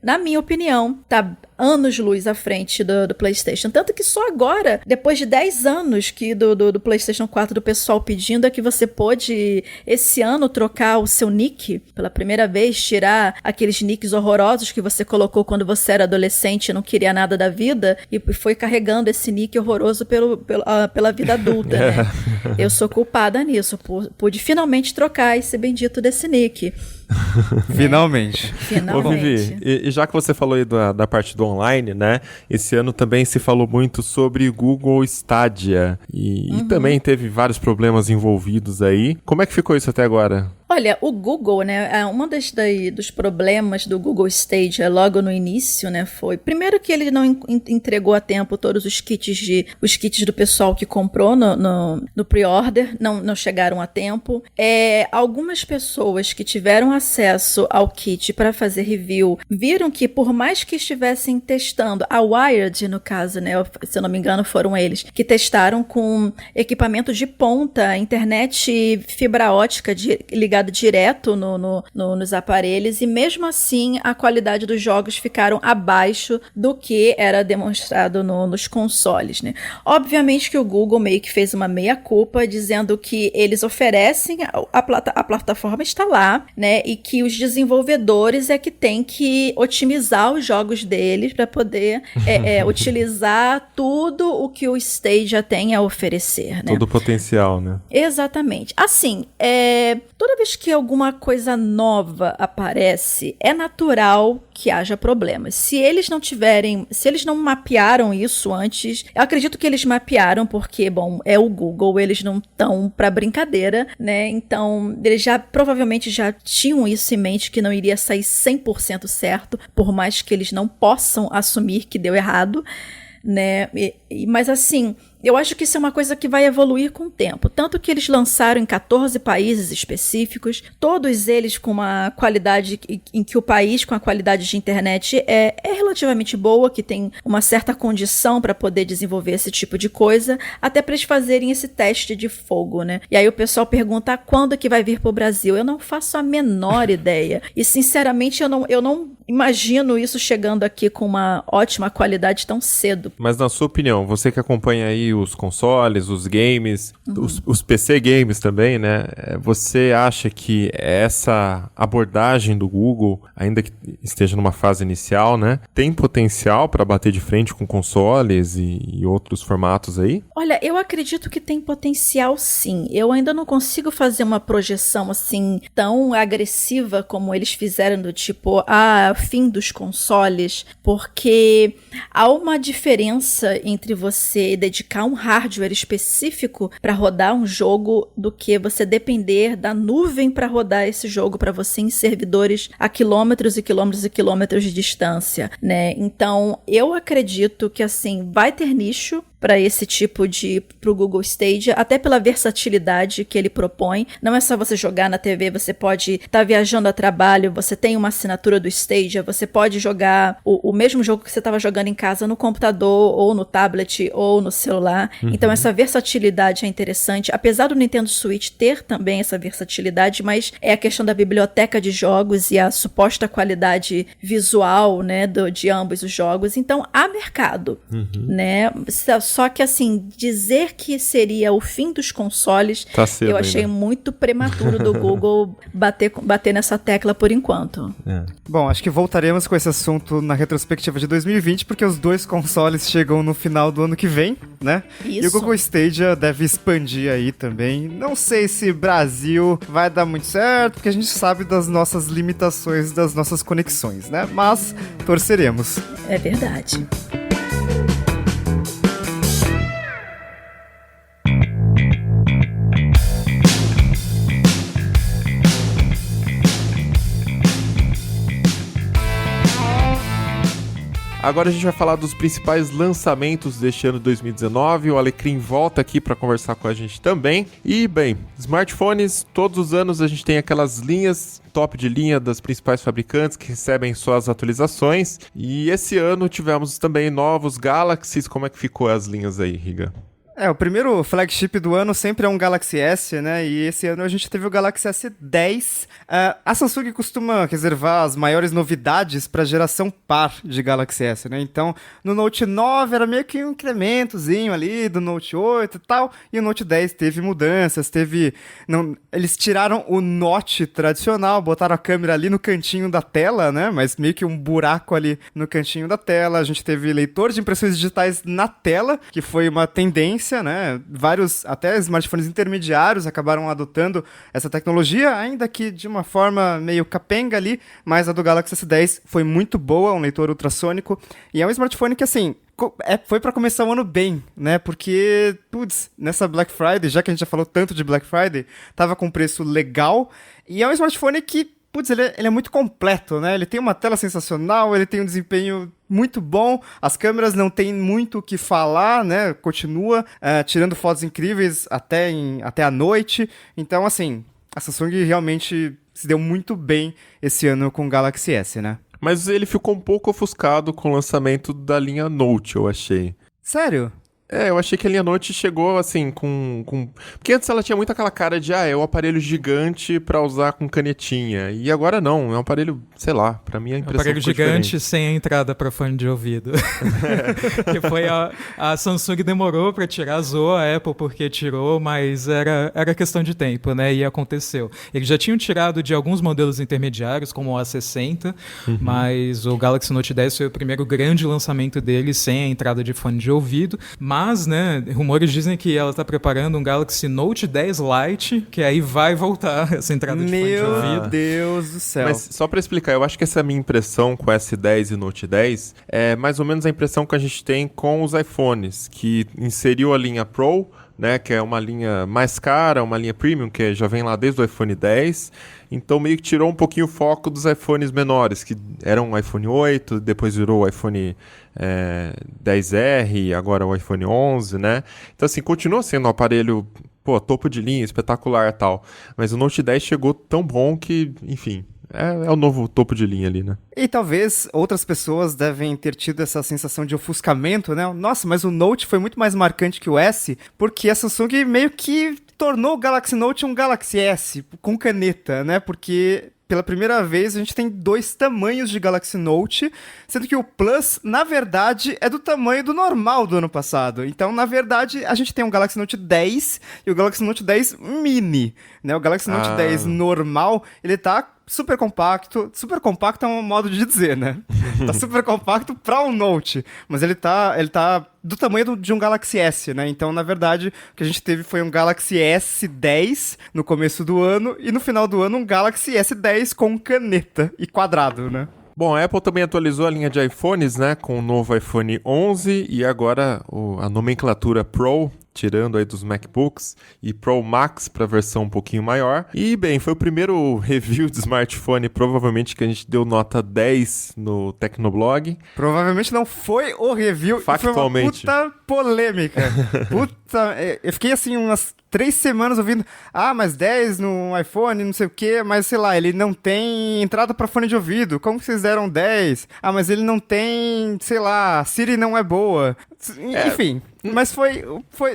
na minha opinião, tá anos-luz à frente do PlayStation. Tanto que só agora, depois de 10 anos que do PlayStation 4 do pessoal pedindo, é que você pôde, esse ano, trocar o seu nick pela primeira vez, tirar aqueles nicks horrorosos que você colocou quando você era adolescente e não queria nada da vida, e foi carregando esse nick horroroso pela vida adulta, né? Eu sou culpada nisso. Pude finalmente trocar esse bendito desse nick. Finalmente. Ô, Vivi, e já que você falou aí da parte do online, né? Esse ano também se falou muito sobre Google Stadia. E também teve vários problemas envolvidos aí. Como é que ficou isso até agora? Olha, o Google, né, dos problemas do Google Stadia logo no início, né, foi, primeiro que ele não entregou a tempo todos os kits do pessoal que comprou no pre-order, não chegaram a tempo. Algumas pessoas que tiveram acesso ao kit para fazer review viram que, por mais que estivessem testando, a Wired, no caso, né, se eu não me engano, foram eles, que testaram com equipamento de ponta, internet fibra ótica ligada direto nos aparelhos, e mesmo assim a qualidade dos jogos ficaram abaixo do que era demonstrado nos consoles, né? Obviamente que o Google meio que fez uma meia-culpa, dizendo que eles oferecem, a plataforma está lá, né? E que os desenvolvedores é que tem que otimizar os jogos deles para poder utilizar tudo o que o Stadia tem a oferecer, né? Todo o potencial, né? Exatamente. Assim, toda vez que alguma coisa nova aparece, é natural que haja problemas. Se eles não mapearam isso antes, eu acredito que eles mapearam porque, bom, é o Google, eles não estão pra brincadeira, né? Então, eles provavelmente já tinham isso em mente, que não iria sair 100% certo, por mais que eles não possam assumir que deu errado, né? Mas assim, eu acho que isso é uma coisa que vai evoluir com o tempo. Tanto que eles lançaram em 14 países específicos, todos eles com uma qualidade em que o país com a qualidade de internet é relativamente boa, que tem uma certa condição para poder desenvolver esse tipo de coisa, até para eles fazerem esse teste de fogo, né? E aí o pessoal pergunta quando que vai vir pro Brasil. Eu não faço a menor ideia. E sinceramente eu não imagino isso chegando aqui com uma ótima qualidade tão cedo. Mas na sua opinião, você que acompanha aí aí os consoles, os games, os PC games também, né? Você acha que essa abordagem do Google, ainda que esteja numa fase inicial, né, tem potencial para bater de frente com consoles e outros formatos aí? Olha, eu acredito que tem potencial sim. Eu ainda não consigo fazer uma projeção assim tão agressiva como eles fizeram do tipo, fim dos consoles, porque há uma diferença entre você dedicar um hardware específico para rodar um jogo do que você depender da nuvem para rodar esse jogo para você em servidores a quilômetros e quilômetros e quilômetros de distância, né? Então, eu acredito que assim vai ter nicho para esse tipo pro Google Stadia, até pela versatilidade que ele propõe. Não é só você jogar na TV, você pode estar viajando a trabalho, você tem uma assinatura do Stadia, você pode jogar o mesmo jogo que você estava jogando em casa no computador, ou no tablet, ou no celular. Então essa versatilidade é interessante, apesar do Nintendo Switch ter também essa versatilidade, mas é a questão da biblioteca de jogos e a suposta qualidade visual, né, de ambos os jogos. Então há mercado, né? Só que, assim, dizer que seria o fim dos consoles, eu achei muito prematuro do Google bater nessa tecla por enquanto. Bom, acho que voltaremos com esse assunto na retrospectiva de 2020, porque os 2 consoles chegam no final do ano que vem, né? Isso. E o Google Stadia deve expandir aí também. Não sei se Brasil vai dar muito certo, porque a gente sabe das nossas limitações, das nossas conexões, né? Mas torceremos. É verdade. Agora a gente vai falar dos principais lançamentos deste ano de 2019. O Alecrim volta aqui para conversar com a gente também. E, bem, smartphones, todos os anos a gente tem aquelas linhas top de linha das principais fabricantes que recebem suas atualizações. E esse ano tivemos também novos Galaxies. Como é que ficou as linhas aí, Riga? O primeiro flagship do ano sempre é um Galaxy S, né? E esse ano a gente teve o Galaxy S10. A Samsung costuma reservar as maiores novidades para a geração par de Galaxy S, né? Então, no Note 9 era meio que um incrementozinho ali do Note 8 e tal. E o Note 10 teve mudanças, eles tiraram o Notch tradicional, botaram a câmera ali no cantinho da tela, né? Mas meio que um buraco ali no cantinho da tela. A gente teve leitor de impressões digitais na tela, que foi uma tendência, né? Vários, até smartphones intermediários acabaram adotando essa tecnologia, ainda que de uma forma meio capenga ali, mas a do Galaxy S10 foi muito boa, um leitor ultrassônico, e é um smartphone que, assim, foi pra começar o ano bem, né? Porque, nessa Black Friday, já que a gente já falou tanto de Black Friday, tava com preço legal, e é um smartphone que ele é muito completo, né? Ele tem uma tela sensacional, ele tem um desempenho muito bom, as câmeras não tem muito o que falar, né? Continua tirando fotos incríveis até a noite. Então, assim, a Samsung realmente se deu muito bem esse ano com o Galaxy S, né? Mas ele ficou um pouco ofuscado com o lançamento da linha Note, eu achei. Sério? Eu achei que a linha Note chegou, assim, com... Porque antes ela tinha muito aquela cara de, é um aparelho gigante pra usar com canetinha. E agora não, é um aparelho, sei lá, pra mim a impressão aparelho ficou gigante diferente. sem a entrada pra fone de ouvido. Que foi a Samsung demorou pra tirar, zoou a Apple porque tirou, mas era questão de tempo, né? E aconteceu. Eles já tinham tirado de alguns modelos intermediários, como o A60, mas o Galaxy Note 10 foi o primeiro grande lançamento deles sem a entrada de fone de ouvido. Mas, né, rumores dizem que ela tá preparando um Galaxy Note 10 Lite, que aí vai voltar essa entrada de fone de ouvido. Meu Deus do céu. Mas só pra explicar, eu acho que essa minha impressão com o S10 e Note 10 é mais ou menos a impressão que a gente tem com os iPhones, que inseriu a linha Pro, né, que é uma linha mais cara, uma linha Premium, que já vem lá desde o iPhone 10, então meio que tirou um pouquinho o foco dos iPhones menores, que eram o iPhone 8, depois virou o iPhone 10R, agora o iPhone 11, né? Então assim, continua sendo um aparelho, topo de linha, espetacular e tal, mas o Note 10 chegou tão bom que, enfim... É o novo topo de linha ali, né? E talvez outras pessoas devem ter tido essa sensação de ofuscamento, né? Nossa, mas o Note foi muito mais marcante que o S, porque a Samsung meio que tornou o Galaxy Note um Galaxy S com caneta, né? Porque pela primeira vez, a gente tem 2 tamanhos de Galaxy Note, sendo que o Plus, na verdade, é do tamanho do normal do ano passado. Então, na verdade, a gente tem um Galaxy Note 10 e o Galaxy Note 10 Mini, né? O Galaxy Note 10 normal, ele tá super compacto. Super compacto é um modo de dizer, né? Tá super compacto pra um Note, mas ele tá do tamanho de um Galaxy S, né? Então, na verdade, o que a gente teve foi um Galaxy S10 no começo do ano e no final do ano um Galaxy S10 com caneta e quadrado, né? Bom, a Apple também atualizou a linha de iPhones, né, com o novo iPhone 11 e agora a nomenclatura Pro, tirando aí dos MacBooks, e Pro Max para a versão um pouquinho maior. E, bem, foi o primeiro review de smartphone, provavelmente, que a gente deu nota 10 no Tecnoblog. Provavelmente não foi o review, factualmente. Foi uma puta polêmica. Eu fiquei assim umas 3 semanas ouvindo, mas 10 no iPhone, não sei o que, mas sei lá, ele não tem entrada para fone de ouvido, como que vocês deram 10? Mas ele não tem, sei lá, a Siri não é boa. Enfim, mas foi,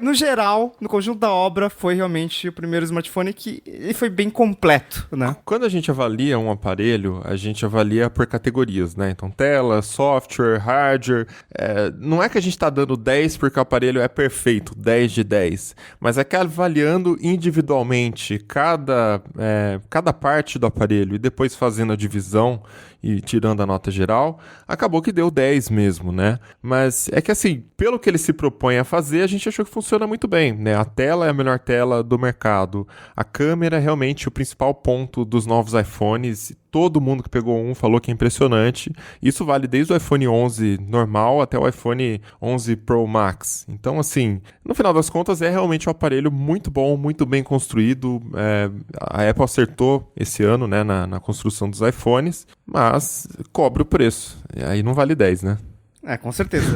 no geral, no conjunto da obra, foi realmente o primeiro smartphone que ele foi bem completo, né? Quando a gente avalia um aparelho, a gente avalia por categorias, né? Então, tela, software, hardware. Não é que a gente está dando 10 porque o aparelho é perfeito, 10 de 10, mas é que avaliando individualmente cada parte do aparelho e depois fazendo a divisão e tirando a nota geral, acabou que deu 10 mesmo, né? Mas é que assim, pelo que ele se propõe a fazer, a gente achou que funciona muito bem, né? A tela é a melhor tela do mercado. A câmera é realmente o principal ponto dos novos iPhones. Todo mundo que pegou um falou que é impressionante. Isso vale desde o iPhone 11 normal até o iPhone 11 Pro Max. Então, assim, no final das contas, é realmente um aparelho muito bom, muito bem construído. A Apple acertou esse ano, né, na construção dos iPhones, mas cobra o preço. E aí não vale 10, né? Com certeza.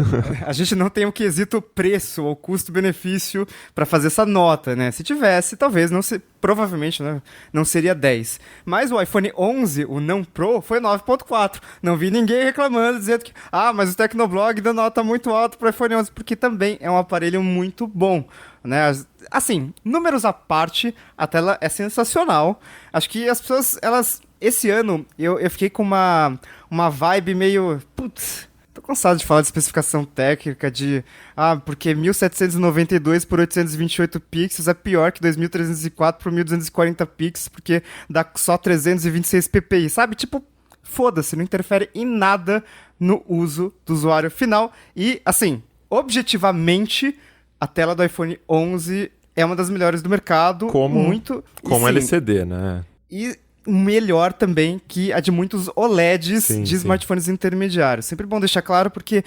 A gente não tem o quesito preço ou custo-benefício para fazer essa nota, né? Se tivesse, talvez, provavelmente, né, não seria 10. Mas o iPhone 11, o não Pro, foi 9.4. Não vi ninguém reclamando, dizendo que, mas o Tecnoblog deu nota muito alta para o iPhone 11, porque também é um aparelho muito bom, né? Assim, números à parte, a tela é sensacional. Acho que as pessoas, esse ano, eu fiquei com uma vibe meio... Tô cansado de falar de especificação técnica, porque 1792 por 828 pixels é pior que 2304 por 1240 pixels, porque dá só 326 ppi, sabe? Tipo, foda-se, não interfere em nada no uso do usuário final. E, assim, objetivamente, a tela do iPhone 11 é uma das melhores do mercado. Como LCD, né? E melhor também que a de muitos OLEDs de smartphones intermediários. Sempre bom deixar claro porque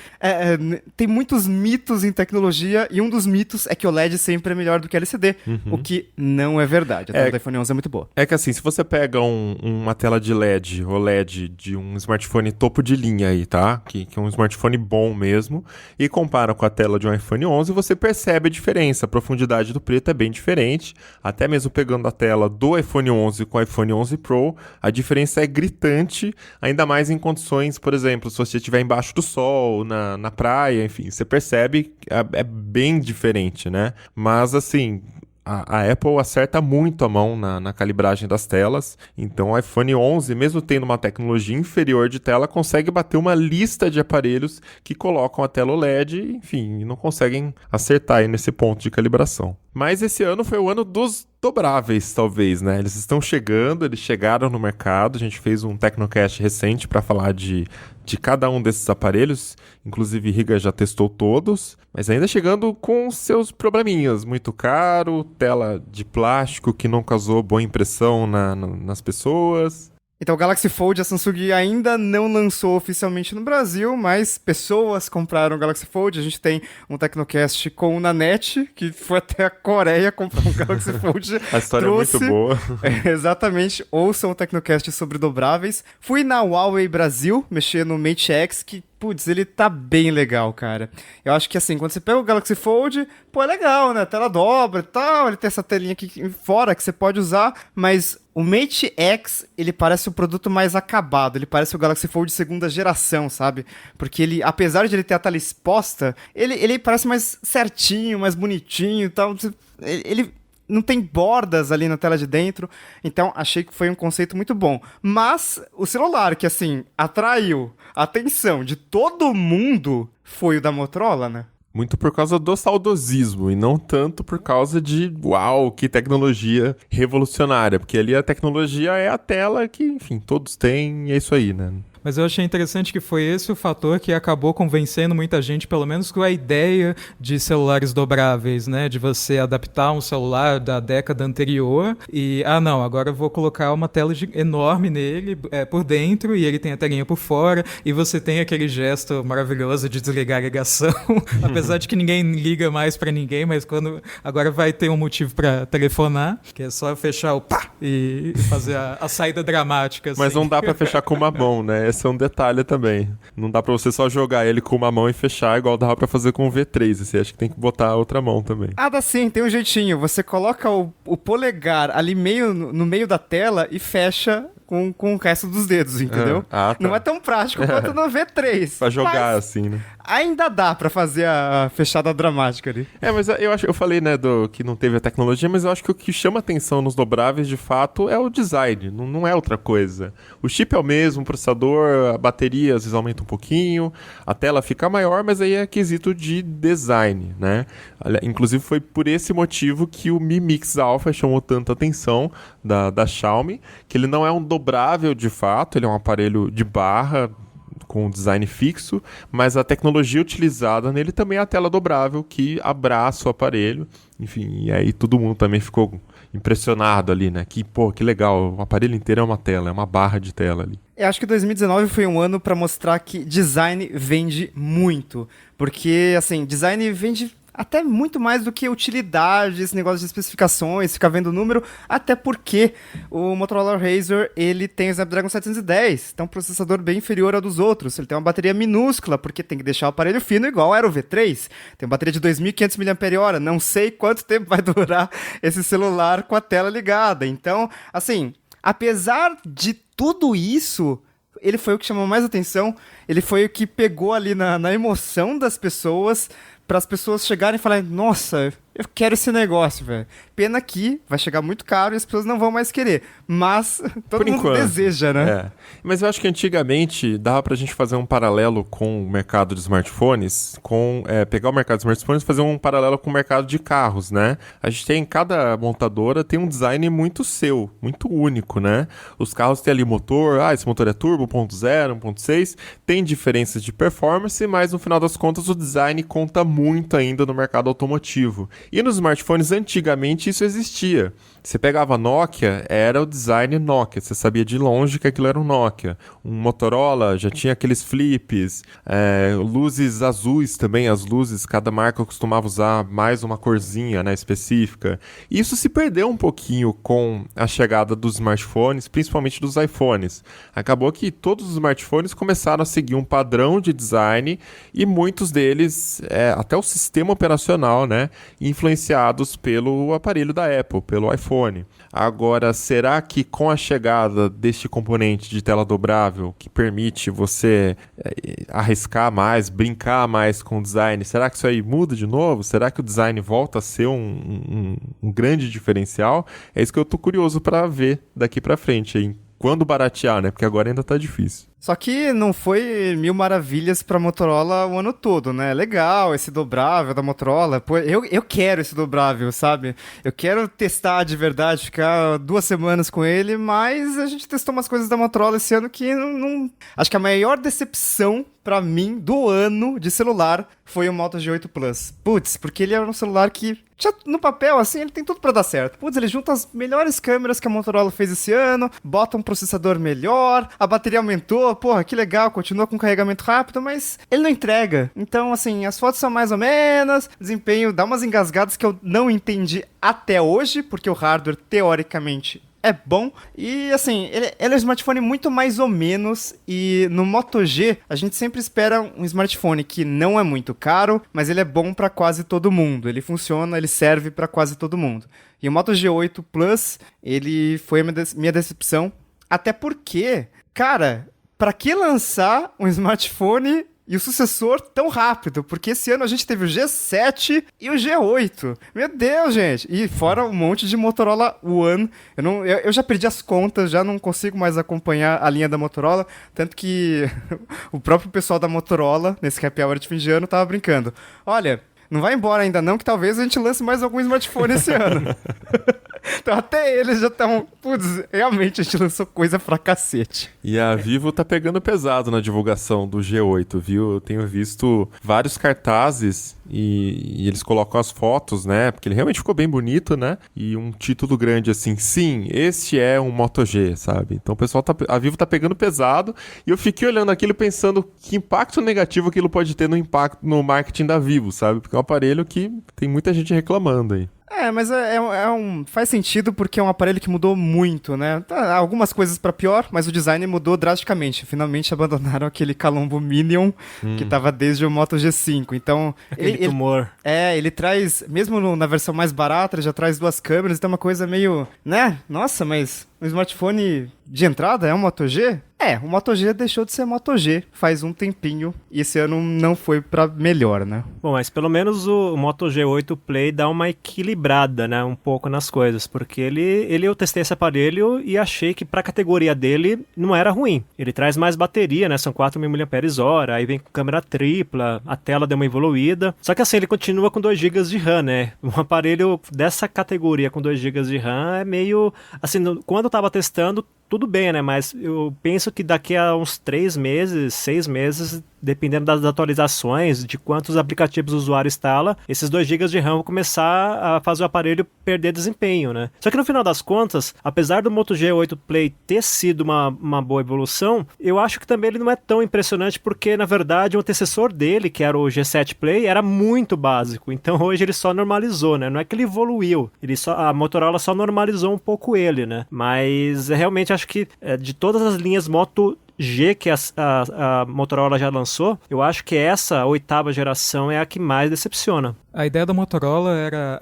tem muitos mitos em tecnologia e um dos mitos é que OLED sempre é melhor do que LCD, o que não é verdade. A tela do iPhone 11 é muito boa. É que assim, se você pega uma tela de OLED de um smartphone topo de linha aí, tá? Que é um smartphone bom mesmo, e compara com a tela de um iPhone 11, você percebe a diferença. A profundidade do preto é bem diferente, até mesmo pegando a tela do iPhone 11 com o iPhone 11 Pro, a diferença é gritante, ainda mais em condições, por exemplo, se você estiver embaixo do sol, na praia, enfim, você percebe que é bem diferente, né? Mas, assim, a Apple acerta muito a mão na calibragem das telas, então o iPhone 11, mesmo tendo uma tecnologia inferior de tela, consegue bater uma lista de aparelhos que colocam a tela OLED, enfim, e não conseguem acertar aí nesse ponto de calibração. Mas esse ano foi o ano dos dobráveis, talvez, né? Eles estão chegando, eles chegaram no mercado, a gente fez um Tecnocast recente para falar de cada um desses aparelhos, inclusive Riga já testou todos, mas ainda chegando com seus probleminhas, muito caro, tela de plástico que não causou boa impressão nas pessoas. Então o Galaxy Fold, a Samsung ainda não lançou oficialmente no Brasil, mas pessoas compraram o Galaxy Fold. A gente tem um Tecnocast com o Nanete, que foi até a Coreia comprar um Galaxy Fold. A história é muito boa. Exatamente, ouçam o Tecnocast sobre dobráveis. Fui na Huawei Brasil, mexer no Mate X, que ele tá bem legal, cara. Eu acho que assim, quando você pega o Galaxy Fold, é legal, né? A tela dobra e tal, ele tem essa telinha aqui fora que você pode usar, mas o Mate X, ele parece um produto mais acabado, ele parece o Galaxy Fold de segunda geração, sabe? Porque ele, apesar de ele ter a tela exposta, ele parece mais certinho, mais bonitinho e tal. não tem bordas ali na tela de dentro, então achei que foi um conceito muito bom. Mas o celular que, assim, atraiu a atenção de todo mundo foi o da Motorola, né? Muito por causa do saudosismo e não tanto por causa de, uau, que tecnologia revolucionária. Porque ali a tecnologia é a tela que, enfim, todos têm e é isso aí, né? Mas eu achei interessante que foi esse o fator que acabou convencendo muita gente, pelo menos com a ideia de celulares dobráveis, né? De você adaptar um celular da década anterior e, não, agora eu vou colocar uma tela enorme nele por dentro e ele tem a telinha por fora e você tem aquele gesto maravilhoso de desligar a ligação, apesar de que ninguém liga mais pra ninguém, mas quando agora vai ter um motivo pra telefonar, que é só fechar o pá e fazer a saída dramática. Assim. Mas não dá pra fechar com uma mão, né? Esse é um detalhe também. Não dá pra você só jogar ele com uma mão e fechar, igual dava pra fazer com o V3. Você acha que tem que botar a outra mão também. Dá sim, tem um jeitinho. Você coloca o polegar ali no meio da tela e fecha com o resto dos dedos, entendeu? Tá. Não é tão prático quanto no V3. Pra jogar mas assim, né? ainda dá pra fazer a fechada dramática ali. Mas eu falei, né, que não teve a tecnologia, mas eu acho que o que chama atenção nos dobráveis, de fato, é o design, não é outra coisa. O chip é o mesmo, o processador, a bateria às vezes aumenta um pouquinho, a tela fica maior, mas aí é quesito de design, né? Inclusive foi por esse motivo que o Mi Mix Alpha chamou tanta atenção da Xiaomi, que ele não é um dobrável de fato, ele é um aparelho de barra, com design fixo, mas a tecnologia utilizada nele também é a tela dobrável que abraça o aparelho, enfim, e aí todo mundo também ficou impressionado ali, né, que legal, o aparelho inteiro é uma tela, é uma barra de tela ali. Eu acho que 2019 foi um ano pra mostrar que design vende muito, porque, assim, design vende até muito mais do que utilidade, esse negócio de especificações, ficar vendo o número, até porque o Motorola Razr, ele tem o Snapdragon 710, então um processador bem inferior ao dos outros, ele tem uma bateria minúscula, porque tem que deixar o aparelho fino igual era o V3, tem uma bateria de 2.500 mAh, não sei quanto tempo vai durar esse celular com a tela ligada, então, assim, apesar de tudo isso, ele foi o que chamou mais atenção, ele foi o que pegou ali na emoção das pessoas, para as pessoas chegarem e falarem, nossa, eu quero esse negócio, velho. Pena que vai chegar muito caro e as pessoas não vão mais querer. Mas todo mundo deseja, né? É. Mas eu acho que antigamente dava pra gente fazer um paralelo com o mercado de smartphones, pegar o mercado de smartphones e fazer um paralelo com o mercado de carros, né? A gente tem, cada montadora tem um design muito seu, muito único, né? Os carros têm ali motor, esse motor é turbo, 1.0, 1.6, tem diferenças de performance, mas no final das contas o design conta muito ainda no mercado automotivo. E nos smartphones, antigamente, isso existia. Você pegava a Nokia, era o design Nokia. Você sabia de longe que aquilo era um Nokia. Um Motorola já tinha aqueles flips, luzes azuis também, as luzes, cada marca costumava usar mais uma corzinha, né, específica. E isso se perdeu um pouquinho com a chegada dos smartphones, principalmente dos iPhones. Acabou que todos os smartphones começaram a seguir um padrão de design e muitos deles, até o sistema operacional, né, influenciados pelo aparelho da Apple, pelo iPhone. Agora, será que com a chegada deste componente de tela dobrável que permite você arriscar mais, brincar mais com o design, será que isso aí muda de novo? Será que o design volta a ser um grande diferencial? É isso que eu tô curioso para ver daqui para frente, hein? Quando baratear, né? Porque agora ainda tá difícil. Só que não foi mil maravilhas pra Motorola o ano todo, né? Legal esse dobrável da Motorola. Pô, eu quero esse dobrável, sabe? Eu quero testar de verdade, ficar 2 semanas com ele, mas a gente testou umas coisas da Motorola esse ano que não... Acho que a maior decepção pra mim do ano de celular foi o Moto G8 Plus. Putz, porque ele era um celular que, já no papel, assim, ele tem tudo pra dar certo. Putz, ele junta as melhores câmeras que a Motorola fez esse ano, bota um processador melhor, a bateria aumentou, porra, que legal, continua com carregamento rápido, mas ele não entrega. Então, assim, as fotos são mais ou menos, desempenho dá umas engasgadas que eu não entendi até hoje, porque o hardware, teoricamente, é bom. E, assim, ele é um smartphone muito mais ou menos. E no Moto G, a gente sempre espera um smartphone que não é muito caro, mas ele é bom pra quase todo mundo. Ele funciona, ele serve pra quase todo mundo. E o Moto G8 Plus, ele foi a minha decepção. Até porque, cara, pra que lançar um smartphone e o sucessor tão rápido, porque esse ano a gente teve o G7 e o G8. Meu Deus, gente! E fora um monte de Motorola One. Eu já perdi as contas, já não consigo mais acompanhar a linha da Motorola, tanto que o próprio pessoal da Motorola, nesse happy hour de fim de ano, tava brincando. Olha, não vai embora ainda não, que talvez a gente lance mais algum smartphone esse ano. Então até eles já estão... Putz, realmente a gente lançou coisa pra cacete. E a Vivo tá pegando pesado na divulgação do G8, viu? Eu tenho visto vários cartazes e eles colocam as fotos, né? Porque ele realmente ficou bem bonito, né? E um título grande assim, sim, este é um Moto G, sabe? Então o pessoal a Vivo tá pegando pesado e eu fiquei olhando aquilo pensando que impacto negativo aquilo pode ter no marketing da Vivo, sabe? Porque é um aparelho que tem muita gente reclamando aí. Mas faz sentido porque é um aparelho que mudou muito, né? Tá, algumas coisas pra pior, mas o design mudou drasticamente. Finalmente abandonaram aquele Calombo Minion que tava desde o Moto G5. Então, aquele tumor. Ele traz, mesmo na versão mais barata, ele já traz 2 câmeras, então é uma coisa meio, né? Nossa, mas um smartphone de entrada é um Moto G? O Moto G deixou de ser Moto G faz um tempinho e esse ano não foi pra melhor, né? Bom, mas pelo menos o Moto G8 Play dá uma equilibrada, né, um pouco nas coisas, porque eu testei esse aparelho e achei que pra categoria dele não era ruim. Ele traz mais bateria, né, são 4.000 mAh, aí vem com câmera tripla, a tela deu uma evoluída, só que assim, ele continua com 2 GB de RAM, né? Um aparelho dessa categoria com 2 GB de RAM é meio, assim, quando eu tava testando, tudo bem, né? Mas eu penso que daqui a uns 3 meses, 6 meses, dependendo das atualizações, de quantos aplicativos o usuário instala, esses 2 GB de RAM vão começar a fazer o aparelho perder desempenho, né? Só que no final das contas, apesar do Moto G8 Play ter sido uma boa evolução, eu acho que também ele não é tão impressionante porque, na verdade, o antecessor dele, que era o G7 Play, era muito básico. Então hoje ele só normalizou, né? Não é que ele evoluiu, a Motorola só normalizou um pouco ele, né? Mas realmente acho que de todas as linhas Moto G que a Motorola já lançou, eu acho que essa 8ª geração é a que mais decepciona. A ideia da Motorola era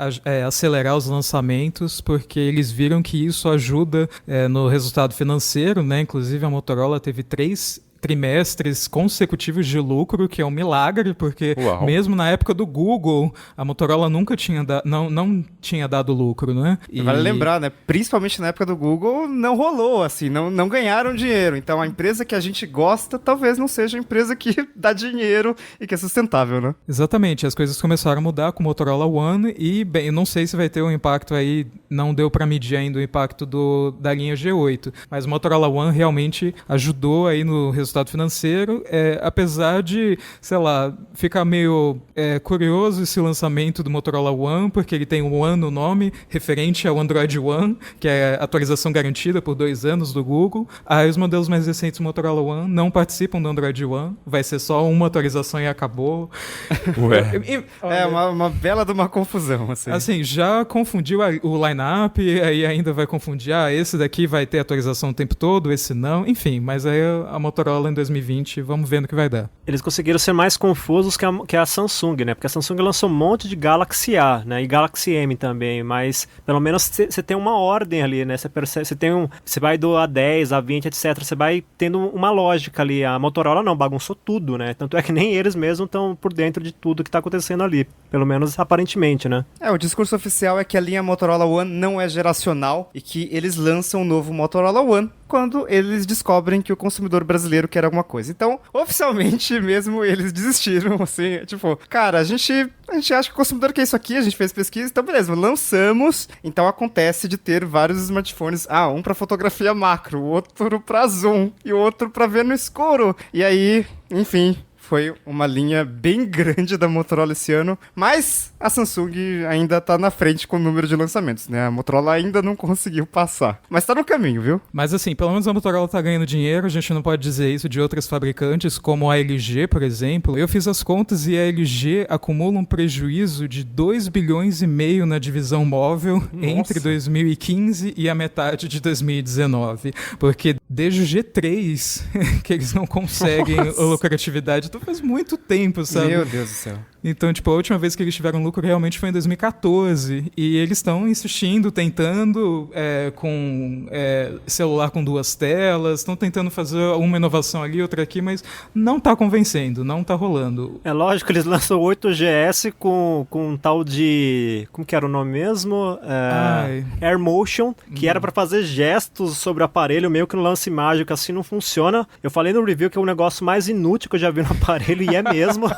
acelerar os lançamentos, porque eles viram que isso ajuda no resultado financeiro, né? Inclusive a Motorola teve 3 trimestres consecutivos de lucro, que é um milagre, porque mesmo na época do Google, a Motorola nunca tinha não tinha dado lucro, né? Vale lembrar, né? Principalmente na época do Google, não rolou, assim, não ganharam dinheiro. Então a empresa que a gente gosta, talvez não seja a empresa que dá dinheiro e que é sustentável, né? Exatamente, as coisas começaram a mudar com o Motorola One e, bem, eu não sei se vai ter um impacto aí, não deu pra medir ainda o impacto da linha G8, mas o Motorola One realmente ajudou aí no resultado financeiro, apesar de, sei lá, ficar meio curioso esse lançamento do Motorola One, porque ele tem o One no nome, referente ao Android One, que é a atualização garantida por 2 anos do Google. Aí os modelos mais recentes do Motorola One não participam do Android One, vai ser só uma atualização e acabou. Uma bela de uma confusão, assim. Assim, já confundiu o line-up, aí ainda vai confundir, esse daqui vai ter atualização o tempo todo, esse não, enfim, mas aí a Motorola em 2020, vamos ver no que vai dar. Eles conseguiram ser mais confusos que a Samsung, né? Porque a Samsung lançou um monte de Galaxy A, né? E Galaxy M também, mas pelo menos você tem uma ordem ali, né? Você vai do A10, A20, etc. Você vai tendo uma lógica ali. A Motorola não, bagunçou tudo, né? Tanto é que nem eles mesmos estão por dentro de tudo que está acontecendo ali. Pelo menos aparentemente, né? O discurso oficial é que a linha Motorola One não é geracional e que eles lançam um novo Motorola One quando eles descobrem que o consumidor brasileiro quer alguma coisa. Então, oficialmente mesmo, eles desistiram, assim, tipo, cara, a gente acha que o consumidor quer isso aqui, a gente fez pesquisa, então beleza, lançamos. Então acontece de ter vários smartphones, um pra fotografia macro, o outro pra zoom e o outro pra ver no escuro. E aí, enfim, foi uma linha bem grande da Motorola esse ano, mas a Samsung ainda tá na frente com o número de lançamentos, né? A Motorola ainda não conseguiu passar, mas tá no caminho, viu? Mas assim, pelo menos a Motorola tá ganhando dinheiro, a gente não pode dizer isso de outras fabricantes, como a LG, por exemplo. Eu fiz as contas e a LG acumula um prejuízo de 2,5 bilhões na divisão móvel entre 2015 e a metade de 2019, porque desde o G3 que eles não conseguem lucratividade. Então faz muito tempo, sabe? Meu Deus do céu. Então, tipo, a última vez que eles tiveram lucro realmente foi em 2014. E eles estão insistindo, tentando com celular com 2 telas, estão tentando fazer uma inovação ali, outra aqui, mas não tá convencendo, não tá rolando. É lógico, eles lançam o 8GS com um tal de... Como que era o nome mesmo? AirMotion, que era pra fazer gestos sobre o aparelho, meio que no lance mágico, assim não funciona. Eu falei no review que é o negócio mais inútil que eu já vi no aparelho, e é mesmo.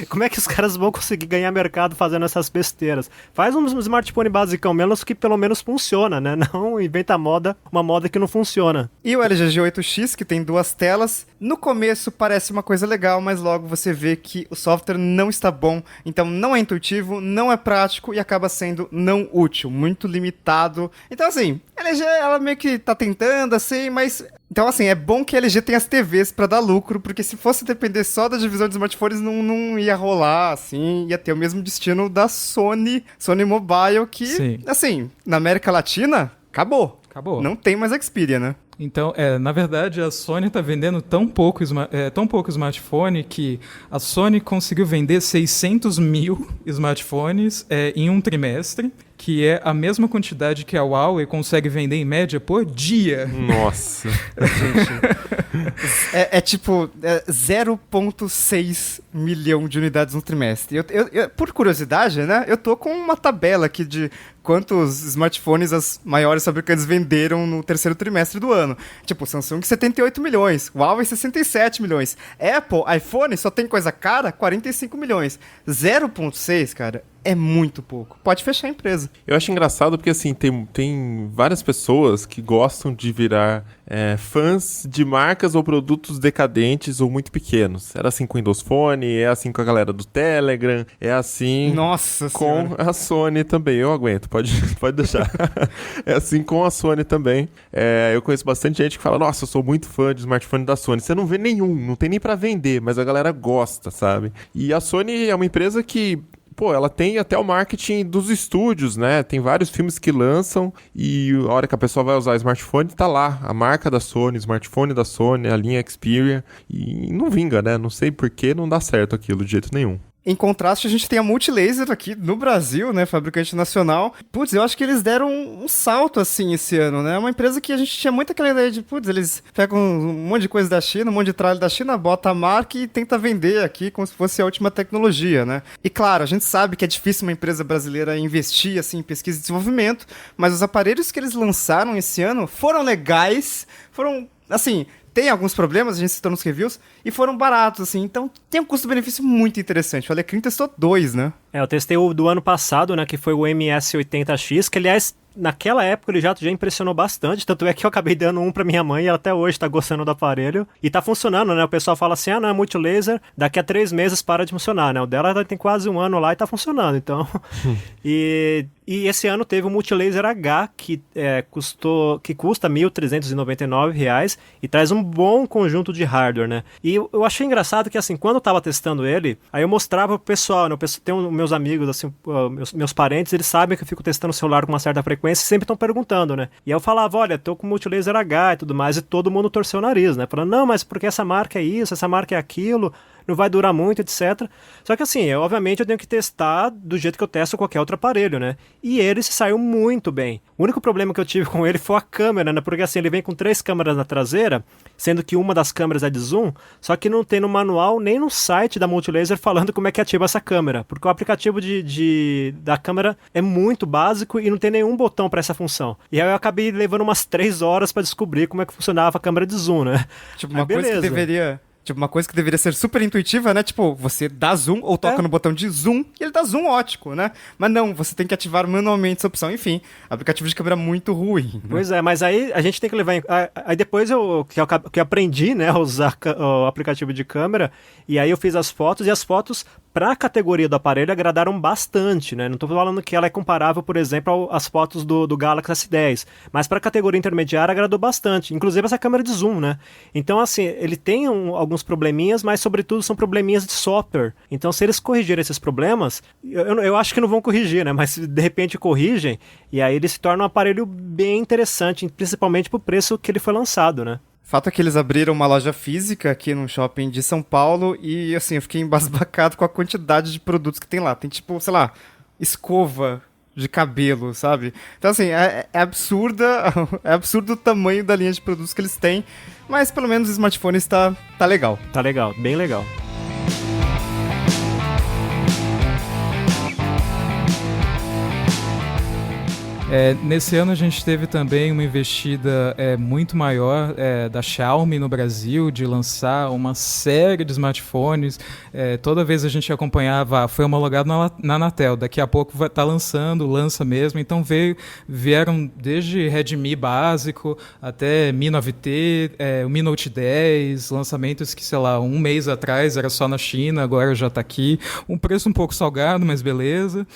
Como é que os caras vão conseguir ganhar mercado fazendo essas besteiras? Faz um smartphone basicão, menos que pelo menos funciona, né? Não inventa uma moda que não funciona. E o LG G8X, que tem 2 telas, no começo parece uma coisa legal, mas logo você vê que o software não está bom, então não é intuitivo, não é prático e acaba sendo não útil, muito limitado. Então assim, a LG ela meio que tá tentando assim, mas... Então assim, é bom que a LG tem as TVs pra dar lucro, porque se fosse depender só da divisão de smartphones não ia rolar, assim, ia ter o mesmo destino da Sony Mobile, que, Sim. assim, na América Latina, acabou. Não tem mais Xperia, né? Então, na verdade, a Sony está vendendo tão pouco smartphone que a Sony conseguiu vender 600 mil smartphones em um trimestre, que é a mesma quantidade que a Huawei consegue vender em média por dia. Nossa. Tipo 0,6 milhão de unidades no trimestre. Eu, por curiosidade, né, eu tô com uma tabela aqui de quantos smartphones as maiores fabricantes venderam no terceiro trimestre do ano. Tipo, Samsung 78 milhões, Huawei 67 milhões, Apple, iPhone só tem coisa cara, 45 milhões. 0,6, cara, é muito pouco. Pode fechar a empresa. Eu acho engraçado porque, assim, tem várias pessoas que gostam de virar fãs de marcas ou produtos decadentes ou muito pequenos. Era assim com o Windows Phone, é assim com a galera do Telegram, é assim Nossa com senhora. a Sony também. Eu aguento, pode deixar. É assim com a Sony também. Eu conheço bastante gente que fala, nossa, eu sou muito fã de smartphone da Sony. Você não vê nenhum, não tem nem pra vender, mas a galera gosta, sabe? E a Sony é uma empresa que... Pô, ela tem até o marketing dos estúdios, né? Tem vários filmes que lançam e a hora que a pessoa vai usar o smartphone, tá lá. A marca da Sony, o smartphone da Sony, a linha Xperia. E não vinga, né? Não sei por que não dá certo aquilo de jeito nenhum. Em contraste, a gente tem a Multilaser aqui no Brasil, né, fabricante nacional. Putz, eu acho que eles deram um salto, assim, esse ano, né? Uma empresa que a gente tinha muito aquela ideia de, putz, eles pegam um monte de coisa da China, um monte de tralha da China, bota a marca e tenta vender aqui como se fosse a última tecnologia, né? E claro, a gente sabe que é difícil uma empresa brasileira investir, assim, em pesquisa e desenvolvimento, mas os aparelhos que eles lançaram esse ano foram legais, foram, assim... Tem alguns problemas, a gente citou nos reviews, e foram baratos, assim, então tem um custo-benefício muito interessante. O Alecrim testou 2, né? Eu testei o do ano passado, né, que foi o MS80X, que aliás, naquela época ele já impressionou bastante, tanto é que eu acabei dando um pra minha mãe e ela até hoje tá gostando do aparelho. E tá funcionando, né, o pessoal fala assim, não é multilaser, daqui a 3 meses para de funcionar, né, o dela tem quase 1 ano lá e tá funcionando, então... E esse ano teve o Multilaser H, que custa R$ 1.399 e traz um bom conjunto de hardware, né? E eu achei engraçado que, assim, quando eu tava testando ele, aí eu mostrava pro pessoal, né? Tem meus amigos, assim, meus parentes, eles sabem que eu fico testando o celular com uma certa frequência e sempre estão perguntando, né? E aí eu falava, olha, tô com o Multilaser H e tudo mais, e todo mundo torceu o nariz, né? Falando, não, mas porque essa marca é isso, essa marca é aquilo... não vai durar muito, etc. Só que assim, obviamente eu tenho que testar do jeito que eu testo qualquer outro aparelho, né? E ele se saiu muito bem. O único problema que eu tive com ele foi a câmera, né? Porque assim, ele vem com 3 câmeras na traseira, sendo que uma das câmeras é de zoom, só que não tem no manual nem no site da Multilaser falando como é que ativa essa câmera, porque o aplicativo da câmera é muito básico e não tem nenhum botão para essa função. E aí eu acabei levando umas 3 horas para descobrir como é que funcionava a câmera de zoom, né? Tipo, uma coisa que deveria... Tipo, uma coisa que deveria ser super intuitiva, né? Tipo, você dá zoom ou toca no botão de zoom e ele dá zoom ótico, né? Mas não, você tem que ativar manualmente essa opção. Enfim, aplicativo de câmera muito ruim. Né? Pois é, mas aí a gente tem que levar... Aí depois que eu aprendi, né, a usar o aplicativo de câmera, e aí eu fiz as fotos, e as fotos... para a categoria do aparelho agradaram bastante, né? Não estou falando que ela é comparável, por exemplo, às fotos do Galaxy S10, mas para a categoria intermediária agradou bastante, inclusive essa câmera de zoom, né? Então, assim, ele tem alguns probleminhas, mas sobretudo são probleminhas de software. Então, se eles corrigirem esses problemas, eu acho que não vão corrigir, né? Mas de repente corrigem, e aí ele se torna um aparelho bem interessante, principalmente pro preço que ele foi lançado, né? Fato é que eles abriram uma loja física aqui num shopping de São Paulo e, assim, eu fiquei embasbacado com a quantidade de produtos que tem lá. Tem, tipo, sei lá, escova de cabelo, sabe? Então, assim, é absurdo o tamanho da linha de produtos que eles têm, mas pelo menos o smartphone tá legal. Tá legal, bem legal. Nesse ano a gente teve também uma investida muito maior da Xiaomi no Brasil, de lançar uma série de smartphones. Toda vez a gente acompanhava, foi homologado na Anatel, daqui a pouco vai estar lança mesmo. Então vieram desde Redmi básico até Mi 9T, o Mi Note 10, lançamentos que, sei lá, um mês atrás era só na China, agora já está aqui. Um preço um pouco salgado, mas beleza,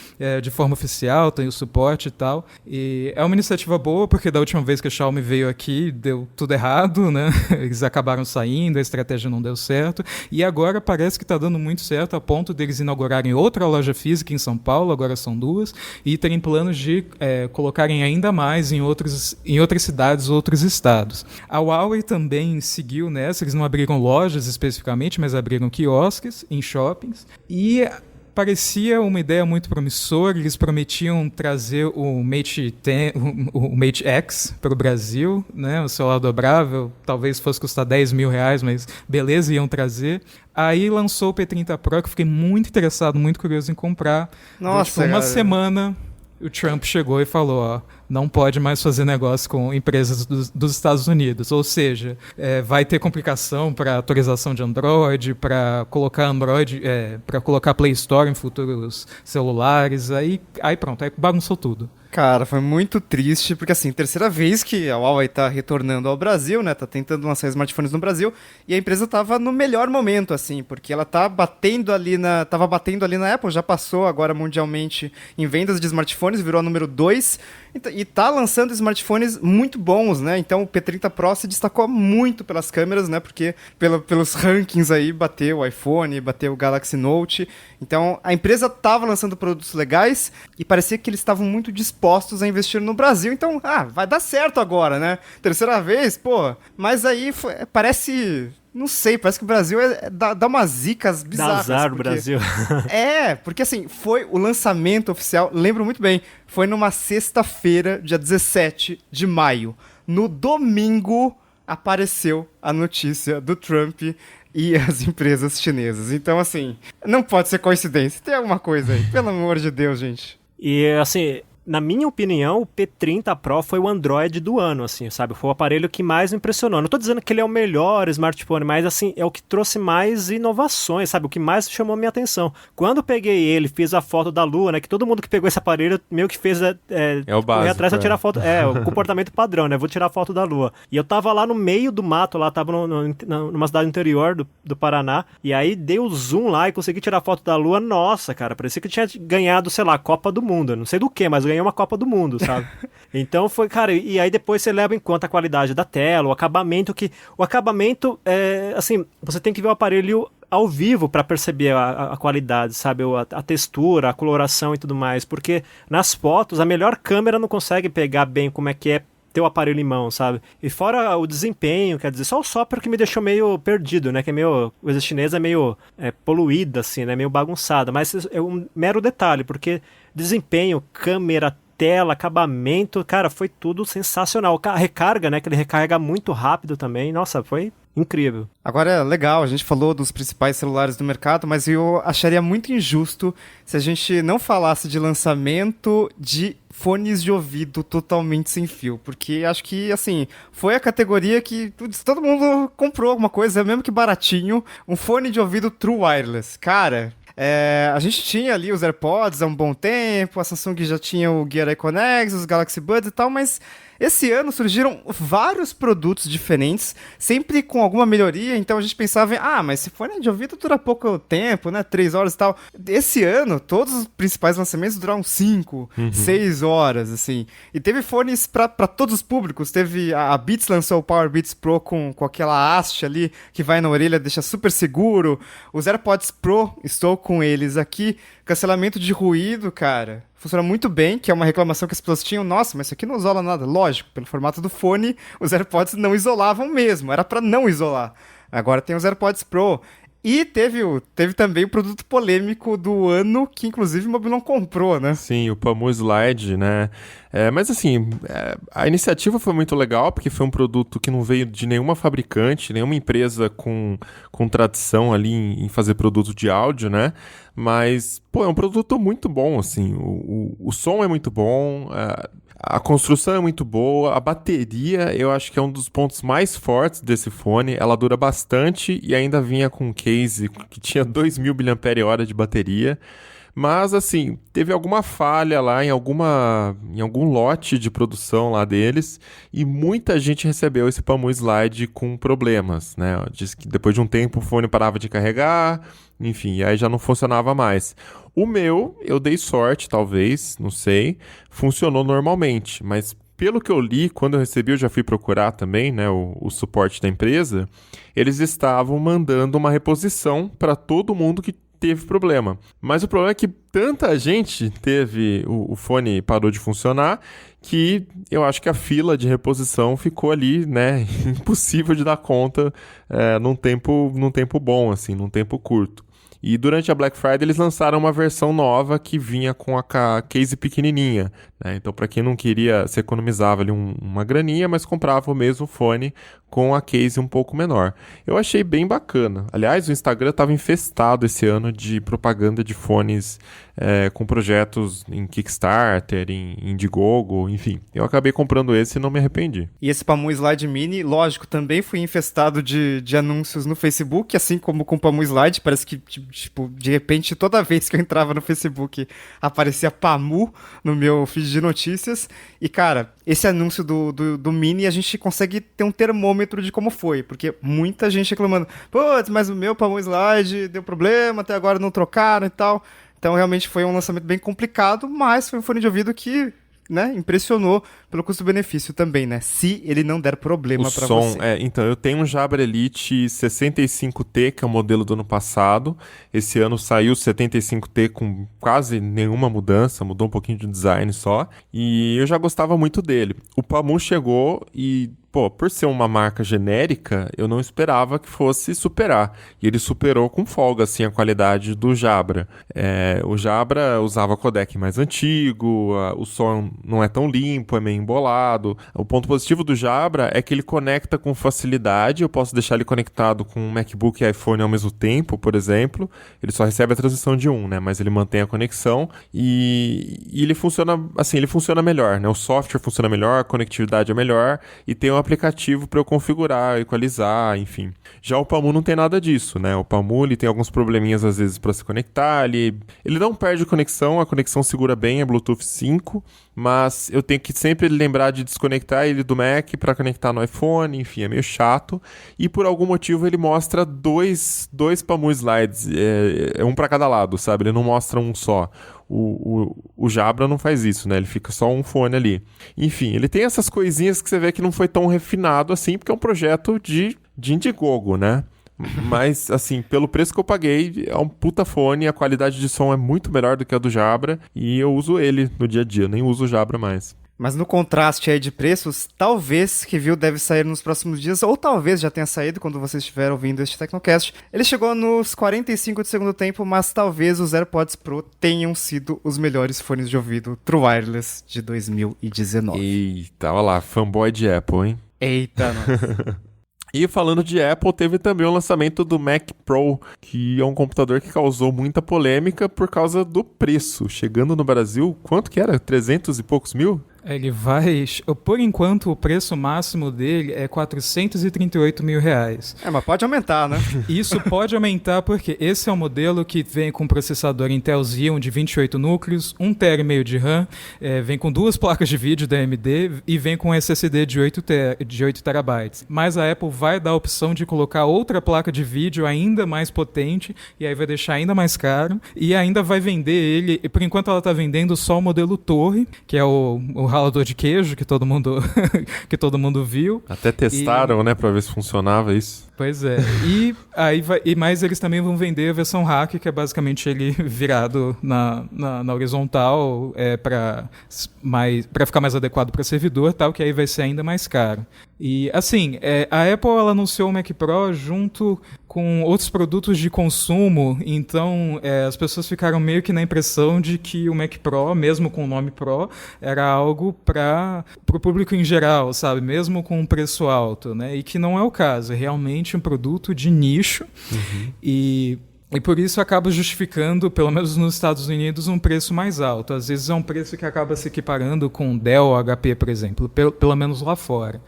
de forma oficial, tem o suporte e tal. E é uma iniciativa boa, porque da última vez que a Xiaomi veio aqui, deu tudo errado, né? Eles acabaram saindo, a estratégia não deu certo. E agora parece que está dando muito certo, a ponto deles inaugurarem outra loja física em São Paulo, agora são 2, e terem planos de colocarem ainda mais em outras cidades, outros estados. A Huawei também seguiu nessa, eles não abriram lojas especificamente, mas abriram quiosques em shoppings. E parecia uma ideia muito promissora. Eles prometiam trazer o Mate X para o Brasil, né? O celular dobrável, talvez fosse custar R$10.000, mas beleza, iam trazer. Aí lançou o P30 Pro, que eu fiquei muito interessado, muito curioso em comprar. Nossa, uma semana o Trump chegou e falou, ó, não pode mais fazer negócio com empresas dos Estados Unidos. Ou seja, vai ter complicação para atualização de Android, para colocar Android, para colocar Play Store em futuros celulares. Aí pronto, aí bagunçou tudo. Cara, foi muito triste, porque assim, terceira vez que a Huawei tá retornando ao Brasil, né, tá tentando lançar smartphones no Brasil, e a empresa tava no melhor momento, assim, porque ela tava batendo ali na Apple, já passou agora mundialmente em vendas de smartphones, virou a número 2, e tá lançando smartphones muito bons, né, então o P30 Pro se destacou muito pelas câmeras, né, porque pelos rankings aí, bateu o iPhone, bateu o Galaxy Note, então a empresa tava lançando produtos legais, e parecia que eles estavam muito dispostos a investir no Brasil, então, vai dar certo agora, né? Terceira vez, pô, mas aí parece... Não sei, parece que o Brasil dá umas zicas bizarras. Dá azar o Brasil. Porque assim, foi o lançamento oficial, lembro muito bem, foi numa sexta-feira, dia 17 de maio. No domingo, apareceu a notícia do Trump e as empresas chinesas. Então, assim, não pode ser coincidência. Tem alguma coisa aí, pelo amor de Deus, gente. E, assim, na minha opinião, o P30 Pro foi o Android do ano, assim, sabe? Foi o aparelho que mais me impressionou. Não tô dizendo que ele é o melhor smartphone, mas, assim, é o que trouxe mais inovações, sabe? O que mais chamou minha atenção. Quando eu peguei ele, fiz a foto da Lua, né? Que todo mundo que pegou esse aparelho meio que fez... o básico. Correr atrás pra tirar foto. O comportamento padrão, né? Vou tirar foto da Lua. E eu tava lá no meio do mato, lá, tava numa cidade interior do Paraná, e aí dei o zoom lá e consegui tirar foto da Lua. Nossa, cara, parecia que eu tinha ganhado, sei lá, a Copa do Mundo. Não sei do que, mas ganhei uma Copa do Mundo, sabe? Então foi, cara, e aí depois você leva em conta a qualidade da tela, o acabamento, assim, você tem que ver o aparelho ao vivo para perceber a qualidade, sabe? A textura, a coloração e tudo mais, porque nas fotos a melhor câmera não consegue pegar bem como é que é ter o aparelho em mão, sabe? E fora o desempenho, quer dizer, só o software que me deixou meio perdido, né? Que é meio... A coisa chinesa é meio poluída, assim, né? Meio bagunçada, mas é um mero detalhe, porque desempenho, câmera, tela, acabamento, cara, foi tudo sensacional. A recarga, né? Que ele recarrega muito rápido também. Nossa, foi incrível. Agora, legal, a gente falou dos principais celulares do mercado, mas eu acharia muito injusto se a gente não falasse de lançamento de fones de ouvido totalmente sem fio, porque acho que, assim, foi a categoria que todo mundo comprou alguma coisa, mesmo que baratinho, um fone de ouvido True Wireless. Cara... a gente tinha ali os AirPods há um bom tempo, a Samsung já tinha o Gear Icon X, os Galaxy Buds e tal, mas esse ano surgiram vários produtos diferentes, sempre com alguma melhoria, então a gente pensava em, mas se fone de ouvido dura pouco tempo, né, 3 horas e tal. Esse ano, todos os principais lançamentos duraram 5, 6 horas, assim. E teve fones pra todos os públicos, teve a Beats lançou o Power Beats Pro com aquela haste ali, que vai na orelha, deixa super seguro. Os AirPods Pro, estou com eles aqui, cancelamento de ruído, cara. funciona muito bem, que é uma reclamação que as pessoas tinham. Nossa, mas isso aqui não isola nada. Lógico, pelo formato do fone, os AirPods não isolavam mesmo, era para não isolar. Agora tem os AirPods Pro. E teve também o produto polêmico do ano, que inclusive o Mobilon comprou, né? Sim, o Pamu Slide, né? Mas assim, a iniciativa foi muito legal, porque foi um produto que não veio de nenhuma fabricante, nenhuma empresa com tradição ali em fazer produto de áudio, né? Mas, pô, é um produto muito bom, assim. O som é muito bom, a construção é muito boa, a bateria eu acho que é um dos pontos mais fortes desse fone. Ela dura bastante e ainda vinha com um case que tinha 2.000 mAh de bateria. Mas, assim, teve alguma falha lá em algum lote de produção lá deles e muita gente recebeu esse Pamu Slide com problemas, né? Diz que depois de um tempo o fone parava de carregar, enfim, aí já não funcionava mais. O meu, eu dei sorte, talvez, não sei, funcionou normalmente, mas pelo que eu li, quando eu recebi, eu já fui procurar também, né, o suporte da empresa, eles estavam mandando uma reposição para todo mundo que teve problema. Mas o problema é que tanta gente teve, o fone parou de funcionar, que eu acho que a fila de reposição ficou ali, né, impossível de dar conta num tempo bom, assim, num tempo curto. E durante a Black Friday eles lançaram uma versão nova que vinha com a case pequenininha, né? Então para quem não queria, se economizava ali uma graninha, mas comprava o mesmo fone com a case um pouco menor. Eu achei bem bacana. Aliás, o Instagram estava infestado esse ano de propaganda de fones com projetos em Kickstarter, em Indiegogo, enfim. Eu acabei comprando esse e não me arrependi. E esse Pamu Slide Mini, lógico, também foi infestado de anúncios no Facebook, assim como com o Pamu Slide. Parece que, tipo, de repente, toda vez que eu entrava no Facebook, aparecia Pamu no meu feed de notícias. E, cara, esse anúncio do Mini, a gente consegue ter um termômetro de como foi, porque muita gente reclamando, putz, mas o meu Pamu Slide deu problema, até agora não trocaram e tal. Então, realmente foi um lançamento bem complicado, mas foi um fone de ouvido que, né, impressionou pelo custo-benefício também, né? Se ele não der problema para você. Então, eu tenho um Jabra Elite 65T, que é o modelo do ano passado. Esse ano saiu o 75T com quase nenhuma mudança, mudou um pouquinho de design só. E eu já gostava muito dele. O Pamu chegou e, pô, por ser uma marca genérica, eu não esperava que fosse superar. E ele superou com folga, assim, a qualidade do Jabra. O Jabra usava codec mais antigo, o som não é tão limpo, é meio embolado. O ponto positivo do Jabra é que ele conecta com facilidade. Eu posso deixar ele conectado com um MacBook e iPhone ao mesmo tempo, por exemplo. Ele só recebe a transição de um, né? Mas ele mantém a conexão e ele funciona, assim, ele funciona melhor, né? O software funciona melhor, a conectividade é melhor e tem um aplicativo para eu configurar, equalizar, enfim. Já o Pamu não tem nada disso, né? O Pamu, ele tem alguns probleminhas às vezes para se conectar, ele não perde conexão, a conexão segura bem, é Bluetooth 5, mas eu tenho que sempre lembrar de desconectar ele do Mac para conectar no iPhone, enfim, é meio chato. E por algum motivo ele mostra dois Pamu Slides, um para cada lado, sabe? Ele não mostra um só. O Jabra não faz isso, né? Ele fica só um fone ali. Enfim, ele tem essas coisinhas que você vê que não foi tão refinado assim, porque é um projeto de Indiegogo, né? Mas, assim, pelo preço que eu paguei, é um puta fone, a qualidade de som é muito melhor do que a do Jabra, e eu uso ele no dia a dia, nem uso o Jabra mais. Mas no contraste aí de preços, talvez Review deve sair nos próximos dias, ou talvez já tenha saído quando vocês estiver ouvindo este Tecnocast. Ele chegou nos 45 de segundo tempo, mas talvez os AirPods Pro tenham sido os melhores fones de ouvido True Wireless de 2019. Eita, olha lá, fanboy de Apple, hein? Eita, nossa. E falando de Apple, teve também o lançamento do Mac Pro, que é um computador que causou muita polêmica por causa do preço. Chegando no Brasil, quanto que era? 300 e poucos mil? Ele vai... Por enquanto, o preço máximo dele é R$438 mil. Mas pode aumentar, né? Isso pode aumentar porque esse é um modelo que vem com processador Intel Xeon de 28 núcleos, 1,5 TB de RAM, vem com 2 placas de vídeo da AMD e vem com SSD de 8 TB. Mas a Apple vai dar a opção de colocar outra placa de vídeo ainda mais potente e aí vai deixar ainda mais caro e ainda vai vender ele... Por enquanto ela está vendendo só o modelo Torre, que é o ralador de queijo que todo mundo, que todo mundo viu. Até testaram, né, pra ver se funcionava isso. Pois é. Mas eles também vão vender a versão hack, que é basicamente ele virado na horizontal para ficar mais adequado para servidor, tal, que aí vai ser ainda mais caro. E assim, a Apple ela anunciou o Mac Pro junto com outros produtos de consumo, então as pessoas ficaram meio que na impressão de que o Mac Pro, mesmo com o nome Pro, era algo para o público em geral, sabe? Mesmo com um preço alto, né? E que não é o caso, é realmente um produto de nicho. E por isso acaba justificando, pelo menos nos Estados Unidos, um preço mais alto. Às vezes é um preço que acaba se equiparando com Dell ou HP, por exemplo, pelo menos lá fora.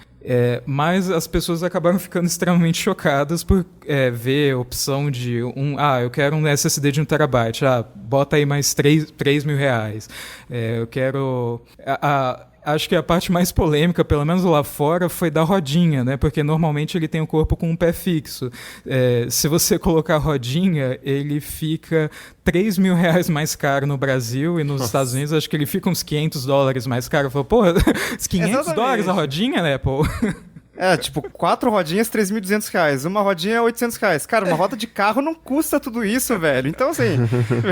Mas as pessoas acabaram ficando extremamente chocadas por ver a opção de eu quero um SSD de 1 terabyte, bota aí mais 3 mil reais. Eu quero... Acho que a parte mais polêmica, pelo menos lá fora, foi da rodinha, né? Porque normalmente ele tem o corpo com um pé fixo. Se você colocar a rodinha, ele fica 3 mil reais mais caro no Brasil, e nos Estados Unidos acho que ele fica uns $500 mais caro. Eu falo, porra, $500 a rodinha, né, pô? Tipo, 4 rodinhas, R$3.200. Uma rodinha é R$800. Cara, uma roda de carro não custa tudo isso, velho. Então, assim,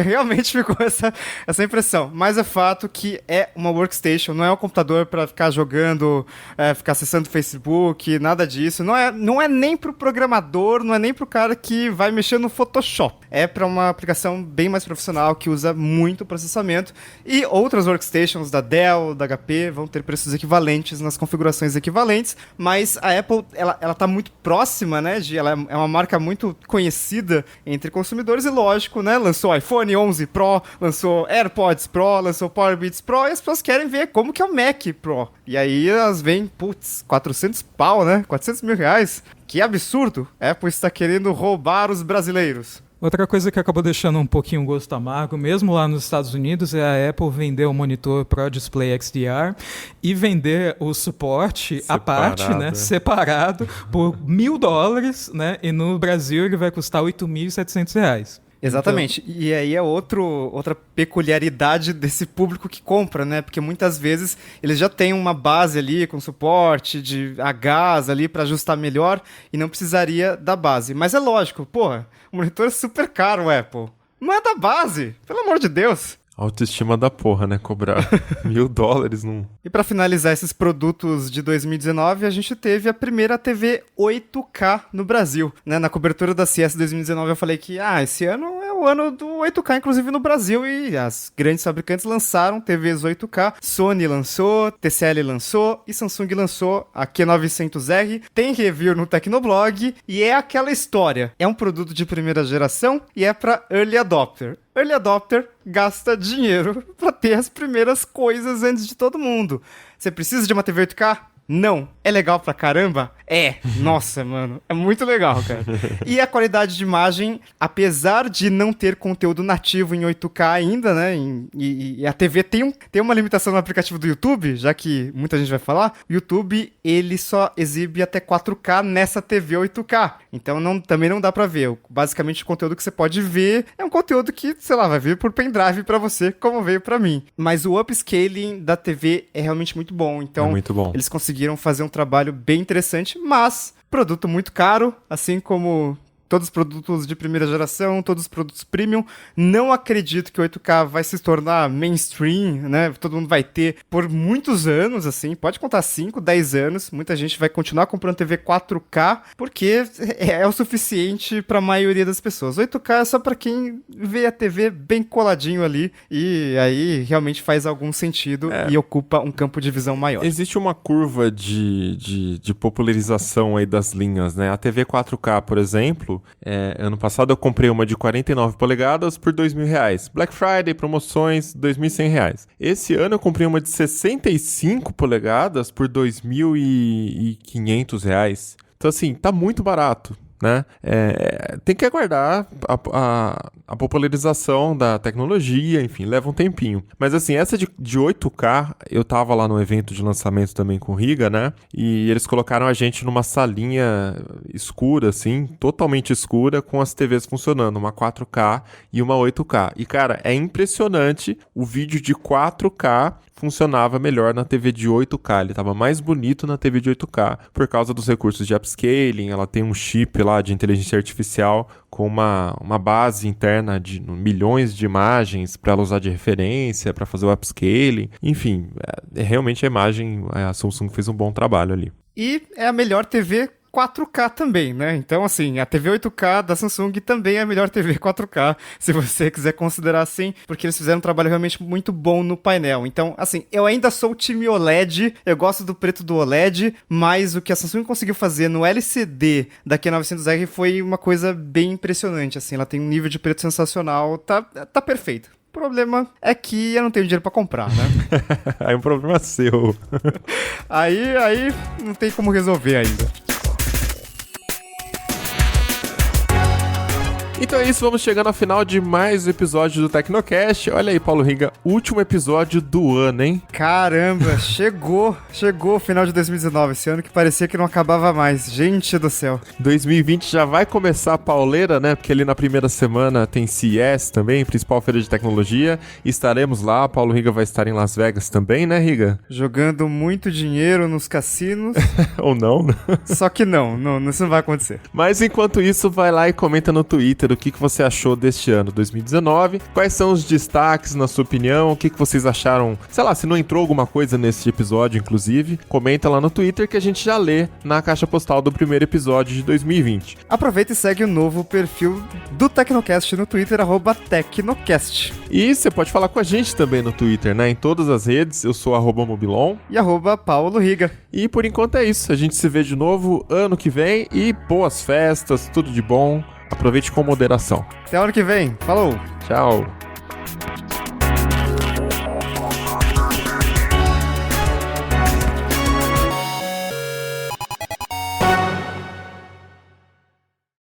realmente ficou essa impressão. Mas é fato que é uma workstation, não é um computador pra ficar jogando, ficar acessando Facebook, nada disso. Não é nem pro programador, não é nem pro cara que vai mexer no Photoshop. É pra uma aplicação bem mais profissional, que usa muito processamento. E outras workstations da Dell, da HP, vão ter preços equivalentes nas configurações equivalentes, mas a Apple, ela tá muito próxima, né, ela é uma marca muito conhecida entre consumidores e, lógico, né, lançou iPhone 11 Pro, lançou AirPods Pro, lançou Powerbeats Pro, e as pessoas querem ver como que é o Mac Pro. E aí elas veem, $400, né, 400 mil reais. Que absurdo! A Apple está querendo roubar os brasileiros. Outra coisa que acabou deixando um pouquinho o gosto amargo, mesmo lá nos Estados Unidos, é a Apple vender o monitor Pro Display XDR e vender o suporte à parte, né, separado, por $1.000, né, e no Brasil ele vai custar R$8.700. Exatamente. Então... E aí é outra peculiaridade desse público que compra, né? Porque muitas vezes eles já têm uma base ali com suporte a gás ali para ajustar melhor e não precisaria da base. Mas é lógico, porra, o monitor é super caro, Apple. Manda a base, pelo amor de Deus. Autoestima da porra, né? Cobrar $1.000 num... E pra finalizar esses produtos de 2019, a gente teve a primeira TV 8K no Brasil, né? Na cobertura da CES 2019 eu falei que, esse ano é o ano do 8K, inclusive no Brasil, e as grandes fabricantes lançaram TVs 8K. Sony lançou, TCL lançou e Samsung lançou a Q900R. Tem review no Tecnoblog e é aquela história. É um produto de primeira geração e é pra Early Adopter. Early Adopter gasta dinheiro pra ter as primeiras coisas antes de todo mundo. Você precisa de uma TV 8K? Não. É legal pra caramba? Nossa, mano. É muito legal, cara. E a qualidade de imagem, apesar de não ter conteúdo nativo em 8K ainda, né? E a TV tem uma limitação no aplicativo do YouTube, já que muita gente vai falar. O YouTube, ele só exibe até 4K nessa TV 8K. Então também não dá pra ver. Basicamente, o conteúdo que você pode ver é um conteúdo que, sei lá, vai vir por pendrive pra você, como veio pra mim. Mas o upscaling da TV é realmente muito bom. Então, muito bom. Eles conseguiram fazer um trabalho bem interessante, mas produto muito caro, assim como todos os produtos de primeira geração, todos os produtos premium. Não acredito que o 8K vai se tornar mainstream, né? Todo mundo vai ter por muitos anos, assim, pode contar 5, 10 anos. Muita gente vai continuar comprando TV 4K, porque é o suficiente para a maioria das pessoas. 8K é só para quem vê a TV bem coladinho ali, e aí realmente faz algum sentido e ocupa um campo de visão maior. Existe uma curva de popularização aí das linhas, né? A TV 4K, por exemplo, ano passado eu comprei uma de 49 polegadas por R$2.000. Black Friday, promoções, R$2.100. Esse ano eu comprei uma de 65 polegadas por R$2.500. Então, assim, tá muito barato. né? Tem que aguardar a popularização da tecnologia, enfim, leva um tempinho. Mas assim, essa de 8K, eu tava lá no evento de lançamento também com o Riga, né? E eles colocaram a gente numa salinha escura, assim, totalmente escura, com as TVs funcionando, uma 4K e uma 8K. E, cara, é impressionante, o vídeo de 4K funcionava melhor na TV de 8K, ele estava mais bonito na TV de 8K, por causa dos recursos de upscaling. Ela tem um chip lá de inteligência artificial com uma base interna de milhões de imagens para ela usar de referência, para fazer o upscaling. Enfim, realmente a Samsung fez um bom trabalho ali. E é a melhor TV 4K também, né? Então, assim, a TV 8K da Samsung também é a melhor TV 4K, se você quiser considerar assim, porque eles fizeram um trabalho realmente muito bom no painel. Então, assim, eu ainda sou o time OLED, eu gosto do preto do OLED, mas o que a Samsung conseguiu fazer no LCD da Q900R foi uma coisa bem impressionante, assim, ela tem um nível de preto sensacional, tá perfeito. O problema é que eu não tenho dinheiro pra comprar, né? Aí é um problema seu. aí não tem como resolver ainda. Então é isso, vamos chegando ao final de mais um episódio do Tecnocast. Olha aí, Paulo Riga, último episódio do ano, hein? Caramba, chegou o final de 2019, esse ano que parecia que não acabava mais. Gente do céu. 2020 já vai começar a pauleira, né? Porque ali na primeira semana tem CES também, principal feira de tecnologia. Estaremos lá, Paulo Riga vai estar em Las Vegas também, né, Riga? Jogando muito dinheiro nos cassinos. Ou não, né? Só que não, isso não vai acontecer. Mas enquanto isso, vai lá e comenta no Twitter o que você achou deste ano, 2019. Quais são os destaques, na sua opinião? O que vocês acharam? Sei lá, se não entrou alguma coisa nesse episódio, inclusive, comenta lá no Twitter que a gente já lê na caixa postal do primeiro episódio de 2020. Aproveita e segue o novo perfil do Tecnocast no Twitter, @Tecnocast. E você pode falar com a gente também no Twitter, né? Em todas as redes, eu sou @Mobilon. E @Paulo Riga. E por enquanto é isso. A gente se vê de novo ano que vem e boas festas, tudo de bom. Aproveite com moderação. Até ano que vem. Falou! Tchau!